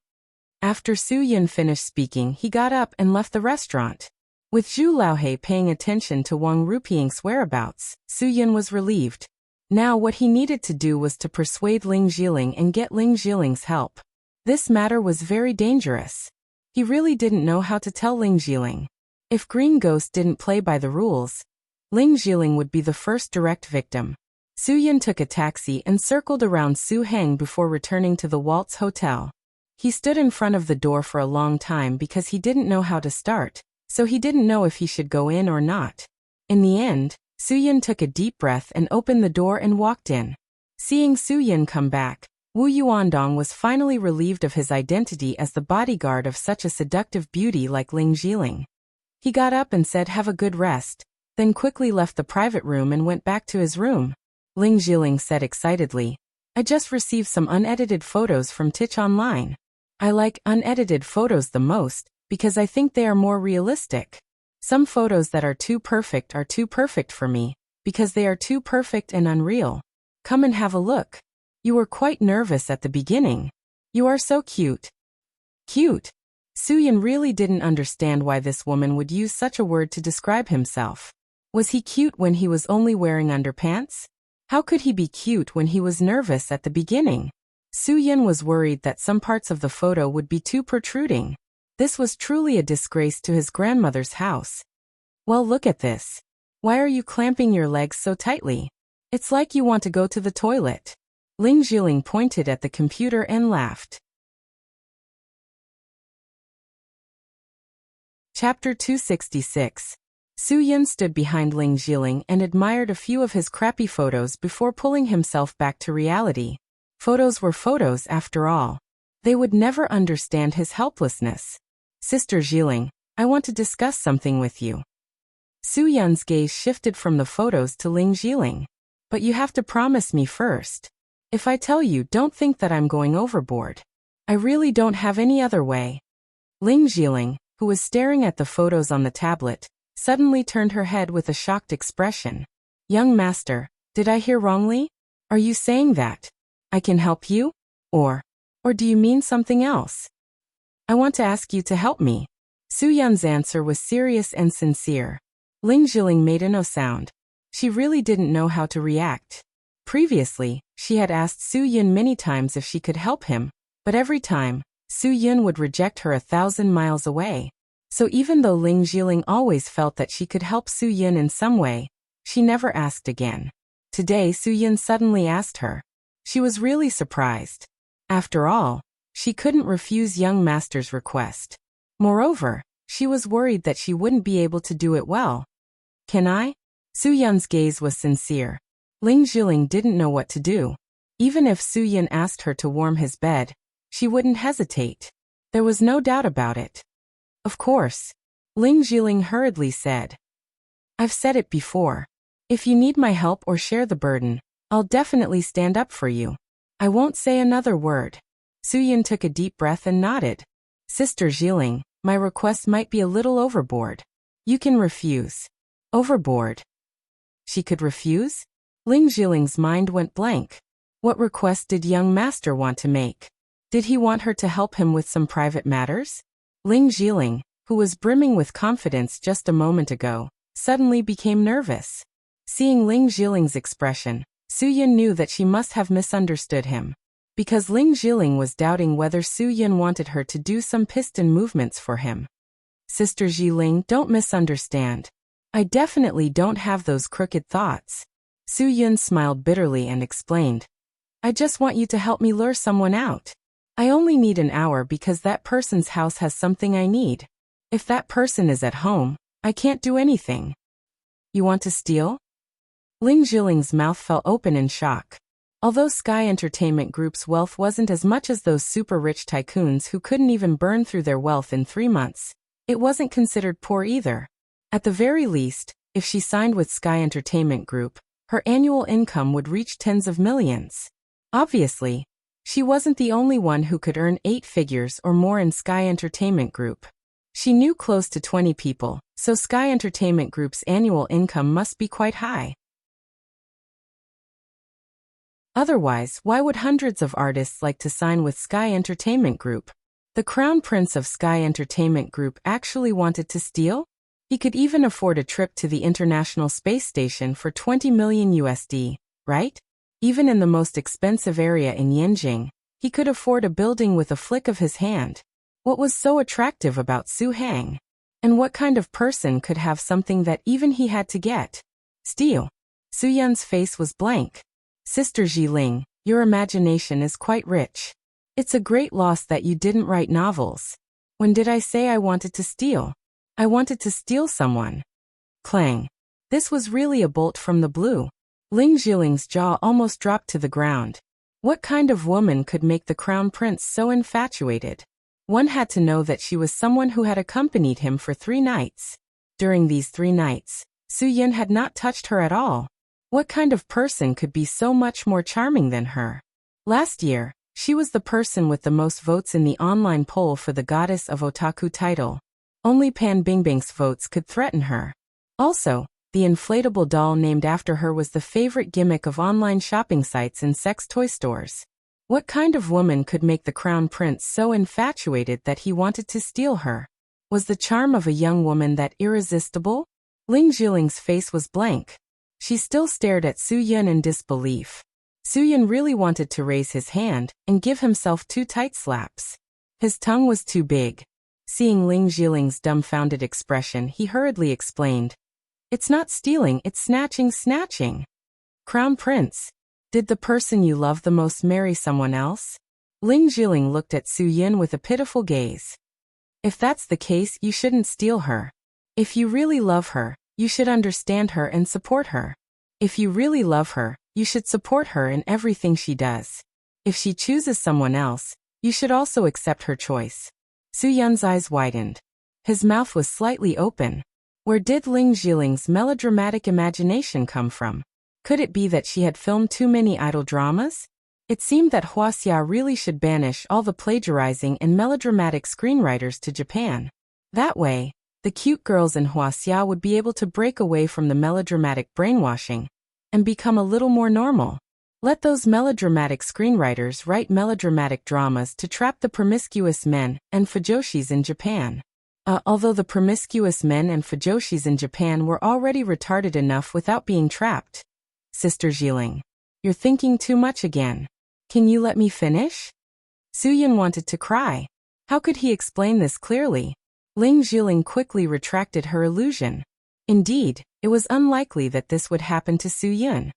After Su Yun finished speaking, he got up and left the restaurant. With Zhu Laohe paying attention to Wang Ruping's whereabouts, Su Yun was relieved. Now what he needed to do was to persuade Ling Jiling and get Ling Jiling's help. This matter was very dangerous. He really didn't know how to tell Ling Jiling. If Green Ghost didn't play by the rules, Ling Jiling would be the first direct victim. Su Yun took a taxi and circled around Su Heng before returning to the Waltz Hotel. He stood in front of the door for a long time because he didn't know how to start, so he didn't know if he should go in or not. In the end, Su Yun took a deep breath and opened the door and walked in. Seeing Su Yun come back, Wu Yuandong was finally relieved of his identity as the bodyguard of such a seductive beauty like Ling Jiling. He got up and said have a good rest, then quickly left the private room and went back to his room. Ling Jiling said excitedly, I just received some unedited photos from Tich Online. I like unedited photos the most, because I think they are more realistic. Some photos that are too perfect for me, because they are too perfect and unreal. Come and have a look. You were quite nervous at the beginning. You are so cute. Cute. Su Yun really didn't understand why this woman would use such a word to describe himself. Was he cute when he was only wearing underpants? How could he be cute when he was nervous at the beginning? Su Yun was worried that some parts of the photo would be too protruding. This was truly a disgrace to his grandmother's house. Well, look at this. Why are you clamping your legs so tightly? It's like you want to go to the toilet. Ling Jiling pointed at the computer and laughed. Chapter 266. Su Yun stood behind Ling Jiling and admired a few of his crappy photos before pulling himself back to reality. Photos were photos after all. They would never understand his helplessness. Sister Jiling, I want to discuss something with you. Su Yun's gaze shifted from the photos to Ling Jiling. But you have to promise me first. If I tell you, don't think that I'm going overboard. I really don't have any other way. Ling Jiling, who was staring at the photos on the tablet, suddenly turned her head with a shocked expression. Young master, did I hear wrongly? Are you saying that I can help you? Or do you mean something else? I want to ask you to help me. Su Yun's answer was serious and sincere. Ling Jiling made no sound. She really didn't know how to react. Previously, she had asked Su Yun many times if she could help him, but every time, Su Yun would reject her 1,000 miles away. So even though Ling Jiling always felt that she could help Su Yun in some way, she never asked again. Today Su Yun suddenly asked her. She was really surprised. After all, she couldn't refuse young master's request. Moreover, she was worried that she wouldn't be able to do it well. Can I? Su Yun's gaze was sincere. Ling Jiling didn't know what to do. Even if Su Yun asked her to warm his bed, she wouldn't hesitate. There was no doubt about it. Of course. Ling Jiling hurriedly said. I've said it before. If you need my help or share the burden, I'll definitely stand up for you. I won't say another word. Su Yun took a deep breath and nodded. Sister Jiling, my request might be a little overboard. You can refuse. Overboard? She could refuse? Ling Jiling's mind went blank. What request did young master want to make? Did he want her to help him with some private matters? Ling Jiling, who was brimming with confidence just a moment ago, suddenly became nervous. Seeing Ling Jiling's expression, Su Yun knew that she must have misunderstood him. Because Ling Jiling was doubting whether Su Yun wanted her to do some piston movements for him. Sister Jiling, don't misunderstand. I definitely don't have those crooked thoughts. Su Yun smiled bitterly and explained. I just want you to help me lure someone out. I only need an hour because that person's house has something I need. If that person is at home, I can't do anything. You want to steal? Ling Jiling's mouth fell open in shock. Although Sky Entertainment Group's wealth wasn't as much as those super-rich tycoons who couldn't even burn through their wealth in 3 months, it wasn't considered poor either. At the very least, if she signed with Sky Entertainment Group, her annual income would reach tens of millions. Obviously, she wasn't the only one who could earn 8 figures or more in Sky Entertainment Group. She knew close to 20 people, so Sky Entertainment Group's annual income must be quite high. Otherwise, why would hundreds of artists like to sign with Sky Entertainment Group? The Crown Prince of Sky Entertainment Group actually wanted to steal? He could even afford a trip to the International Space Station for 20 million USD, right? Even in the most expensive area in Yanjing, he could afford a building with a flick of his hand. What was so attractive about Su Hang? And what kind of person could have something that even he had to get? Steal. Su Yun's face was blank. Sister Jiling, your imagination is quite rich. It's a great loss that you didn't write novels. When did I say I wanted to steal? I wanted to steal someone. Clang. This was really a bolt from the blue. Ling Jiling's jaw almost dropped to the ground. What kind of woman could make the Crown Prince so infatuated? One had to know that she was someone who had accompanied him for 3 nights. During these 3 nights, Su Yun had not touched her at all. What kind of person could be so much more charming than her? Last year, she was the person with the most votes in the online poll for the Goddess of Otaku title. Only Pan Bingbing's votes could threaten her. Also, the inflatable doll named after her was the favorite gimmick of online shopping sites and sex toy stores. What kind of woman could make the Crown Prince so infatuated that he wanted to steal her? Was the charm of a young woman that irresistible? Ling Jiling's face was blank. She still stared at Su Yun in disbelief. Su Yun really wanted to raise his hand and give himself 2 tight slaps. His tongue was too big. Seeing Ling Jiling's dumbfounded expression, he hurriedly explained. It's not stealing, it's snatching. Crown Prince, did the person you love the most marry someone else? Ling Jiling looked at Su Yun with a pitiful gaze. If that's the case, you shouldn't steal her. If you really love her, you should understand her and support her. If you really love her, you should support her in everything she does. If she chooses someone else, you should also accept her choice. Su-Yun's eyes widened. His mouth was slightly open. Where did Ling Jiling's melodramatic imagination come from? Could it be that she had filmed too many idol dramas? It seemed that Huaxia really should banish all the plagiarizing and melodramatic screenwriters to Japan. That way, the cute girls in Huaxia would be able to break away from the melodramatic brainwashing and become a little more normal. Let those melodramatic screenwriters write melodramatic dramas to trap the promiscuous men and fujoshis in Japan. Although the promiscuous men and fujoshis in Japan were already retarded enough without being trapped. Sister Jiling, you're thinking too much again. Can you let me finish? Su-Yun wanted to cry. How could he explain this clearly? Ling Jiling quickly retracted her illusion. Indeed, it was unlikely that this would happen to Su-Yun.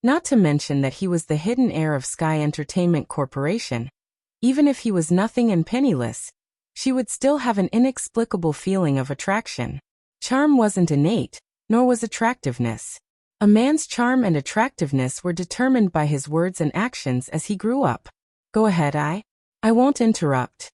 Not to mention that he was the hidden heir of Sky Entertainment Corporation. Even if he was nothing and penniless, she would still have an inexplicable feeling of attraction. Charm wasn't innate, nor was attractiveness. A man's charm and attractiveness were determined by his words and actions as he grew up. Go ahead, I won't interrupt.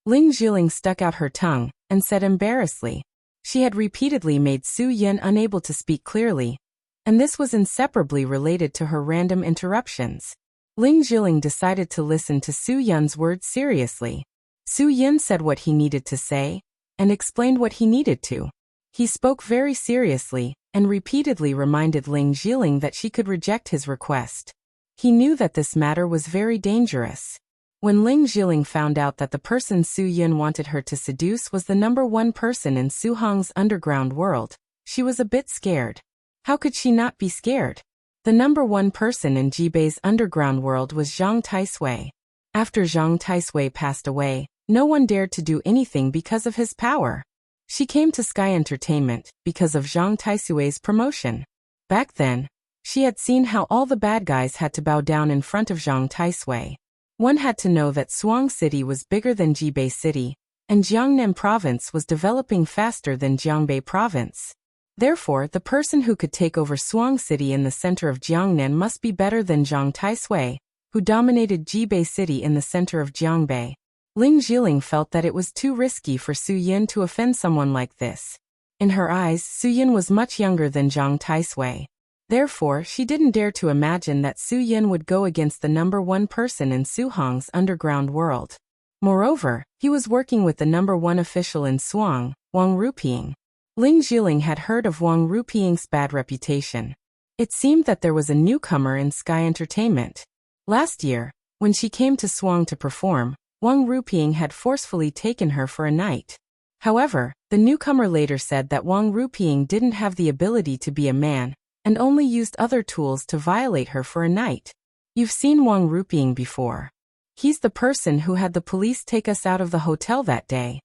Ling Jiling stuck out her tongue and said embarrassedly. She had repeatedly made Su-Yun unable to speak clearly, and this was inseparably related to her random interruptions. Ling Jiling decided to listen to Su-Yun's words seriously. Su-Yun said what he needed to say and explained what he needed to. He spoke very seriously and repeatedly reminded Ling Jiling that she could reject his request. He knew that this matter was very dangerous. When Ling Jiling found out that the person Su-Yun wanted her to seduce was the #1 person in Su-Hong's underground world, she was a bit scared. How could she not be scared? The #1 person in Jibei's underground world was Zhang Taisui. After Zhang Taisui passed away, no one dared to do anything because of his power. She came to Sky Entertainment because of Zhang Taisui's promotion. Back then, she had seen how all the bad guys had to bow down in front of Zhang Taisui. One had to know that Suang City was bigger than Jibei City, and Jiangnan Province was developing faster than Jiangbei Province. Therefore, the person who could take over Suang City in the center of Jiangnan must be better than Zhang Taisui, who dominated Jibei City in the center of Jiangbei. Ling Jiling felt that it was too risky for Su-Yun to offend someone like this. In her eyes, Su-Yun was much younger than Zhang Taisui. Therefore, she didn't dare to imagine that Su-Yun would go against the #1 person in Su-Hong's underground world. Moreover, he was working with the #1 official in Suang, Wang Ruping. Ling Jiling had heard of Wang Ruping's bad reputation. It seemed that there was a newcomer in Sky Entertainment. Last year, when she came to Suang to perform, Wang Ruping had forcefully taken her for a night. However, the newcomer later said that Wang Ruping didn't have the ability to be a man, and only used other tools to violate her for a night. You've seen Wang Ruping before. He's the person who had the police take us out of the hotel that day.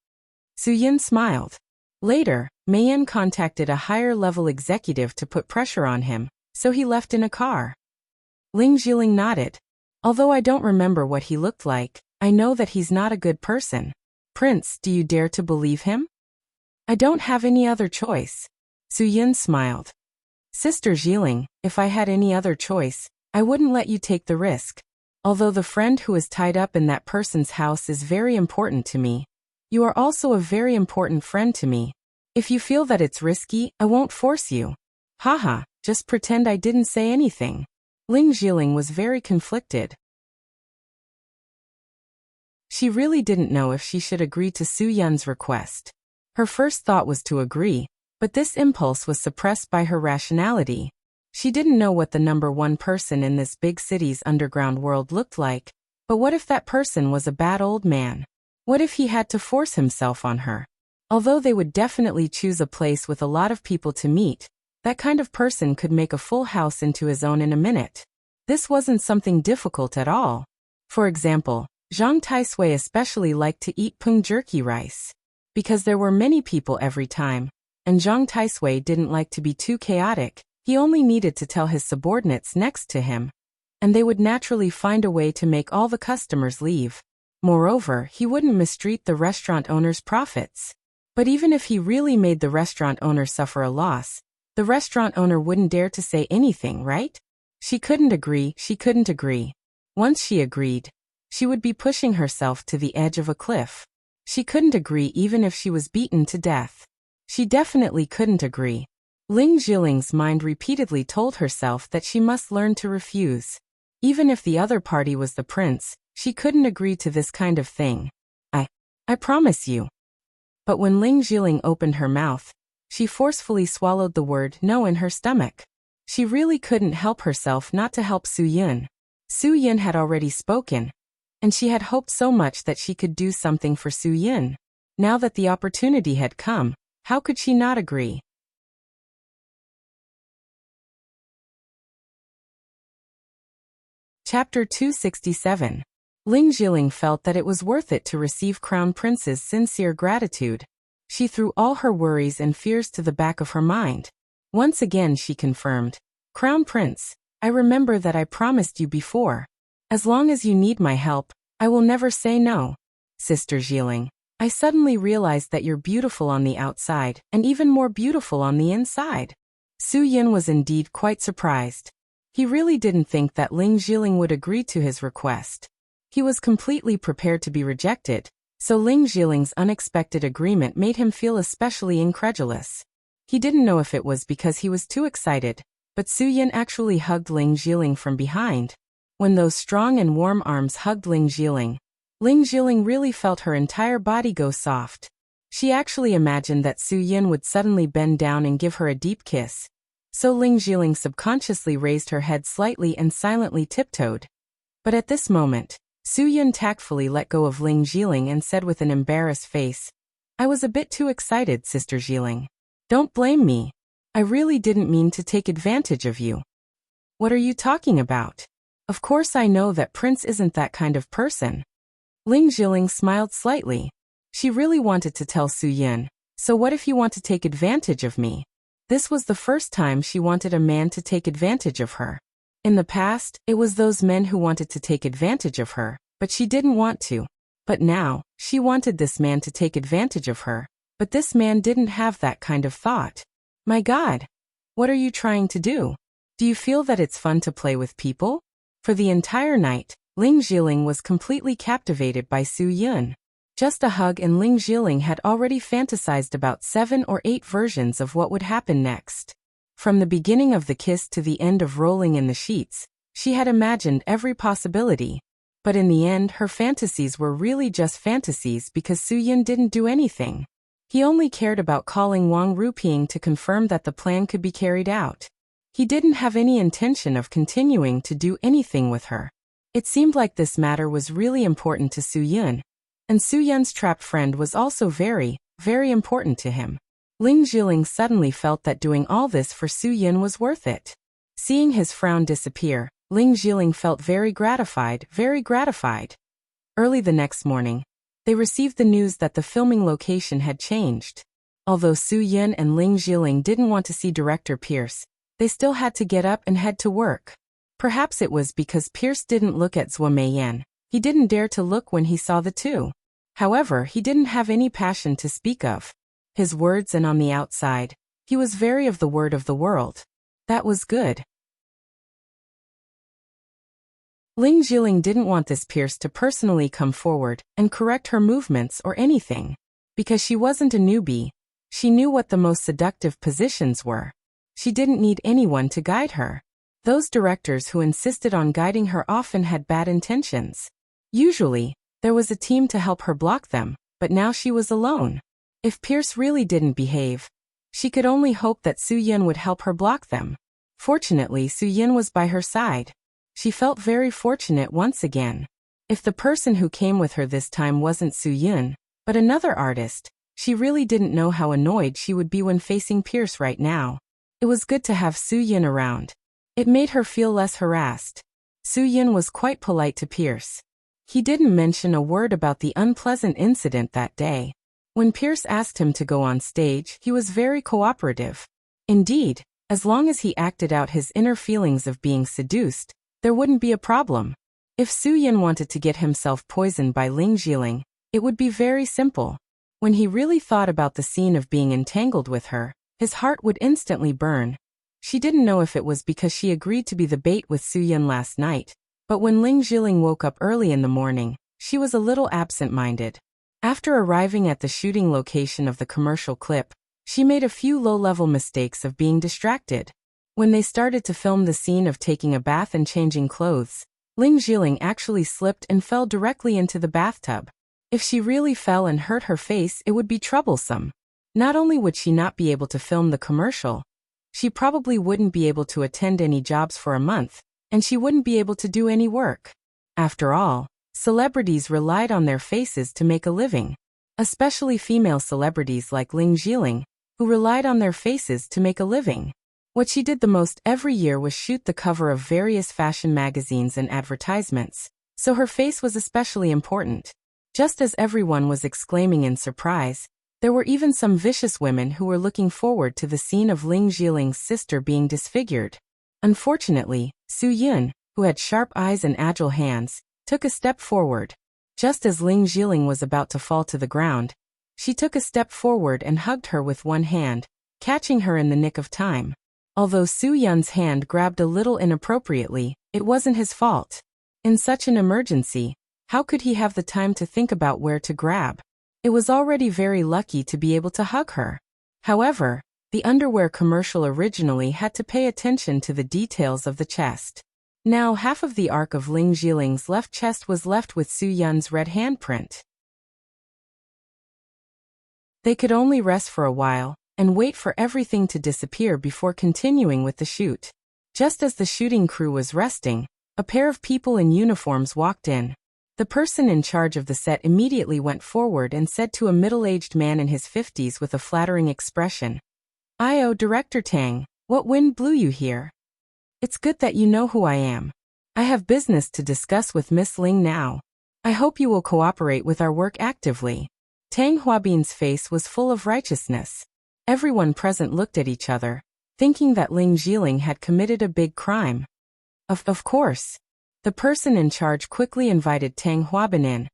Su-Yun smiled. Later, Meiyan contacted a higher-level executive to put pressure on him, so he left in a car. Ling Jiling nodded. Although I don't remember what he looked like, I know that he's not a good person. Prince, do you dare to believe him? I don't have any other choice. Su-Yun smiled. Sister Jiling, if I had any other choice, I wouldn't let you take the risk. Although the friend who is tied up in that person's house is very important to me, you are also a very important friend to me. If you feel that it's risky, I won't force you. Haha, just pretend I didn't say anything. Ling Jiling was very conflicted. She really didn't know if she should agree to Su-Yun's request. Her first thought was to agree, but this impulse was suppressed by her rationality. She didn't know what the #1 person in this big city's underground world looked like, but what if that person was a bad old man? What if he had to force himself on her? Although they would definitely choose a place with a lot of people to meet, that kind of person could make a full house into his own in a minute. This wasn't something difficult at all. For example, Zhang Taisui especially liked to eat pung jerky rice. Because there were many people every time, and Zhang Taisui didn't like to be too chaotic, he only needed to tell his subordinates next to him, and they would naturally find a way to make all the customers leave. Moreover, he wouldn't mistreat the restaurant owner's profits. But even if he really made the restaurant owner suffer a loss, the restaurant owner wouldn't dare to say anything, right? She couldn't agree. Once she agreed, she would be pushing herself to the edge of a cliff. She couldn't agree even if she was beaten to death. She definitely couldn't agree. Ling Jiling's mind repeatedly told herself that she must learn to refuse. Even if the other party was the prince, she couldn't agree to this kind of thing. I promise you. But when Ling Jiling opened her mouth, she forcefully swallowed the word no in her stomach. She really couldn't help herself not to help Su Yun. Su Yun had already spoken, and she had hoped so much that she could do something for Su Yun. Now that the opportunity had come, how could she not agree? Chapter 267. Ling Jiling felt that it was worth it to receive Crown Prince's sincere gratitude. She threw all her worries and fears to the back of her mind. Once again she confirmed, "Crown Prince, I remember that I promised you before. As long as you need my help, I will never say no. Sister Jiling, I suddenly realized that you're beautiful on the outside and even more beautiful on the inside." Su Yun was indeed quite surprised. He really didn't think that Ling Jiling would agree to his request. He was completely prepared to be rejected, so Ling Jiling's unexpected agreement made him feel especially incredulous. He didn't know if it was because he was too excited, but Su Yun actually hugged Ling Jiling from behind. When those strong and warm arms hugged Ling Jiling really felt her entire body go soft. She actually imagined that Su Yun would suddenly bend down and give her a deep kiss. So Ling Jiling subconsciously raised her head slightly and silently tiptoed. But at this moment, Su Yun tactfully let go of Ling Jiling and said with an embarrassed face, "I was a bit too excited, Sister Jiling. Don't blame me. I really didn't mean to take advantage of you." "What are you talking about? Of course I know that Prince isn't that kind of person." Ling Jiling smiled slightly. She really wanted to tell Su Yun, "So what if you want to take advantage of me?" This was the first time she wanted a man to take advantage of her. In the past, it was those men who wanted to take advantage of her, but she didn't want to. But now, she wanted this man to take advantage of her, but this man didn't have that kind of thought. My God! What are you trying to do? Do you feel that it's fun to play with people? For the entire night, Ling Jiling was completely captivated by Su Yun. Just a hug and Ling Jiling had already fantasized about 7 or 8 versions of what would happen next. From the beginning of the kiss to the end of rolling in the sheets, she had imagined every possibility. But in the end her fantasies were really just fantasies because Su Yun didn't do anything. He only cared about calling Wang Ruping to confirm that the plan could be carried out. He didn't have any intention of continuing to do anything with her. It seemed like this matter was really important to Su Yun. And Su Yun's trapped friend was also very, very important to him. Ling Jiling suddenly felt that doing all this for Su Yun was worth it. Seeing his frown disappear, Ling Jiling felt very gratified, very gratified. Early the next morning, they received the news that the filming location had changed. Although Su Yun and Ling Jiling didn't want to see director Pierce, they still had to get up and head to work. Perhaps it was because Pierce didn't look at Zhuo Meiyan. He didn't dare to look when he saw the two. However, he didn't have any passion to speak of. His words and on the outside, he was very of the word of the world. That was good. Ling Jiling didn't want this Pierce to personally come forward and correct her movements or anything. Because she wasn't a newbie. She knew what the most seductive positions were. She didn't need anyone to guide her. Those directors who insisted on guiding her often had bad intentions. Usually, there was a team to help her block them, but now she was alone. If Pierce really didn't behave, she could only hope that Su Yun would help her block them. Fortunately, Su Yun was by her side. She felt very fortunate once again. If the person who came with her this time wasn't Su Yun, but another artist, she really didn't know how annoyed she would be when facing Pierce right now. It was good to have Su Yun around. It made her feel less harassed. Su Yun was quite polite to Pierce. He didn't mention a word about the unpleasant incident that day. When Pierce asked him to go on stage, he was very cooperative. Indeed, as long as he acted out his inner feelings of being seduced, there wouldn't be a problem. If Su Yin wanted to get himself poisoned by Ling Jiling, it would be very simple. When he really thought about the scene of being entangled with her, his heart would instantly burn. She didn't know if it was because she agreed to be the bait with Su Yin last night, but when Ling Jiling woke up early in the morning, she was a little absent-minded. After arriving at the shooting location of the commercial clip, she made a few low-level mistakes of being distracted. When they started to film the scene of taking a bath and changing clothes, Ling Jiling actually slipped and fell directly into the bathtub. If she really fell and hurt her face, it would be troublesome. Not only would she not be able to film the commercial, she probably wouldn't be able to attend any jobs for a month, and she wouldn't be able to do any work. After all, celebrities relied on their faces to make a living, especially female celebrities like Ling Jiling, who relied on their faces to make a living. What she did the most every year was shoot the cover of various fashion magazines and advertisements, so her face was especially important. Just as everyone was exclaiming in surprise, there were even some vicious women who were looking forward to the scene of Ling Jiling's sister being disfigured. Unfortunately, Su Yun, who had sharp eyes and agile hands, took a step forward. Just as Ling Jiling was about to fall to the ground, she took a step forward and hugged her with one hand, catching her in the nick of time. Although Su Yun's hand grabbed a little inappropriately, it wasn't his fault. In such an emergency, how could he have the time to think about where to grab? It was already very lucky to be able to hug her. However, the underwear commercial originally had to pay attention to the details of the chest. Now half of the arc of Ling Jiling's left chest was left with Su Yun's red handprint. They could only rest for a while and wait for everything to disappear before continuing with the shoot. Just as the shooting crew was resting, a pair of people in uniforms walked in. The person in charge of the set immediately went forward and said to a middle-aged man in his 50s with a flattering expression, "I, Director Tang, what wind blew you here? It's good that you know who I am. I have business to discuss with Miss Ling now. I hope you will cooperate with our work actively." Tang Huabin's face was full of righteousness. Everyone present looked at each other, thinking that Ling Jiling had committed a big crime. Of course. The person in charge quickly invited Tang Huabin in,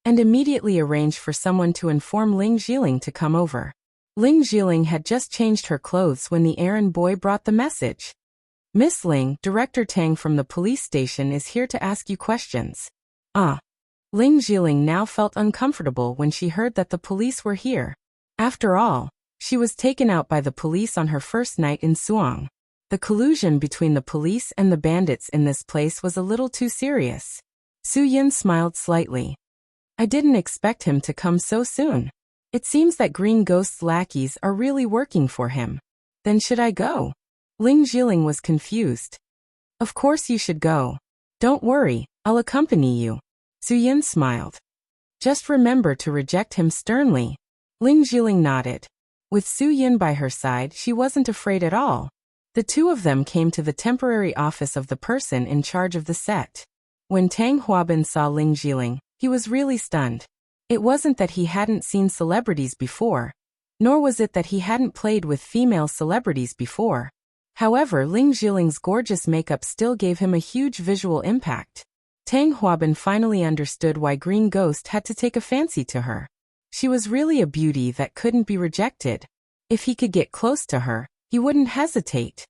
and immediately arranged for someone to inform Ling Jiling to come over. Ling Jiling had just changed her clothes when the errand boy brought the message. "Miss Ling, Director Tang from the police station is here to ask you questions." Ling Jiling now felt uncomfortable when she heard that the police were here. After all, she was taken out by the police on her first night in Suang. The collusion between the police and the bandits in this place was a little too serious. Su Yin smiled slightly. "I didn't expect him to come so soon. It seems that Green Ghost's lackeys are really working for him. Then should I go?" Ling Jiling was confused. "Of course you should go. Don't worry, I'll accompany you." Su Yin smiled. "Just remember to reject him sternly." Ling Jiling nodded. With Su Yin by her side, she wasn't afraid at all. The two of them came to the temporary office of the person in charge of the set. When Tang Huabin saw Ling Jiling, he was really stunned. It wasn't that he hadn't seen celebrities before, nor was it that he hadn't played with female celebrities before. However, Ling Jiling's gorgeous makeup still gave him a huge visual impact. Tang Huabin finally understood why Green Ghost had to take a fancy to her. She was really a beauty that couldn't be rejected. If he could get close to her, he wouldn't hesitate.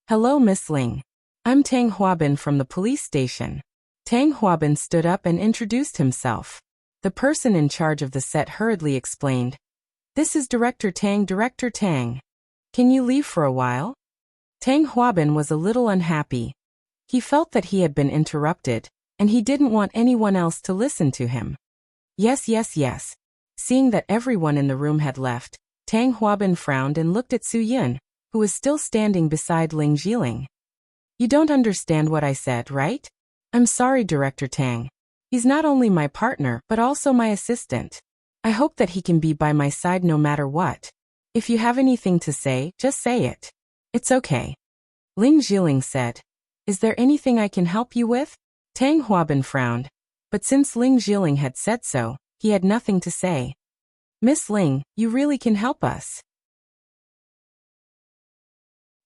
"Hello, Miss Ling. I'm Tang Huabin from the police station." Tang Huabin stood up and introduced himself. The person in charge of the set hurriedly explained, "This is Director Tang, Director Tang. Can you leave for a while?" Tang Huabin was a little unhappy. He felt that he had been interrupted, and he didn't want anyone else to listen to him. Yes. Seeing that everyone in the room had left, Tang Huabin frowned and looked at Su Yin, who was still standing beside Ling Jiling. "You don't understand what I said, right? I'm sorry, Director Tang. He's not only my partner but also my assistant. I hope that he can be by my side no matter what. If you have anything to say, just say it. It's okay." Ling Jiling said, "Is there anything I can help you with?" Tang Huabin frowned, but since Ling Jiling had said so, he had nothing to say. "Miss Ling, you really can help us.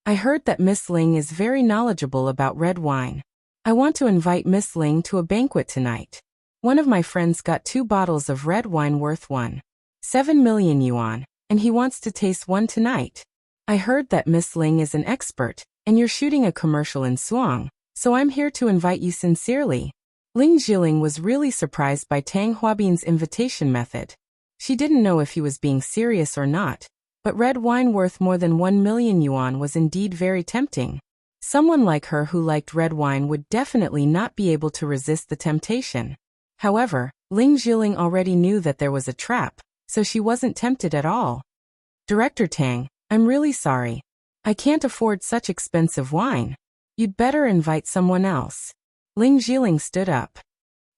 I heard that Miss Ling is very knowledgeable about red wine. I want to invite Miss Ling to a banquet tonight. One of my friends got 2 bottles of red wine worth 1.7 million yuan, and he wants to taste one tonight. I heard that Miss Ling is an expert, and you're shooting a commercial in Suang, so I'm here to invite you sincerely. Ling Jiling was really surprised by Tang Huabin's invitation method. She didn't know if he was being serious or not, but red wine worth more than 1 million yuan was indeed very tempting. Someone like her who liked red wine would definitely not be able to resist the temptation. However, Ling Jiling already knew that there was a trap, so she wasn't tempted at all. Director Tang, I'm really sorry. I can't afford such expensive wine. You'd better invite someone else. Ling Jiling stood up.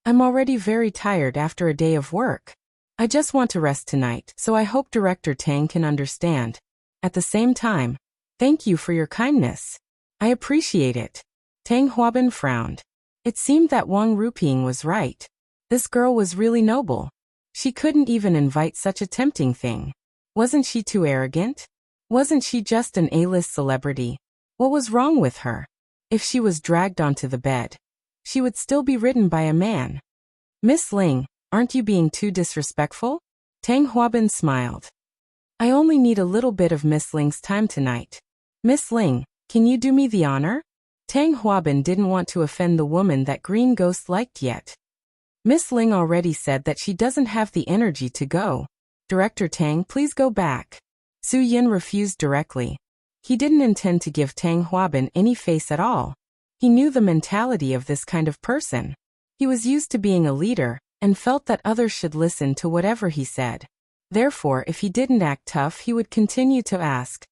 I'm already very tired after a day of work. I just want to rest tonight, so I hope Director Tang can understand. At the same time, thank you for your kindness. I appreciate it. Tang Huabin frowned. It seemed that Wang Ruping was right. This girl was really noble. She couldn't even invite such a tempting thing. Wasn't she too arrogant? Wasn't she just an A-list celebrity? What was wrong with her? If she was dragged onto the bed, she would still be ridden by a man. Miss Ling, aren't you being too disrespectful? Tang Huabin smiled. I only need a little bit of Miss Ling's time tonight. Miss Ling, can you do me the honor? Tang Huabin didn't want to offend the woman that Green Ghost liked yet. Miss Ling already said that she doesn't have the energy to go. Director Tang, please go back. Su Yin refused directly. He didn't intend to give Tang Huabin any face at all. He knew the mentality of this kind of person. He was used to being a leader, and felt that others should listen to whatever he said. Therefore, if he didn't act tough, he would continue to ask,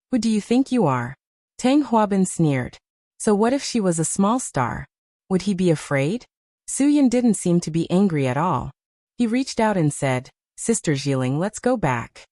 who do you think you are? Tang Huabin sneered. So what if she was a small star? Would he be afraid? Su Yin didn't seem to be angry at all. He reached out and said, Sister Jiling, let's go back.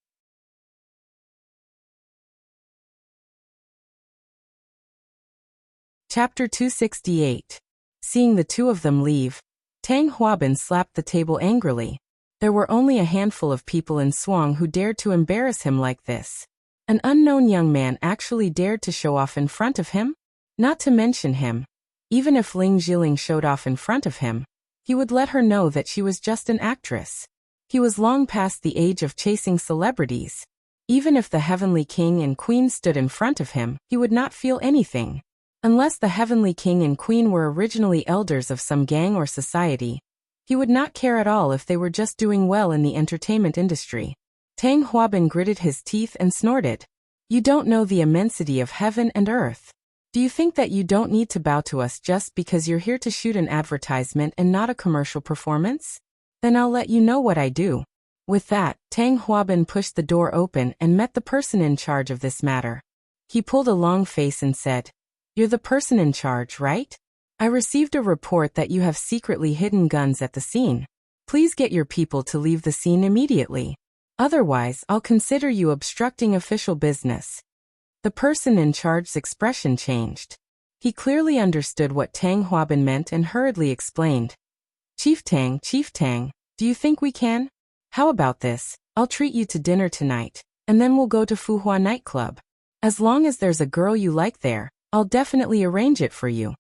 Chapter 268. Seeing the two of them leave, Tang Huabin slapped the table angrily. There were only a handful of people in Suang who dared to embarrass him like this. An unknown young man actually dared to show off in front of him? Not to mention him. Even if Ling Jiling showed off in front of him, he would let her know that she was just an actress. He was long past the age of chasing celebrities. Even if the Heavenly King and Queen stood in front of him, he would not feel anything. Unless the Heavenly King and Queen were originally elders of some gang or society, he would not care at all if they were just doing well in the entertainment industry. Tang Huabin gritted his teeth and snorted. You don't know the immensity of heaven and earth. Do you think that you don't need to bow to us just because you're here to shoot an advertisement and not a commercial performance? Then I'll let you know what I do. With that, Tang Huabin pushed the door open and met the person in charge of this matter. He pulled a long face and said, You're the person in charge, right? I received a report that you have secretly hidden guns at the scene. Please get your people to leave the scene immediately. Otherwise, I'll consider you obstructing official business. The person in charge's expression changed. He clearly understood what Tang Huabin meant and hurriedly explained. Chief Tang, do you think we can? How about this? I'll treat you to dinner tonight, and then we'll go to Fuhua nightclub. As long as there's a girl you like there, I'll definitely arrange it for you.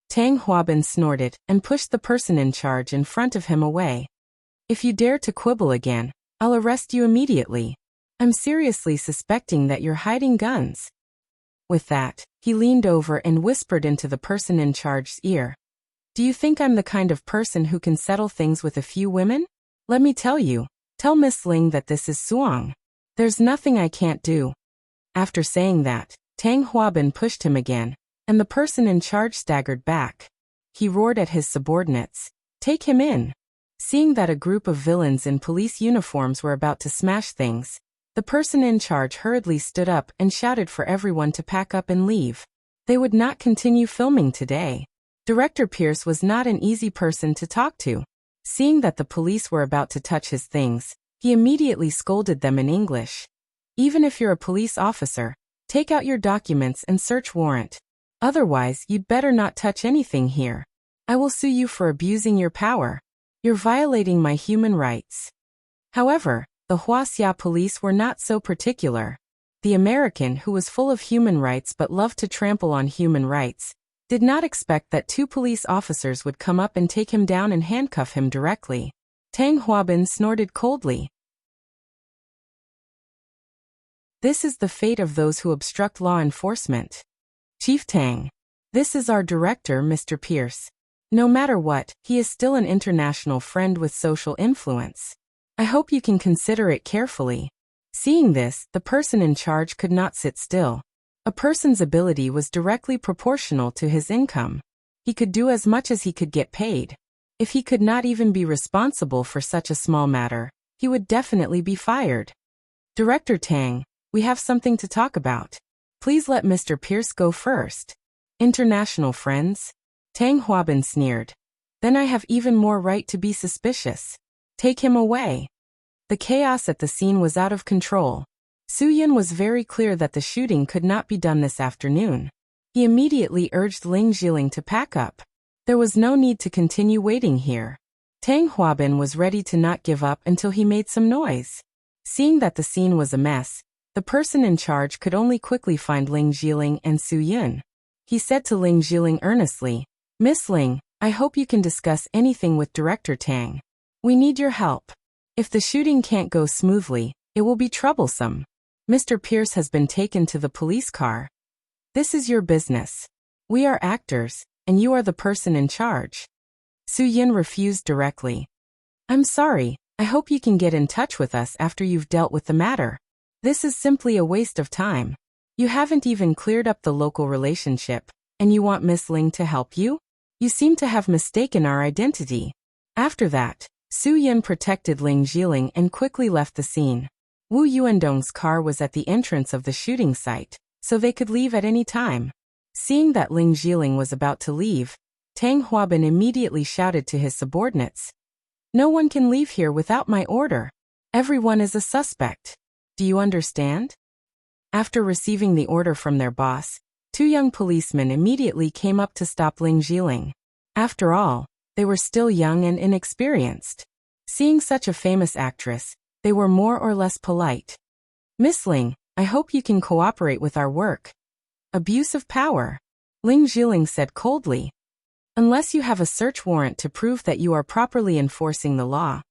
Tang Huabin snorted and pushed the person in charge in front of him away. If you dare to quibble again, I'll arrest you immediately. I'm seriously suspecting that you're hiding guns. With that, he leaned over and whispered into the person in charge's ear. Do you think I'm the kind of person who can settle things with a few women? Let me tell you, tell Miss Ling that this is Suang. There's nothing I can't do. After saying that, Tang Huabin pushed him again, and the person in charge staggered back. He roared at his subordinates, Take him in. Seeing that a group of villains in police uniforms were about to smash things, the person in charge hurriedly stood up and shouted for everyone to pack up and leave. They would not continue filming today. Director Pierce was not an easy person to talk to. Seeing that the police were about to touch his things, he immediately scolded them in English. Even if you're a police officer, take out your documents and search warrant. Otherwise, you'd better not touch anything here. I will sue you for abusing your power. You're violating my human rights. However, the Huaxia police were not so particular. The American, who was full of human rights but loved to trample on human rights, Did not expect that 2 police officers would come up and take him down and handcuff him directly. Tang Huabin snorted coldly. This is the fate of those who obstruct law enforcement. Chief Tang. This is our director, Mr. Pierce. No matter what, he is still an international friend with social influence. I hope you can consider it carefully. Seeing this, the person in charge could not sit still. A person's ability was directly proportional to his income. He could do as much as he could get paid. If he could not even be responsible for such a small matter, he would definitely be fired. Director Tang, we have something to talk about. Please let Mr. Pierce go first. International friends? Tang Huabin sneered. Then I have even more right to be suspicious. Take him away. The chaos at the scene was out of control. Su Yun was very clear that the shooting could not be done this afternoon. He immediately urged Ling Jiling to pack up. There was no need to continue waiting here. Tang Huabin was ready to not give up until he made some noise. Seeing that the scene was a mess, the person in charge could only quickly find Ling Jiling and Su Yun. He said to Ling Jiling earnestly, Miss Ling, I hope you can discuss anything with Director Tang. We need your help. If the shooting can't go smoothly, it will be troublesome. Mr. Pierce has been taken to the police car. This is your business. We are actors, and you are the person in charge. Su Yun refused directly. I'm sorry, I hope you can get in touch with us after you've dealt with the matter. This is simply a waste of time. You haven't even cleared up the local relationship, and you want Miss Ling to help you? You seem to have mistaken our identity. After that, Su Yun protected Ling Jiling and quickly left the scene. Wu Yuandong's car was at the entrance of the shooting site, so they could leave at any time. Seeing that Ling Jiling was about to leave, Tang Huabin immediately shouted to his subordinates. No one can leave here without my order. Everyone is a suspect. Do you understand? After receiving the order from their boss, 2 young policemen immediately came up to stop Ling Jiling. After all, they were still young and inexperienced. Seeing such a famous actress, they were more or less polite. Miss Ling, I hope you can cooperate with our work. Abuse of power. Ling Jiling said coldly. Unless you have a search warrant to prove that you are properly enforcing the law,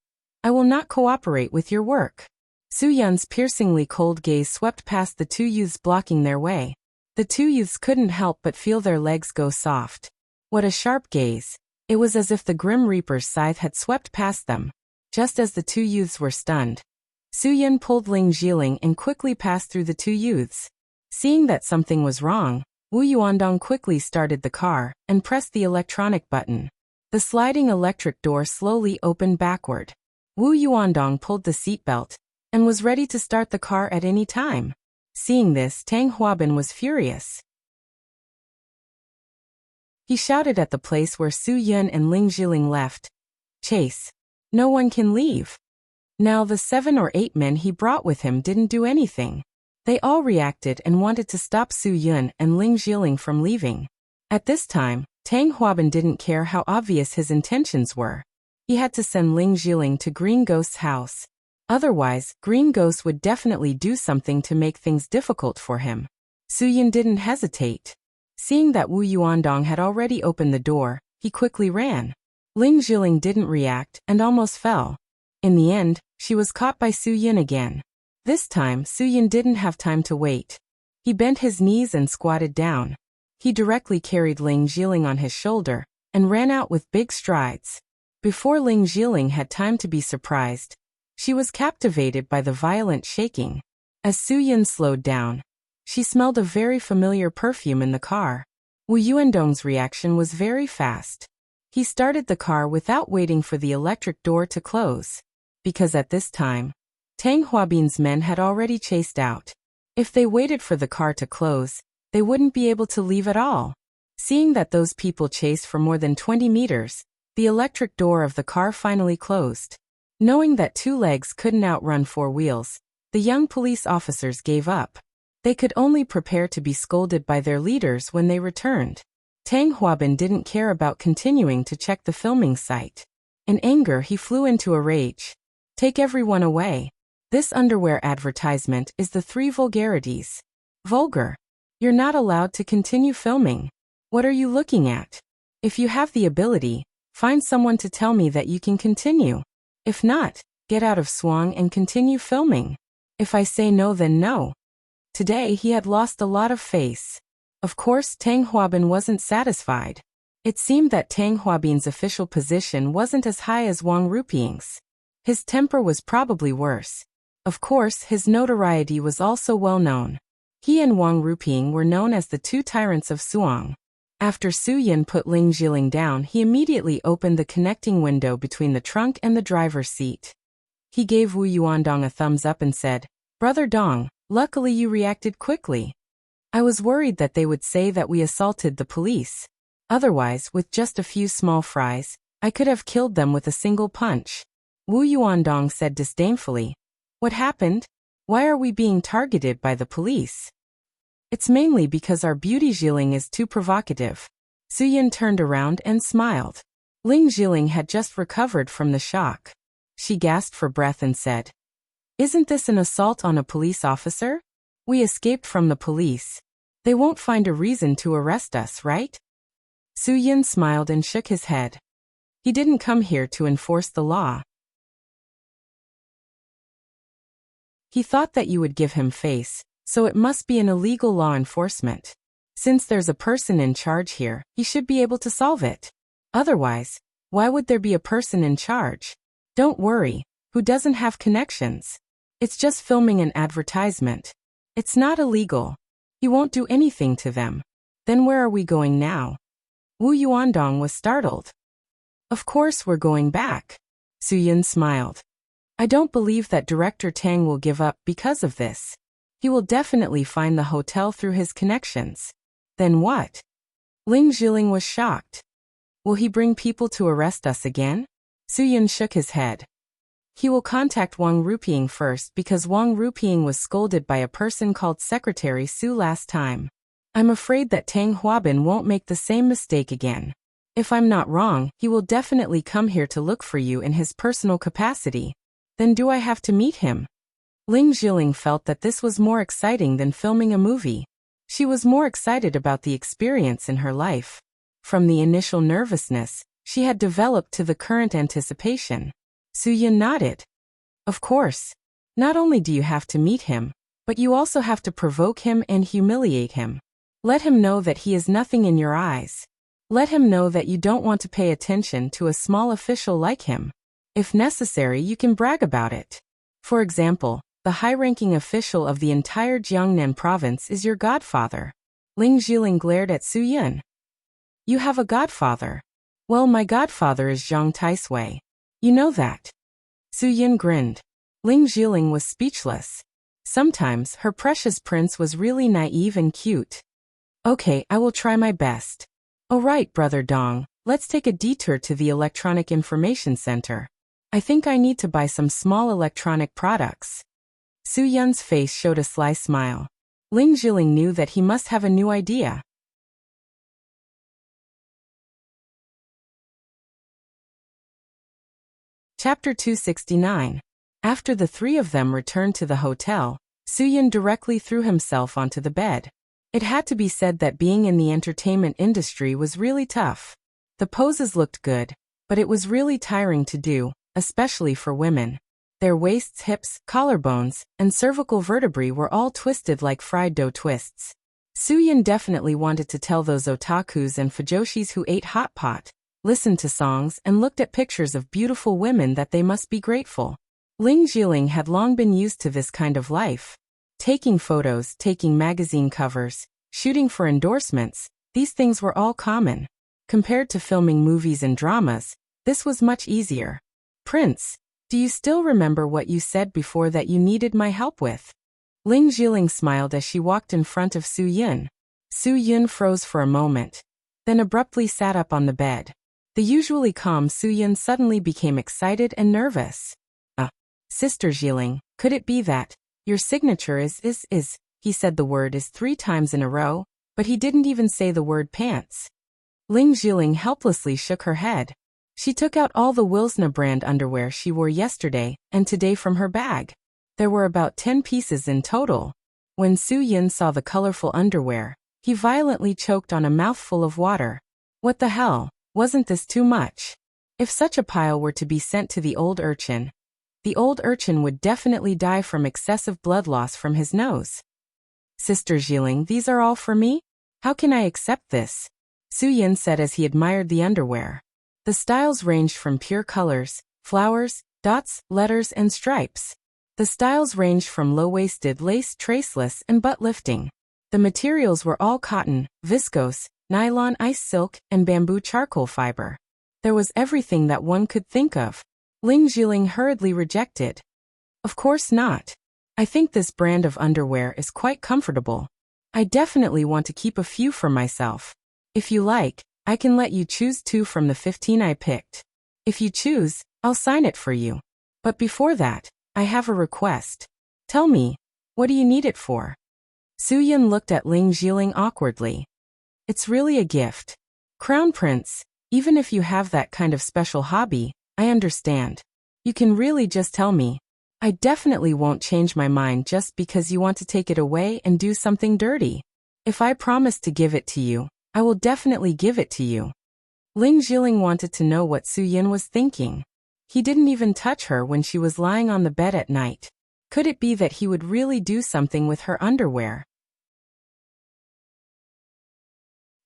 I will not cooperate with your work. Su Yun's piercingly cold gaze swept past the 2 youths blocking their way. The 2 youths couldn't help but feel their legs go soft. What a sharp gaze. It was as if the Grim Reaper's scythe had swept past them. Just as the 2 youths were stunned, Su Yun pulled Ling Jiling and quickly passed through the 2 youths. Seeing that something was wrong, Wu Yuandong quickly started the car and pressed the electronic button. The sliding electric door slowly opened backward. Wu Yuandong pulled the seatbelt and was ready to start the car at any time. Seeing this, Tang Huabin was furious. He shouted at the place where Su Yun and Ling Jiling left. Chase. No one can leave. Now the 7 or 8 men he brought with him didn't do anything. They all reacted and wanted to stop Su Yun and Ling Jiling from leaving. At this time, Tang Huabin didn't care how obvious his intentions were. He had to send Ling Jiling to Green Ghost's house. Otherwise, Green Ghost would definitely do something to make things difficult for him. Su Yun didn't hesitate. Seeing that Wu Yuandong had already opened the door, he quickly ran. Ling Jiling didn't react and almost fell. In the end, she was caught by Su Yun again. This time, Su Yun didn't have time to wait. He bent his knees and squatted down. He directly carried Ling Jiling on his shoulder and ran out with big strides. Before Ling Jiling had time to be surprised, she was captivated by the violent shaking. As Su Yun slowed down, she smelled a very familiar perfume in the car. Wu Yuandong's reaction was very fast. He started the car without waiting for the electric door to close. Because at this time, Tang Huabin's men had already chased out. If they waited for the car to close, they wouldn't be able to leave at all. Seeing that those people chased for more than 20 meters, the electric door of the car finally closed. Knowing that 2 legs couldn't outrun 4 wheels, the young police officers gave up. They could only prepare to be scolded by their leaders when they returned. Tang Huabin didn't care about continuing to check the filming site. In anger, he flew into a rage. Take everyone away. This underwear advertisement is the 3 vulgarities. Vulgar. You're not allowed to continue filming. What are you looking at? If you have the ability, find someone to tell me that you can continue. If not, get out of Swang and continue filming. If I say no, then no. Today he had lost a lot of face. Of course, Tang Huabin wasn't satisfied. It seemed that Tang Huabin's official position wasn't as high as Wang Ruping's. His temper was probably worse. Of course, his notoriety was also well known. He and Wang Ruping were known as the two tyrants of Suang. After Su Yin put Ling Jiling down, he immediately opened the connecting window between the trunk and the driver's seat. He gave Wu Yuandong a thumbs up and said, "Brother Dong, luckily you reacted quickly. I was worried that they would say that we assaulted the police. Otherwise, with just a few small fries, I could have killed them with a single punch." Wu Yuandong said disdainfully, "What happened? Why are we being targeted by the police?" "It's mainly because our beauty Jiling is too provocative." Su Yin turned around and smiled. Ling Jiling had just recovered from the shock. She gasped for breath and said, "Isn't this an assault on a police officer? We escaped from the police. They won't find a reason to arrest us, right?" Su Yin smiled and shook his head. He didn't come here to enforce the law. He thought that you would give him face, so it must be an illegal law enforcement. Since there's a person in charge here, he should be able to solve it. Otherwise, why would there be a person in charge? Don't worry, who doesn't have connections? It's just filming an advertisement. It's not illegal. He won't do anything to them. Then where are we going now? Wu Yuandong was startled. "Of course we're going back." Su Yin smiled. "I don't believe that Director Tang will give up because of this. He will definitely find the hotel through his connections." "Then what?" Ling Jiling was shocked. "Will he bring people to arrest us again?" Su Yin shook his head. "He will contact Wang Ruping first because Wang Ruping was scolded by a person called Secretary Su last time. I'm afraid that Tang Huabin won't make the same mistake again. If I'm not wrong, he will definitely come here to look for you in his personal capacity. Then do I have to meet him?" Ling Jiling felt that this was more exciting than filming a movie. She was more excited about the experience in her life. From the initial nervousness, she had developed to the current anticipation. Su Yin nodded. "Of course. Not only do you have to meet him, but you also have to provoke him and humiliate him. Let him know that he is nothing in your eyes. Let him know that you don't want to pay attention to a small official like him. If necessary, you can brag about it. For example, the high-ranking official of the entire Jiangnan province is your godfather." Ling Jiling glared at Su Yin. "You have a godfather? Well, my godfather is Zhang Taisui. You know that." Su Yin grinned. Ling Jiling was speechless. Sometimes her precious prince was really naive and cute. "Okay, I will try my best. All right, Brother Dong, let's take a detour to the Electronic Information Center. I think I need to buy some small electronic products." Su Yin's face showed a sly smile. Ling Jiling knew that he must have a new idea. Chapter 269. After the three of them returned to the hotel, Su Yin directly threw himself onto the bed. It had to be said that being in the entertainment industry was really tough. The poses looked good, but it was really tiring to do, especially for women. Their waists, hips, collarbones, and cervical vertebrae were all twisted like fried dough twists. Su Yin definitely wanted to tell those otakus and fujoshis who ate hot pot, listened to songs, and looked at pictures of beautiful women that they must be grateful. Ling Jiling had long been used to this kind of life. Taking photos, taking magazine covers, shooting for endorsements, these things were all common. Compared to filming movies and dramas, this was much easier. "Prince, do you still remember what you said before that you needed my help with?" Ling Jiling smiled as she walked in front of Su Yin. Su Yin froze for a moment, then abruptly sat up on the bed. The usually calm Su Yin suddenly became excited and nervous. Sister Jiling, could it be that your signature is," he said the word "is" 3 times in a row, but he didn't even say the word pants. Ling Jiling helplessly shook her head. She took out all the Wilsna brand underwear she wore yesterday and today from her bag. There were about 10 pieces in total. When Su Yin saw the colorful underwear, He violently choked on a mouthful of water. What the hell, wasn't this too much? If such a pile were to be sent to the old urchin would definitely die from excessive blood loss from his nose. Sister Jiling, these are all for me? How can I accept this? Su Yin said as he admired the underwear. The styles ranged from pure colors, flowers, dots, letters, and stripes. The styles ranged from low-waisted lace, traceless, and butt-lifting. The materials were all cotton, viscose, nylon, ice silk, and bamboo charcoal fiber. There was everything that one could think of. Ling Jiling hurriedly rejected. Of course not. I think this brand of underwear is quite comfortable. I definitely want to keep a few for myself. If you like, I can let you choose 2 from the 15 I picked. If you choose, I'll sign it for you. But before that, I have a request. Tell me, what do you need it for? Su Yin looked at Ling Jiling awkwardly. It's really a gift. Crown Prince, even if you have that kind of special hobby, I understand. You can really just tell me. I definitely won't change my mind just because you want to take it away and do something dirty. If I promise to give it to you, I will definitely give it to you. Ling Jiling wanted to know what Su Yin was thinking. He didn't even touch her when she was lying on the bed at night. Could it be that he would really do something with her underwear?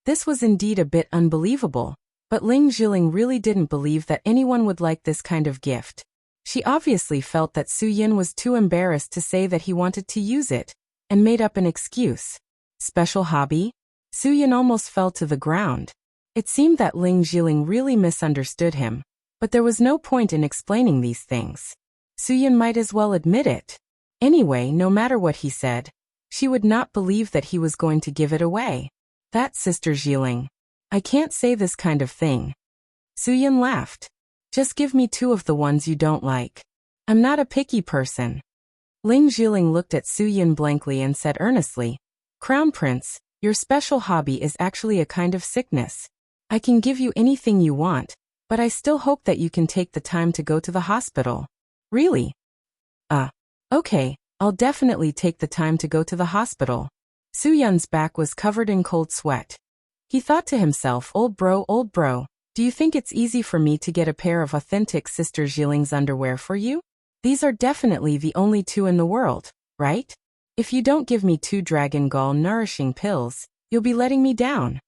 This was indeed a bit unbelievable, but Ling Jiling really didn't believe that anyone would like this kind of gift. She obviously felt that Su Yin was too embarrassed to say that he wanted to use it, and made up an excuse. Special hobby? Su Yin almost fell to the ground. It seemed that Ling Jiling really misunderstood him, but there was no point in explaining these things. Su Yin might as well admit it. Anyway, no matter what he said, she would not believe that he was going to give it away. That Sister Jiling. I can't say this kind of thing. Su Yin laughed. Just give me 2 of the ones you don't like. I'm not a picky person. Ling Jiling looked at Su Yin blankly and said earnestly, Crown Prince, your special hobby is actually a kind of sickness. I can give you anything you want, but I still hope that you can take the time to go to the hospital. Really? Okay, I'll definitely take the time to go to the hospital. Su Yun's back was covered in cold sweat. He thought to himself, old bro, do you think it's easy for me to get a pair of authentic Sister Jiling's underwear for you? These are definitely the only 2 in the world, right? If you don't give me 2 Dragon Gall nourishing pills, you'll be letting me down.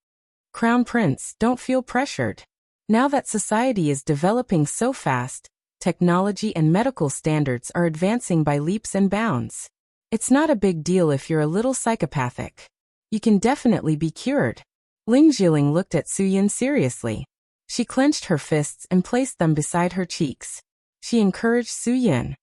Crown Prince, don't feel pressured. Now that society is developing so fast, technology and medical standards are advancing by leaps and bounds. It's not a big deal if you're a little psychopathic. You can definitely be cured. Ling Jiling looked at Su Yin seriously. She clenched her fists and placed them beside her cheeks. She encouraged Su Yin.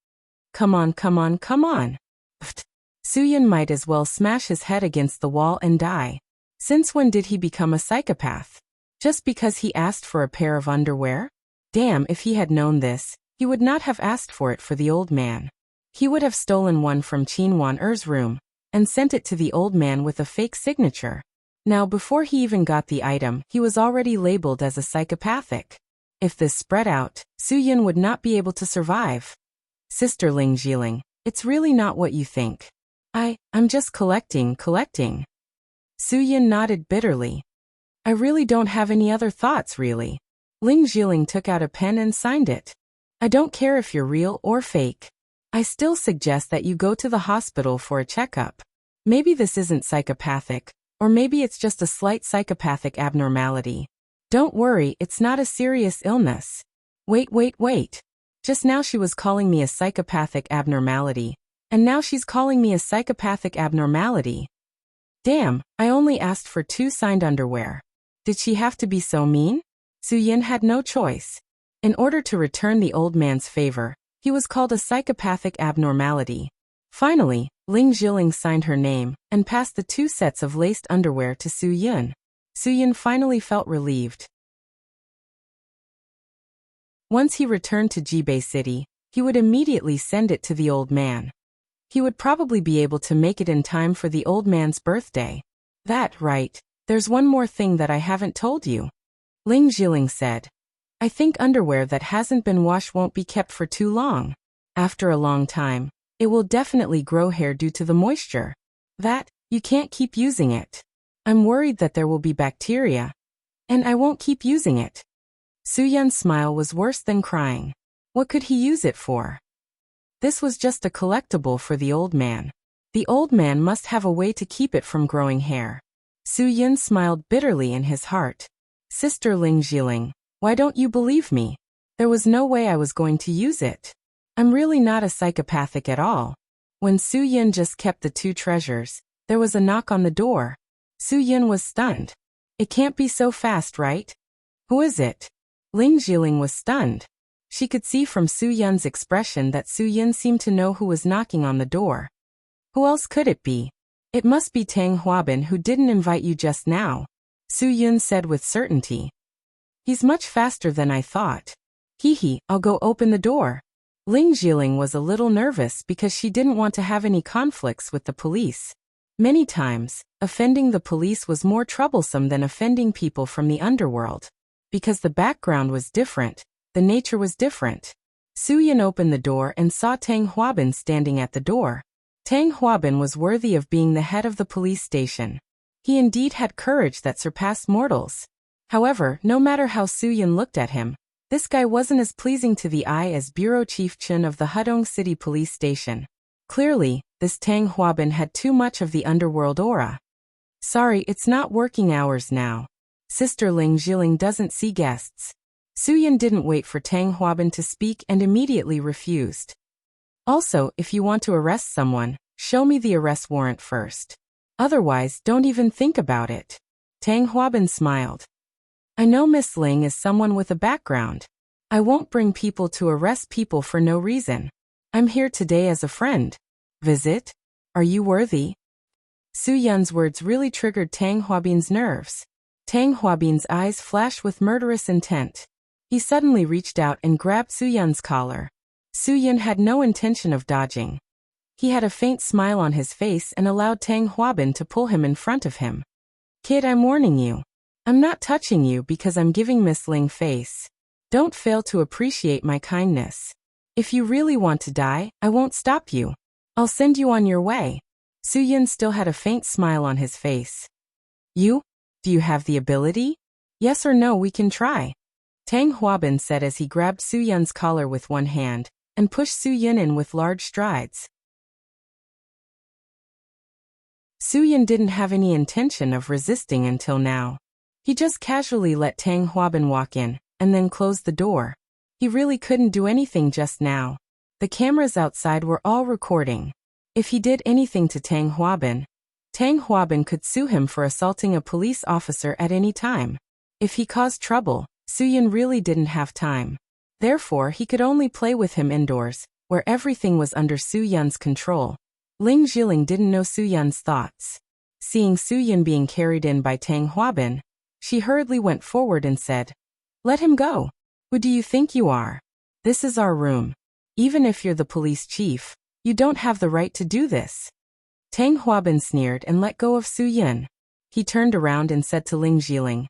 Come on. Pfft. Su Yin might as well smash his head against the wall and die. Since when did he become a psychopath? Just because he asked for a pair of underwear? Damn, if he had known this, he would not have asked for it for the old man. He would have stolen one from Qin Wan-er's room and sent it to the old man with a fake signature. Now, before he even got the item, he was already labeled as a psychopathic. If this spread out, Su Yin would not be able to survive. Sister Ling Jiling, it's really not what you think. I'm just collecting. Su Yin nodded bitterly. I really don't have any other thoughts, really. Ling Jiling took out a pen and signed it. I don't care if you're real or fake. I still suggest that you go to the hospital for a checkup. Maybe this isn't psychopathic, or maybe it's just a slight psychopathic abnormality. Don't worry, it's not a serious illness. Wait. Just now she was calling me a psychopathic abnormality, and now she's calling me a psychopathic abnormality. Damn, I only asked for 2 signed underwear. Did she have to be so mean? Su Yin had no choice. In order to return the old man's favor, he was called a psychopathic abnormality. Finally, Ling Jiling signed her name and passed the 2 sets of laced underwear to Su Yin. Su Yin finally felt relieved. Once he returned to Jibei City, he would immediately send it to the old man. He would probably be able to make it in time for the old man's birthday. That right, there's one more thing that I haven't told you. Ling Jiling said. I think underwear that hasn't been washed won't be kept for too long. After a long time, it will definitely grow hair due to the moisture. That, you can't keep using it. I'm worried that there will be bacteria. And I won't keep using it. Soo-yun's smile was worse than crying. What could he use it for? This was just a collectible for the old man. The old man must have a way to keep it from growing hair. Soo-yun smiled bitterly in his heart. Sister Ling Jiling, why don't you believe me? There was no way I was going to use it. I'm really not a psychopathic at all. When Soo-yun just kept the two treasures, there was a knock on the door. Soo-yun was stunned. It can't be so fast, right? Who is it? Ling Jiling was stunned. She could see from Soo-yun's expression that Soo-yun seemed to know who was knocking on the door. Who else could it be? It must be Tang Huabin who didn't invite you just now, Soo-yun said with certainty. He's much faster than I thought. Hee, I'll go open the door. Ling Jiling was a little nervous because she didn't want to have any conflicts with the police. Many times, offending the police was more troublesome than offending people from the underworld. Because the background was different, the nature was different. Soo-yun opened the door and saw Tang Huabin standing at the door. Tang Huabin was worthy of being the head of the police station. He indeed had courage that surpassed mortals. However, no matter how Soo-yun looked at him, this guy wasn't as pleasing to the eye as Bureau Chief Chun of the Hudong City Police Station. Clearly, this Tang Huabin had too much of the underworld aura. Sorry, it's not working hours now. Sister Ling Jiling doesn't see guests. Soo-yun didn't wait for Tang Huabin to speak and immediately refused. Also, if you want to arrest someone, show me the arrest warrant first. Otherwise, don't even think about it. Tang Huabin smiled. I know Miss Ling is someone with a background. I won't bring people to arrest people for no reason. I'm here today as a friend. Visit? Are you worthy? Soo-yun's words really triggered Tang Huabin's nerves. Tang Huabin's eyes flashed with murderous intent. He suddenly reached out and grabbed Soo-yun's collar. Soo-yun had no intention of dodging. He had a faint smile on his face and allowed Tang Huabin to pull him in front of him. Kid, I'm warning you. I'm not touching you because I'm giving Miss Ling face. Don't fail to appreciate my kindness. If you really want to die, I won't stop you. I'll send you on your way. Soo-yun still had a faint smile on his face. You? Do you have the ability? Yes or no, we can try. Tang Huabin said as he grabbed Soo-yun's collar with one hand and pushed Soo-yun in with large strides. Soo-yun didn't have any intention of resisting until now. He just casually let Tang Huabin walk in and then closed the door. He really couldn't do anything just now. The cameras outside were all recording. If he did anything to Tang Huabin could sue him for assaulting a police officer at any time. If he caused trouble, Soo-yun really didn't have time. Therefore, he could only play with him indoors, where everything was under Soo-yun's control. Ling Jiling didn't know Soo-yun's thoughts. Seeing Soo-yun being carried in by Tang Huabin, she hurriedly went forward and said, Let him go. Who do you think you are? This is our room. Even if you're the police chief, you don't have the right to do this. Tang Huabin sneered and let go of Soo-yun. He turned around and said to Ling Jiling,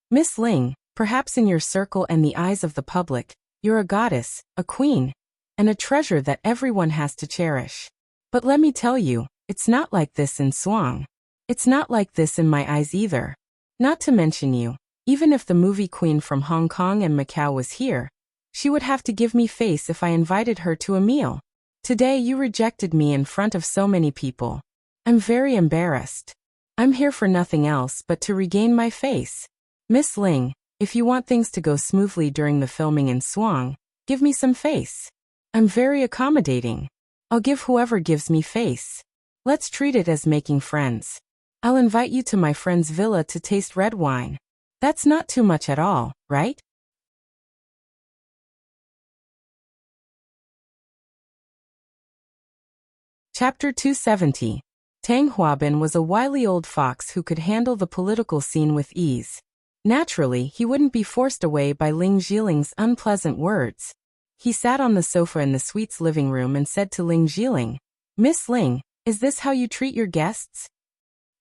Miss Ling, perhaps in your circle and the eyes of the public, you're a goddess, a queen, and a treasure that everyone has to cherish. But let me tell you, it's not like this in Swang. It's not like this in my eyes either. Not to mention you, even if the movie queen from Hong Kong and Macau was here, she would have to give me face if I invited her to a meal. Today you rejected me in front of so many people. I'm very embarrassed. I'm here for nothing else but to regain my face. Miss Ling, if you want things to go smoothly during the filming in Swang, give me some face. I'm very accommodating. I'll give whoever gives me face. Let's treat it as making friends. I'll invite you to my friend's villa to taste red wine. That's not too much at all, right? Chapter 270. Tang Huabin was a wily old fox who could handle the political scene with ease. Naturally, he wouldn't be forced away by Ling Jiling's unpleasant words. He sat on the sofa in the suite's living room and said to Ling Jiling, Miss Ling, is this how you treat your guests?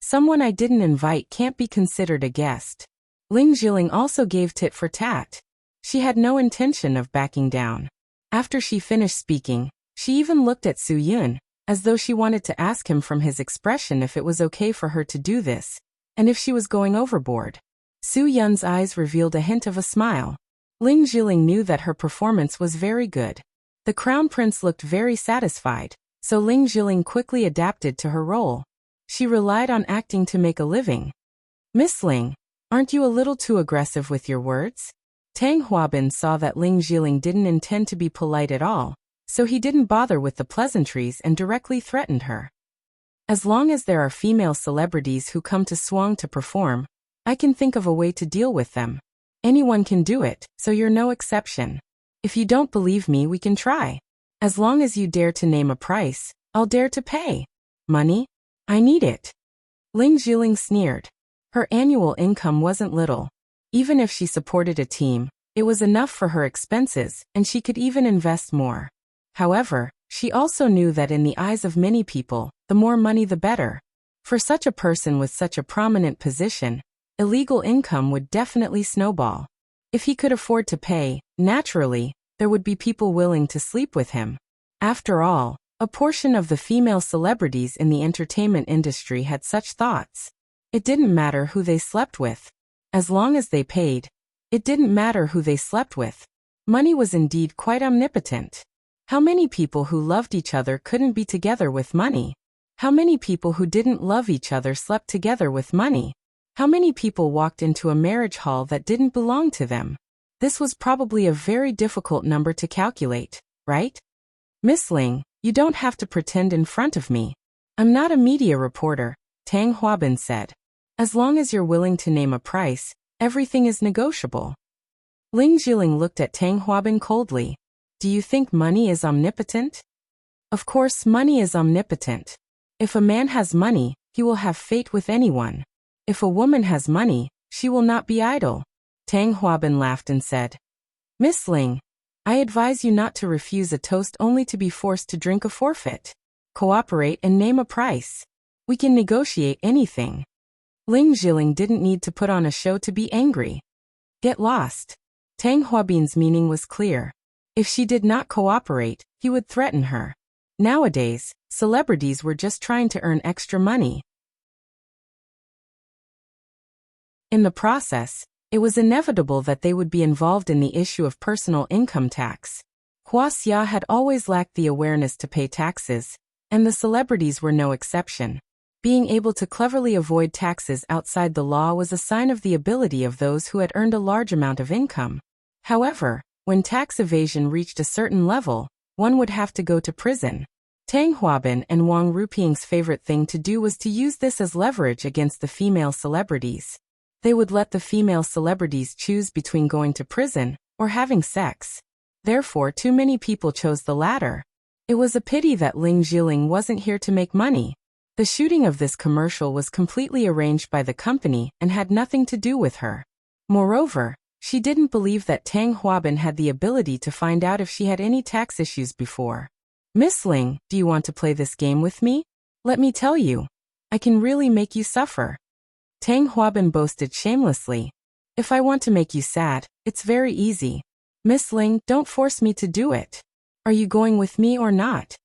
Someone I didn't invite can't be considered a guest. Ling Jiling also gave tit for tat. She had no intention of backing down. After she finished speaking, she even looked at Soo-yun, as though she wanted to ask him from his expression if it was okay for her to do this. And if she was going overboard? Su Yun's eyes revealed a hint of a smile. Ling Jiling knew that her performance was very good. The crown prince looked very satisfied, so Ling Jiling quickly adapted to her role. She relied on acting to make a living. Miss Ling, aren't you a little too aggressive with your words? Tang Huabin saw that Ling Jiling didn't intend to be polite at all, so he didn't bother with the pleasantries and directly threatened her. As long as there are female celebrities who come to Swang to perform, I can think of a way to deal with them. Anyone can do it, so you're no exception. If you don't believe me, we can try. As long as you dare to name a price, I'll dare to pay. Money? I need it. Ling Jiling sneered. Her annual income wasn't little. Even if she supported a team, it was enough for her expenses, and she could even invest more. However, she also knew that in the eyes of many people, the more money the better. For such a person with such a prominent position, illegal income would definitely snowball. If he could afford to pay, naturally, there would be people willing to sleep with him. After all, a portion of the female celebrities in the entertainment industry had such thoughts. It didn't matter who they slept with. As long as they paid, it didn't matter who they slept with. Money was indeed quite omnipotent. How many people who loved each other couldn't be together with money? How many people who didn't love each other slept together with money? How many people walked into a marriage hall that didn't belong to them? This was probably a very difficult number to calculate, right? Miss Ling, you don't have to pretend in front of me. I'm not a media reporter, Tang Huabin said. As long as you're willing to name a price, everything is negotiable. Ling Jiling looked at Tang Huabin coldly. Do you think money is omnipotent? Of course, money is omnipotent. If a man has money, he will have fate with anyone. If a woman has money, she will not be idle. Tang Huabin laughed and said, Miss Ling, I advise you not to refuse a toast only to be forced to drink a forfeit. Cooperate and name a price. We can negotiate anything. Ling Jiling didn't need to put on a show to be angry. Get lost. Tang Huabin's meaning was clear. If she did not cooperate, he would threaten her. Nowadays, celebrities were just trying to earn extra money. In the process, it was inevitable that they would be involved in the issue of personal income tax. Hua Xia had always lacked the awareness to pay taxes, and the celebrities were no exception. Being able to cleverly avoid taxes outside the law was a sign of the ability of those who had earned a large amount of income. However, when tax evasion reached a certain level, one would have to go to prison. Tang Huabin and Wang Ruping's favorite thing to do was to use this as leverage against the female celebrities. They would let the female celebrities choose between going to prison or having sex. Therefore, too many people chose the latter. It was a pity that Ling Jiling wasn't here to make money. The shooting of this commercial was completely arranged by the company and had nothing to do with her. Moreover, she didn't believe that Tang Huabin had the ability to find out if she had any tax issues before. Miss Ling, do you want to play this game with me? Let me tell you, I can really make you suffer. Tang Huabin boasted shamelessly. If I want to make you sad, it's very easy. Miss Ling, don't force me to do it. Are you going with me or not?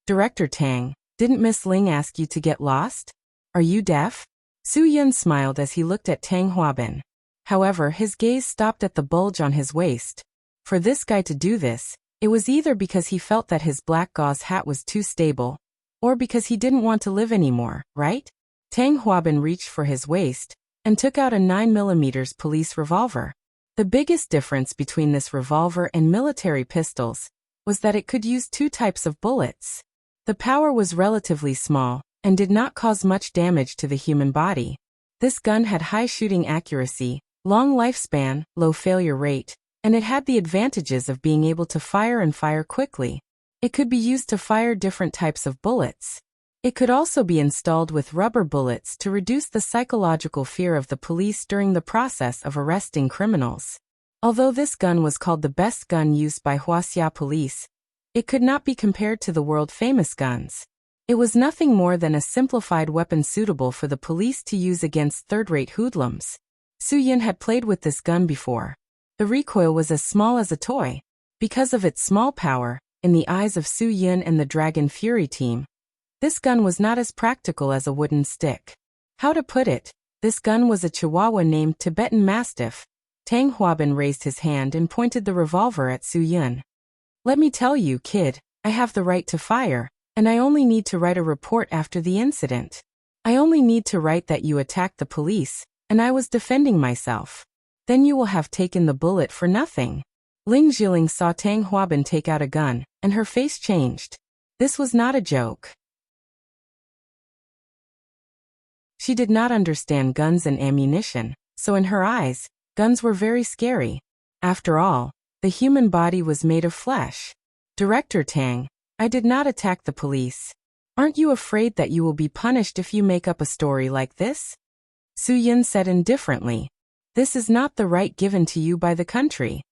Director Tang, didn't Miss Ling ask you to get lost? Are you deaf? Su Yun smiled as he looked at Tang Huabin. However, his gaze stopped at the bulge on his waist. For this guy to do this, it was either because he felt that his black gauze hat was too stable, or because he didn't want to live anymore, right? Tang Huabin reached for his waist and took out a 9mm police revolver. The biggest difference between this revolver and military pistols was that it could use two types of bullets. The power was relatively small and did not cause much damage to the human body. This gun had high shooting accuracy, long lifespan, low failure rate, and it had the advantages of being able to fire and fire quickly. It could be used to fire different types of bullets. It could also be installed with rubber bullets to reduce the psychological fear of the police during the process of arresting criminals. Although this gun was called the best gun used by Huaxia police, it could not be compared to the world-famous guns. It was nothing more than a simplified weapon suitable for the police to use against third-rate hoodlums. Su Yun had played with this gun before. The recoil was as small as a toy. Because of its small power, in the eyes of Su Yun and the Dragon Fury team, this gun was not as practical as a wooden stick. How to put it, This gun was a Chihuahua named Tibetan Mastiff. Tang Huabin raised his hand and pointed the revolver at Su Yun. Let me tell you, kid, I have the right to fire, and I only need to write a report after the incident. I only need to write that you attacked the police, and I was defending myself. Then you will have taken the bullet for nothing. Ling Jiling saw Tang Huabin take out a gun, and her face changed. This was not a joke. She did not understand guns and ammunition, so in her eyes, guns were very scary. After all, the human body was made of flesh. Director Tang, I did not attack the police. Aren't you afraid that you will be punished if you make up a story like this? Su Yun said indifferently. This is not the right given to you by the country.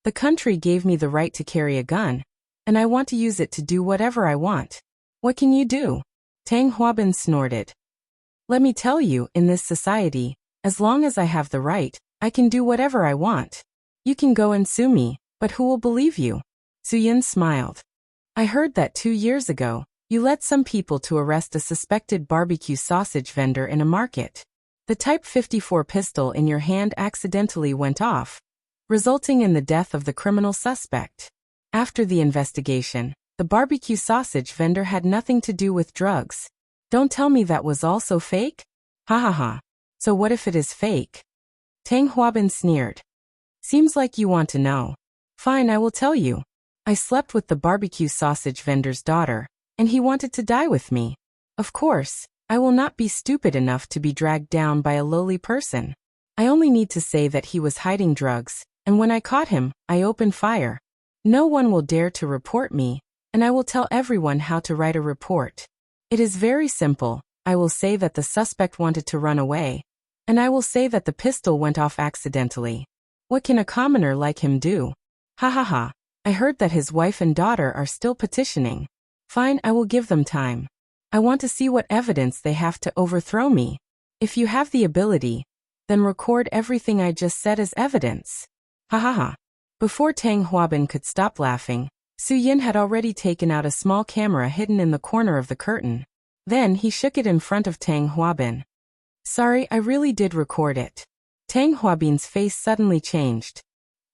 The country gave me the right to carry a gun, and I want to use it to do whatever I want. What can you do? Tang Huabin snorted. Let me tell you, in this society, as long as I have the right, I can do whatever I want. You can go and sue me, but who will believe you? Su Yun smiled. I heard that 2 years ago, you led some people to arrest a suspected barbecue sausage vendor in a market. The Type 54 pistol in your hand accidentally went off, resulting in the death of the criminal suspect. After the investigation, the barbecue sausage vendor had nothing to do with drugs. Don't tell me that was also fake? Ha ha ha. So what if it is fake? Tang Huabin sneered. Seems like you want to know. Fine, I will tell you. I slept with the barbecue sausage vendor's daughter, and he wanted to die with me. Of course, I will not be stupid enough to be dragged down by a lowly person. I only need to say that he was hiding drugs, and when I caught him, I opened fire. No one will dare to report me, and I will tell everyone how to write a report. It is very simple. I will say that the suspect wanted to run away, and I will say that the pistol went off accidentally. What can a commoner like him do? Ha ha ha. I heard that his wife and daughter are still petitioning. Fine, I will give them time. I want to see what evidence they have to overthrow me. If you have the ability, then record everything I just said as evidence. Ha ha ha. Before Tang Huabin could stop laughing, Su Yun had already taken out a small camera hidden in the corner of the curtain. Then he shook it in front of Tang Huabin. Sorry, I really did record it. Tang Huabin's face suddenly changed.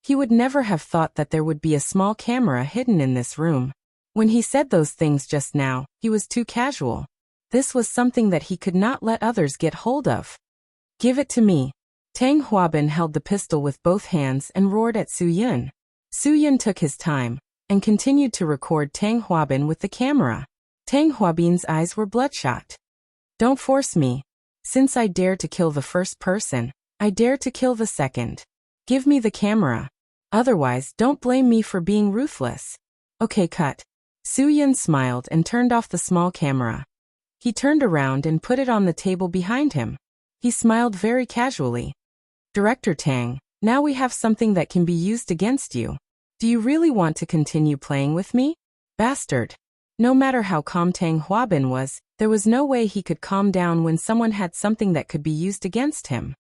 He would never have thought that there would be a small camera hidden in this room. When he said those things just now, he was too casual. This was something that he could not let others get hold of. Give it to me. Tang Huabin held the pistol with both hands and roared at Su Yun. Su Yun took his time and continued to record Tang Huabin with the camera. Tang Huabin's eyes were bloodshot. Don't force me. Since I dare to kill the first person, I dare to kill the second. Give me the camera. Otherwise, don't blame me for being ruthless. Okay, cut. Su Yun smiled and turned off the small camera. He turned around and put it on the table behind him. He smiled very casually. Director Tang, now we have something that can be used against you. Do you really want to continue playing with me? Bastard. No matter how calm Tang Huabin was, there was no way he could calm down when someone had something that could be used against him.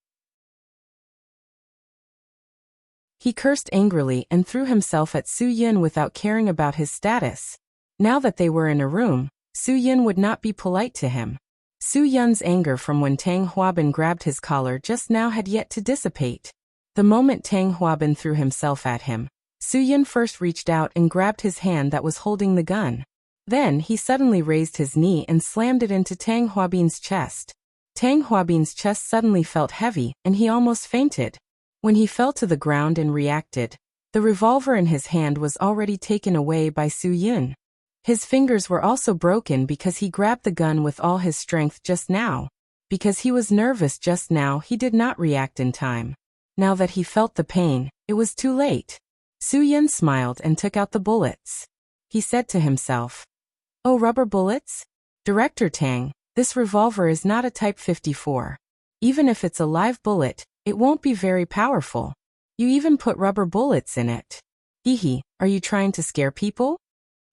He cursed angrily and threw himself at Su Yun without caring about his status. Now that they were in a room, Su Yun would not be polite to him. Su Yun's anger from when Tang Huabin grabbed his collar just now had yet to dissipate. The moment Tang Huabin threw himself at him, Su Yun first reached out and grabbed his hand that was holding the gun. Then he suddenly raised his knee and slammed it into Tang Huabin's chest. Tang Huabin's chest suddenly felt heavy and he almost fainted. When he fell to the ground and reacted, the revolver in his hand was already taken away by Su Yun. His fingers were also broken because he grabbed the gun with all his strength just now. Because he was nervous just now, he did not react in time. Now that he felt the pain, it was too late. Su Yun smiled and took out the bullets. He said to himself, "Oh, rubber bullets? Director Tang, this revolver is not a Type 54. Even if it's a live bullet, it won't be very powerful. You even put rubber bullets in it. Hee, are you trying to scare people?"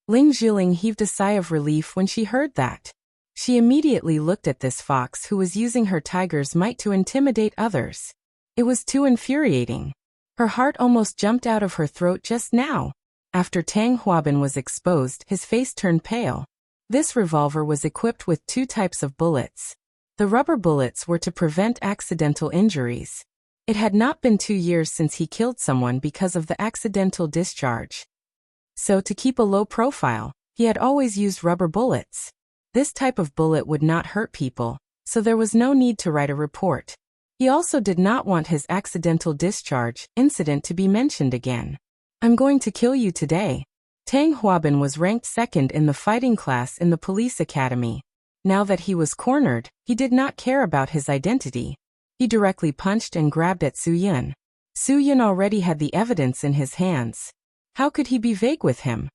Ling Jiling heaved a sigh of relief when she heard that. She immediately looked at this fox who was using her tiger's might to intimidate others. It was too infuriating. Her heart almost jumped out of her throat just now. After Tang Huabin was exposed, his face turned pale. This revolver was equipped with 2 types of bullets. The rubber bullets were to prevent accidental injuries. It had not been 2 years since he killed someone because of the accidental discharge. So to keep a low profile, he had always used rubber bullets. This type of bullet would not hurt people, so there was no need to write a report. He also did not want his accidental discharge incident to be mentioned again. I'm going to kill you today. Tang Huabin was ranked second in the fighting class in the police academy. Now that he was cornered, he did not care about his identity. He directly punched and grabbed at Su Yun. Su Yun already had the evidence in his hands. How could he be vague with him?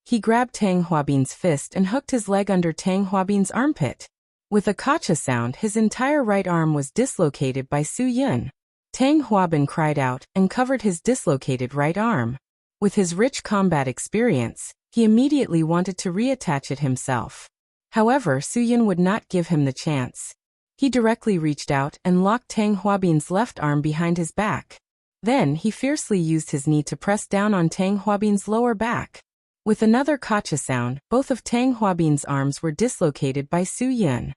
He grabbed Tang Huabin's fist and hooked his leg under Tang Huabin's armpit. With a kacha sound, his entire right arm was dislocated by Su Yun. Tang Huabin cried out and covered his dislocated right arm. With his rich combat experience, he immediately wanted to reattach it himself. However, Su Yun would not give him the chance. He directly reached out and locked Tang Huabin's left arm behind his back. Then he fiercely used his knee to press down on Tang Huabin's lower back. With another kacha sound, both of Tang Huabin's arms were dislocated by Su Yun.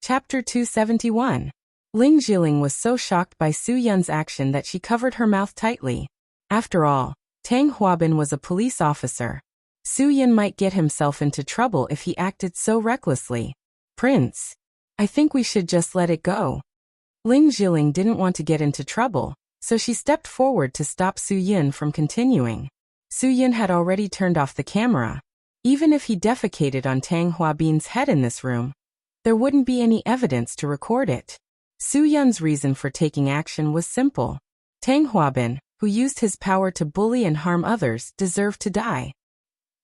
Chapter 271. Ling Jiling was so shocked by Su Yun's action that she covered her mouth tightly. After all, Tang Huabin was a police officer. Su Yun might get himself into trouble if he acted so recklessly. Prince, I think we should just let it go. Ling Jiling didn't want to get into trouble, so she stepped forward to stop Su Yun from continuing. Su Yun had already turned off the camera. Even if he defecated on Tang Huabin's head in this room, there wouldn't be any evidence to record it. Su Yun's reason for taking action was simple. Tang Huabin, who used his power to bully and harm others, deserved to die.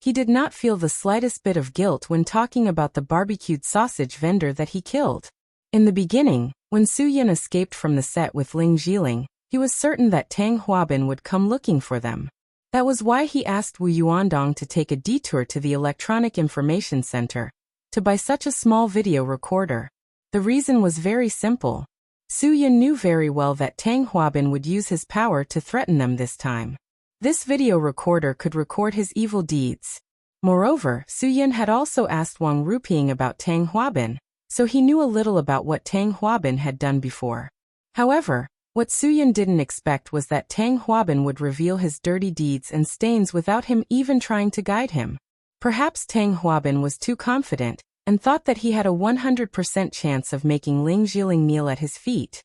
He did not feel the slightest bit of guilt when talking about the barbecued sausage vendor that he killed. In the beginning, when Su Yun escaped from the set with Ling Jiling, he was certain that Tang Huabin would come looking for them. That was why he asked Wu Yuandong to take a detour to the Electronic Information Center to buy such a small video recorder. The reason was very simple. Su Yun knew very well that Tang Huabin would use his power to threaten them this time. This video recorder could record his evil deeds. Moreover, Su Yun had also asked Wang Ruping about Tang Huabin, so he knew a little about what Tang Huabin had done before. However, what Su Yun didn't expect was that Tang Huabin would reveal his dirty deeds and stains without him even trying to guide him. Perhaps Tang Huabin was too confident and thought that he had a 100% chance of making Ling Jiling kneel at his feet.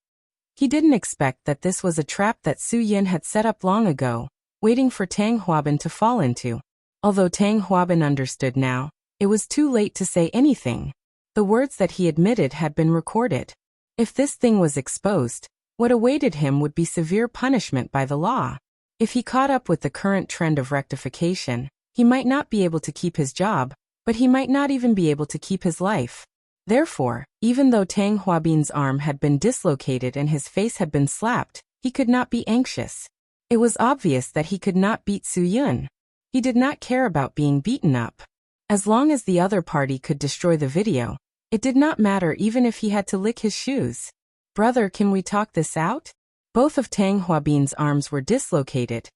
He didn't expect that this was a trap that Su Yun had set up long ago, waiting for Tang Huabin to fall into. Although Tang Huabin understood now, it was too late to say anything. The words that he admitted had been recorded. If this thing was exposed, what awaited him would be severe punishment by the law. If he caught up with the current trend of rectification, he might not be able to keep his job, but he might not even be able to keep his life. Therefore, even though Tang Huabin's arm had been dislocated and his face had been slapped, he could not be anxious. It was obvious that he could not beat Su Yun. He did not care about being beaten up. As long as the other party could destroy the video, it did not matter even if he had to lick his shoes. Brother, can we talk this out? Both of Tang Huabin's arms were dislocated,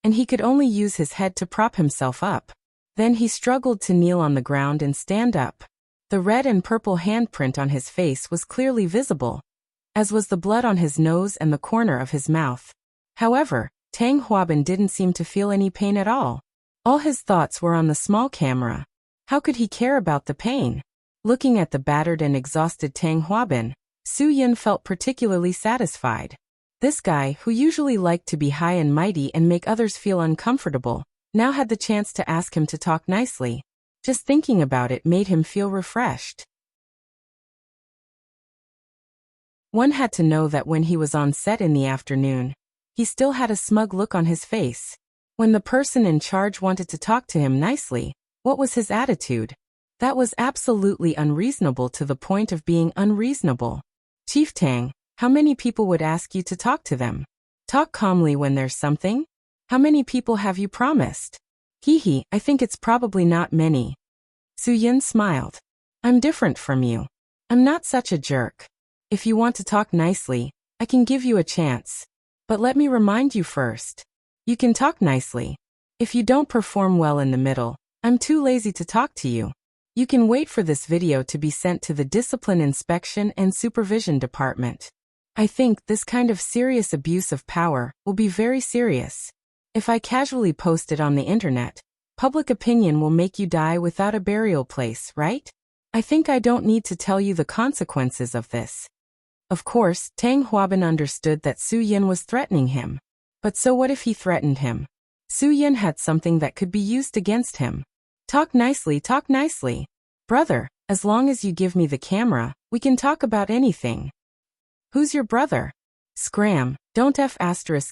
and he could only use his head to prop himself up. Then he struggled to kneel on the ground and stand up. The red and purple handprint on his face was clearly visible, as was the blood on his nose and the corner of his mouth. However, Tang Huabin didn't seem to feel any pain at all. All his thoughts were on the small camera. How could he care about the pain? Looking at the battered and exhausted Tang Huabin, Su Yun felt particularly satisfied. This guy, who usually liked to be high and mighty and make others feel uncomfortable, now had the chance to ask him to talk nicely. Just thinking about it made him feel refreshed. One had to know that when he was on set in the afternoon, he still had a smug look on his face. When the person in charge wanted to talk to him nicely, what was his attitude? That was absolutely unreasonable to the point of being unreasonable. Chief Tang, how many people would ask you to talk to them? Talk calmly when there's something? How many people have you promised? Hee, I think it's probably not many. Su Yun smiled. I'm different from you. I'm not such a jerk. If you want to talk nicely, I can give you a chance. But let me remind you first. You can talk nicely, If you don't perform well in the middle, I'm too lazy to talk to you. You can wait for this video to be sent to the Discipline Inspection and Supervision Department. I think this kind of serious abuse of power will be very serious. If I casually post it on the internet, public opinion will make you die without a burial place, right? I think I don't need to tell you the consequences of this. Of course, Tang Huabin understood that Su Yin was threatening him. But so what if he threatened him? Su Yin had something that could be used against him. Talk nicely, talk nicely. Brother, as long as you give me the camera, we can talk about anything. Who's your brother? Scram, don't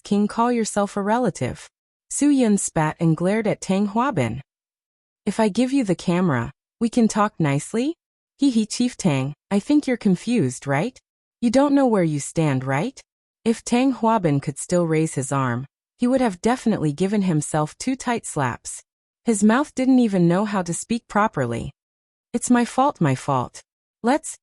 King call yourself a relative. Su Yin spat and glared at Tang Huabin. If I give you the camera, we can talk nicely? Hee Chief Tang, I think you're confused, right? You don't know where you stand, right? If Tang Huabin could still raise his arm, he would have definitely given himself 2 tight slaps. His mouth didn't even know how to speak properly. It's my fault, my fault. Let's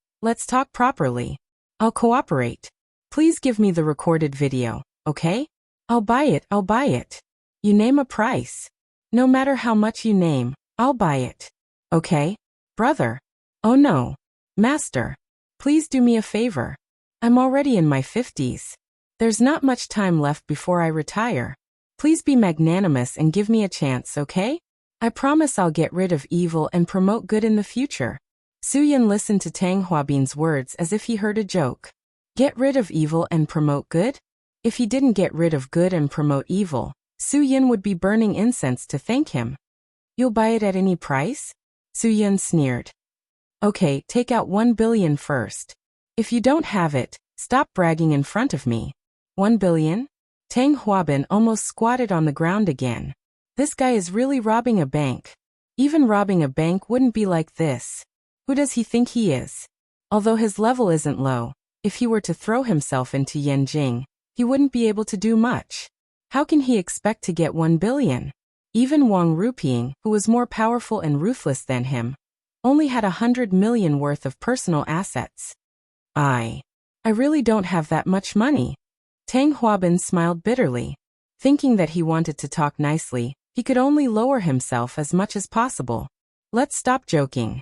talk properly. I'll cooperate. Please give me the recorded video, okay? I'll buy it, I'll buy it. You name a price. No matter how much you name, I'll buy it. Okay? Brother. Oh no. Master. Please do me a favor. I'm already in my 50s. There's not much time left before I retire. Please be magnanimous and give me a chance, okay? I promise I'll get rid of evil and promote good in the future. Su Yin listened to Tang Huabin's words as if he heard a joke. Get rid of evil and promote good? If he didn't get rid of good and promote evil, Su Yin would be burning incense to thank him. You'll buy it at any price? Su Yin sneered. Okay, take out 1 billion first. If you don't have it, stop bragging in front of me. 1 billion? Tang Huabin almost squatted on the ground again. This guy is really robbing a bank. Even robbing a bank wouldn't be like this. Who does he think he is? Although his level isn't low, if he were to throw himself into Yanjing, he wouldn't be able to do much. How can he expect to get 1 billion? Even Wang Ruping, who was more powerful and ruthless than him, only had 100 million worth of personal assets. I really don't have that much money. Tang Huabin smiled bitterly. Thinking that he wanted to talk nicely, he could only lower himself as much as possible. Let's stop joking.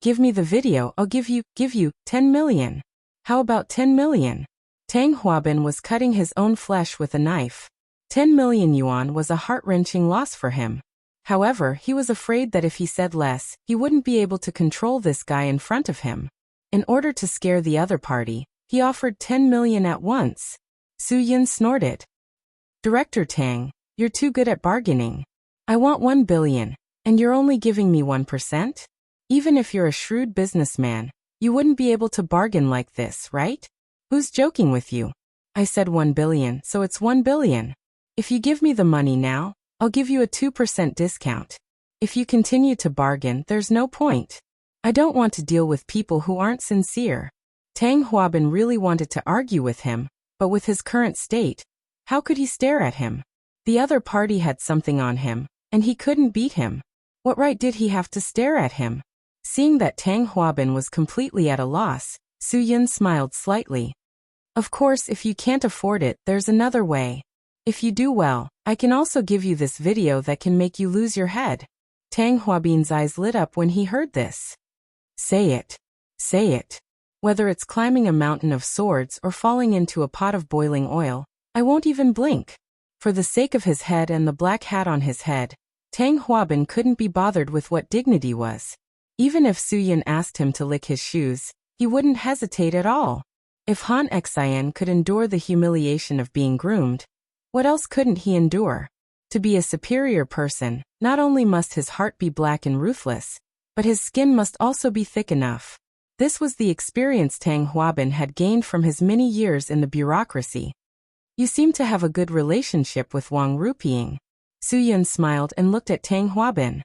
Give me the video, I'll give you 10 million. How about 10 million? Tang Huabin was cutting his own flesh with a knife. 10 million yuan was a heart-wrenching loss for him. However, he was afraid that if he said less, he wouldn't be able to control this guy in front of him. In order to scare the other party, he offered 10 million at once. Su Yin snorted. Director Tang, you're too good at bargaining. I want 1 billion, and you're only giving me 1%? Even if you're a shrewd businessman, you wouldn't be able to bargain like this, right? Who's joking with you? I said 1 billion, so it's 1 billion. If you give me the money now, I'll give you a 2% discount. If you continue to bargain, there's no point. I don't want to deal with people who aren't sincere. Tang Huabin really wanted to argue with him, but with his current state, how could he stare at him? The other party had something on him, and he couldn't beat him. What right did he have to stare at him? Seeing that Tang Huabin was completely at a loss, Su Yin smiled slightly. Of course, if you can't afford it, there's another way. If you do well, I can also give you this video that can make you lose your head. Tang Huabin's eyes lit up when he heard this. Say it. Say it. Whether it's climbing a mountain of swords or falling into a pot of boiling oil, I won't even blink. For the sake of his head and the black hat on his head, Tang Huabin couldn't be bothered with what dignity was. Even if Su Yin asked him to lick his shoes, he wouldn't hesitate at all. If Han Xian could endure the humiliation of being groomed, what else couldn't he endure? To be a superior person, not only must his heart be black and ruthless, but his skin must also be thick enough. This was the experience Tang Huabin had gained from his many years in the bureaucracy. You seem to have a good relationship with Wang Ruping. Su Yin smiled and looked at Tang Huabin.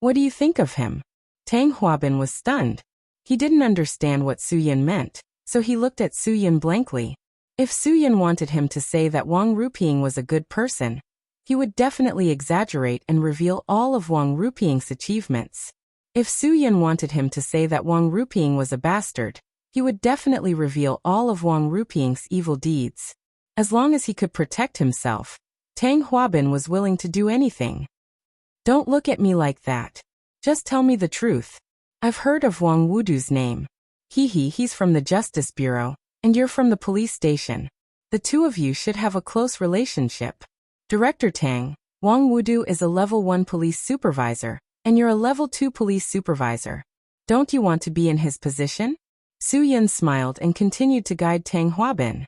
What do you think of him? Tang Huabin was stunned. He didn't understand what Su Yin meant, so he looked at Su Yin blankly. If Su Yin wanted him to say that Wang Ruping was a good person, he would definitely exaggerate and reveal all of Wang Ruping's achievements. If Su Yin wanted him to say that Wang Ruping was a bastard, he would definitely reveal all of Wang Ruping's evil deeds. As long as he could protect himself, Tang Huabin was willing to do anything. Don't look at me like that. Just tell me the truth. I've heard of Wang Wudu's name. He's from the Justice Bureau, and you're from the police station. The two of you should have a close relationship. Director Tang, Wang Wudu is a level 1 police supervisor, and you're a level 2 police supervisor. Don't you want to be in his position? Su Yin smiled and continued to guide Tang Huabin.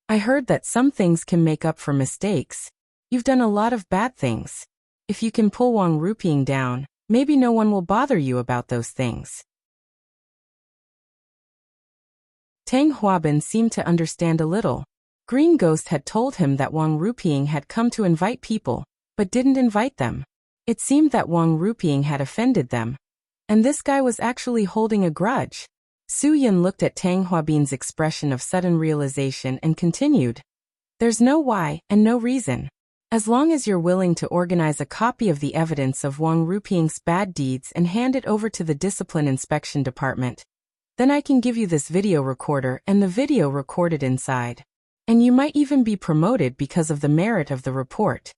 I heard that some things can make up for mistakes. You've done a lot of bad things. If you can pull Wang Ruping down, maybe no one will bother you about those things. Tang Huabin seemed to understand a little. Green Ghost had told him that Wang Ruping had come to invite people, but didn't invite them. It seemed that Wang Ruping had offended them, and this guy was actually holding a grudge. Su Yin looked at Tang Huabin's expression of sudden realization and continued. There's no why and no reason. As long as you're willing to organize a copy of the evidence of Wang Ruping's bad deeds and hand it over to the Discipline Inspection Department, then I can give you this video recorder and the video recorded inside. And you might even be promoted because of the merit of the report.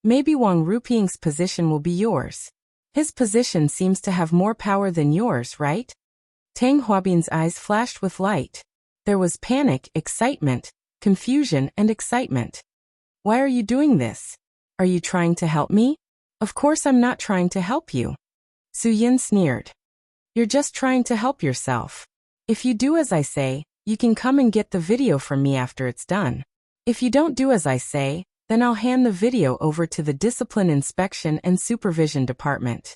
Maybe Wang Ruping's position will be yours. His position seems to have more power than yours, right? Tang Huabin's eyes flashed with light. There was panic, excitement, confusion, and excitement. Why are you doing this? Are you trying to help me? Of course I'm not trying to help you. Su Yin sneered. You're just trying to help yourself. If you do as I say, you can come and get the video from me after it's done. If you don't do as I say, then I'll hand the video over to the Discipline Inspection and Supervision Department.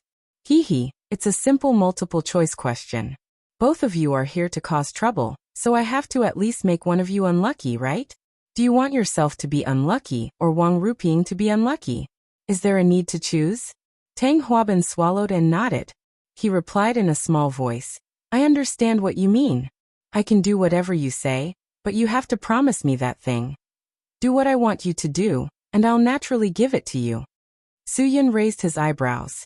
It's a simple multiple choice question. Both of you are here to cause trouble, so I have to at least make one of you unlucky, right? Do you want yourself to be unlucky or Wang Ruping to be unlucky? Is there a need to choose? Tang Huabin swallowed and nodded. He replied in a small voice, I understand what you mean. I can do whatever you say, but you have to promise me that thing. Do what I want you to do, and I'll naturally give it to you. Su Yin raised his eyebrows.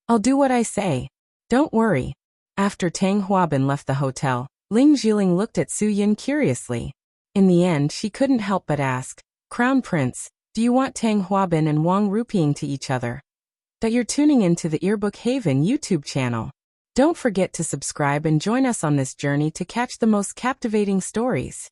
I'll do what I say. Don't worry. After Tang Huabin left the hotel, Ling Jiling looked at Su Yin curiously. In the end, she couldn't help but ask, Crown Prince, do you want Tang Huabin and Wang Ruping to each other? That you're tuning into the Earbook Haven YouTube channel. Don't forget to subscribe and join us on this journey to catch the most captivating stories.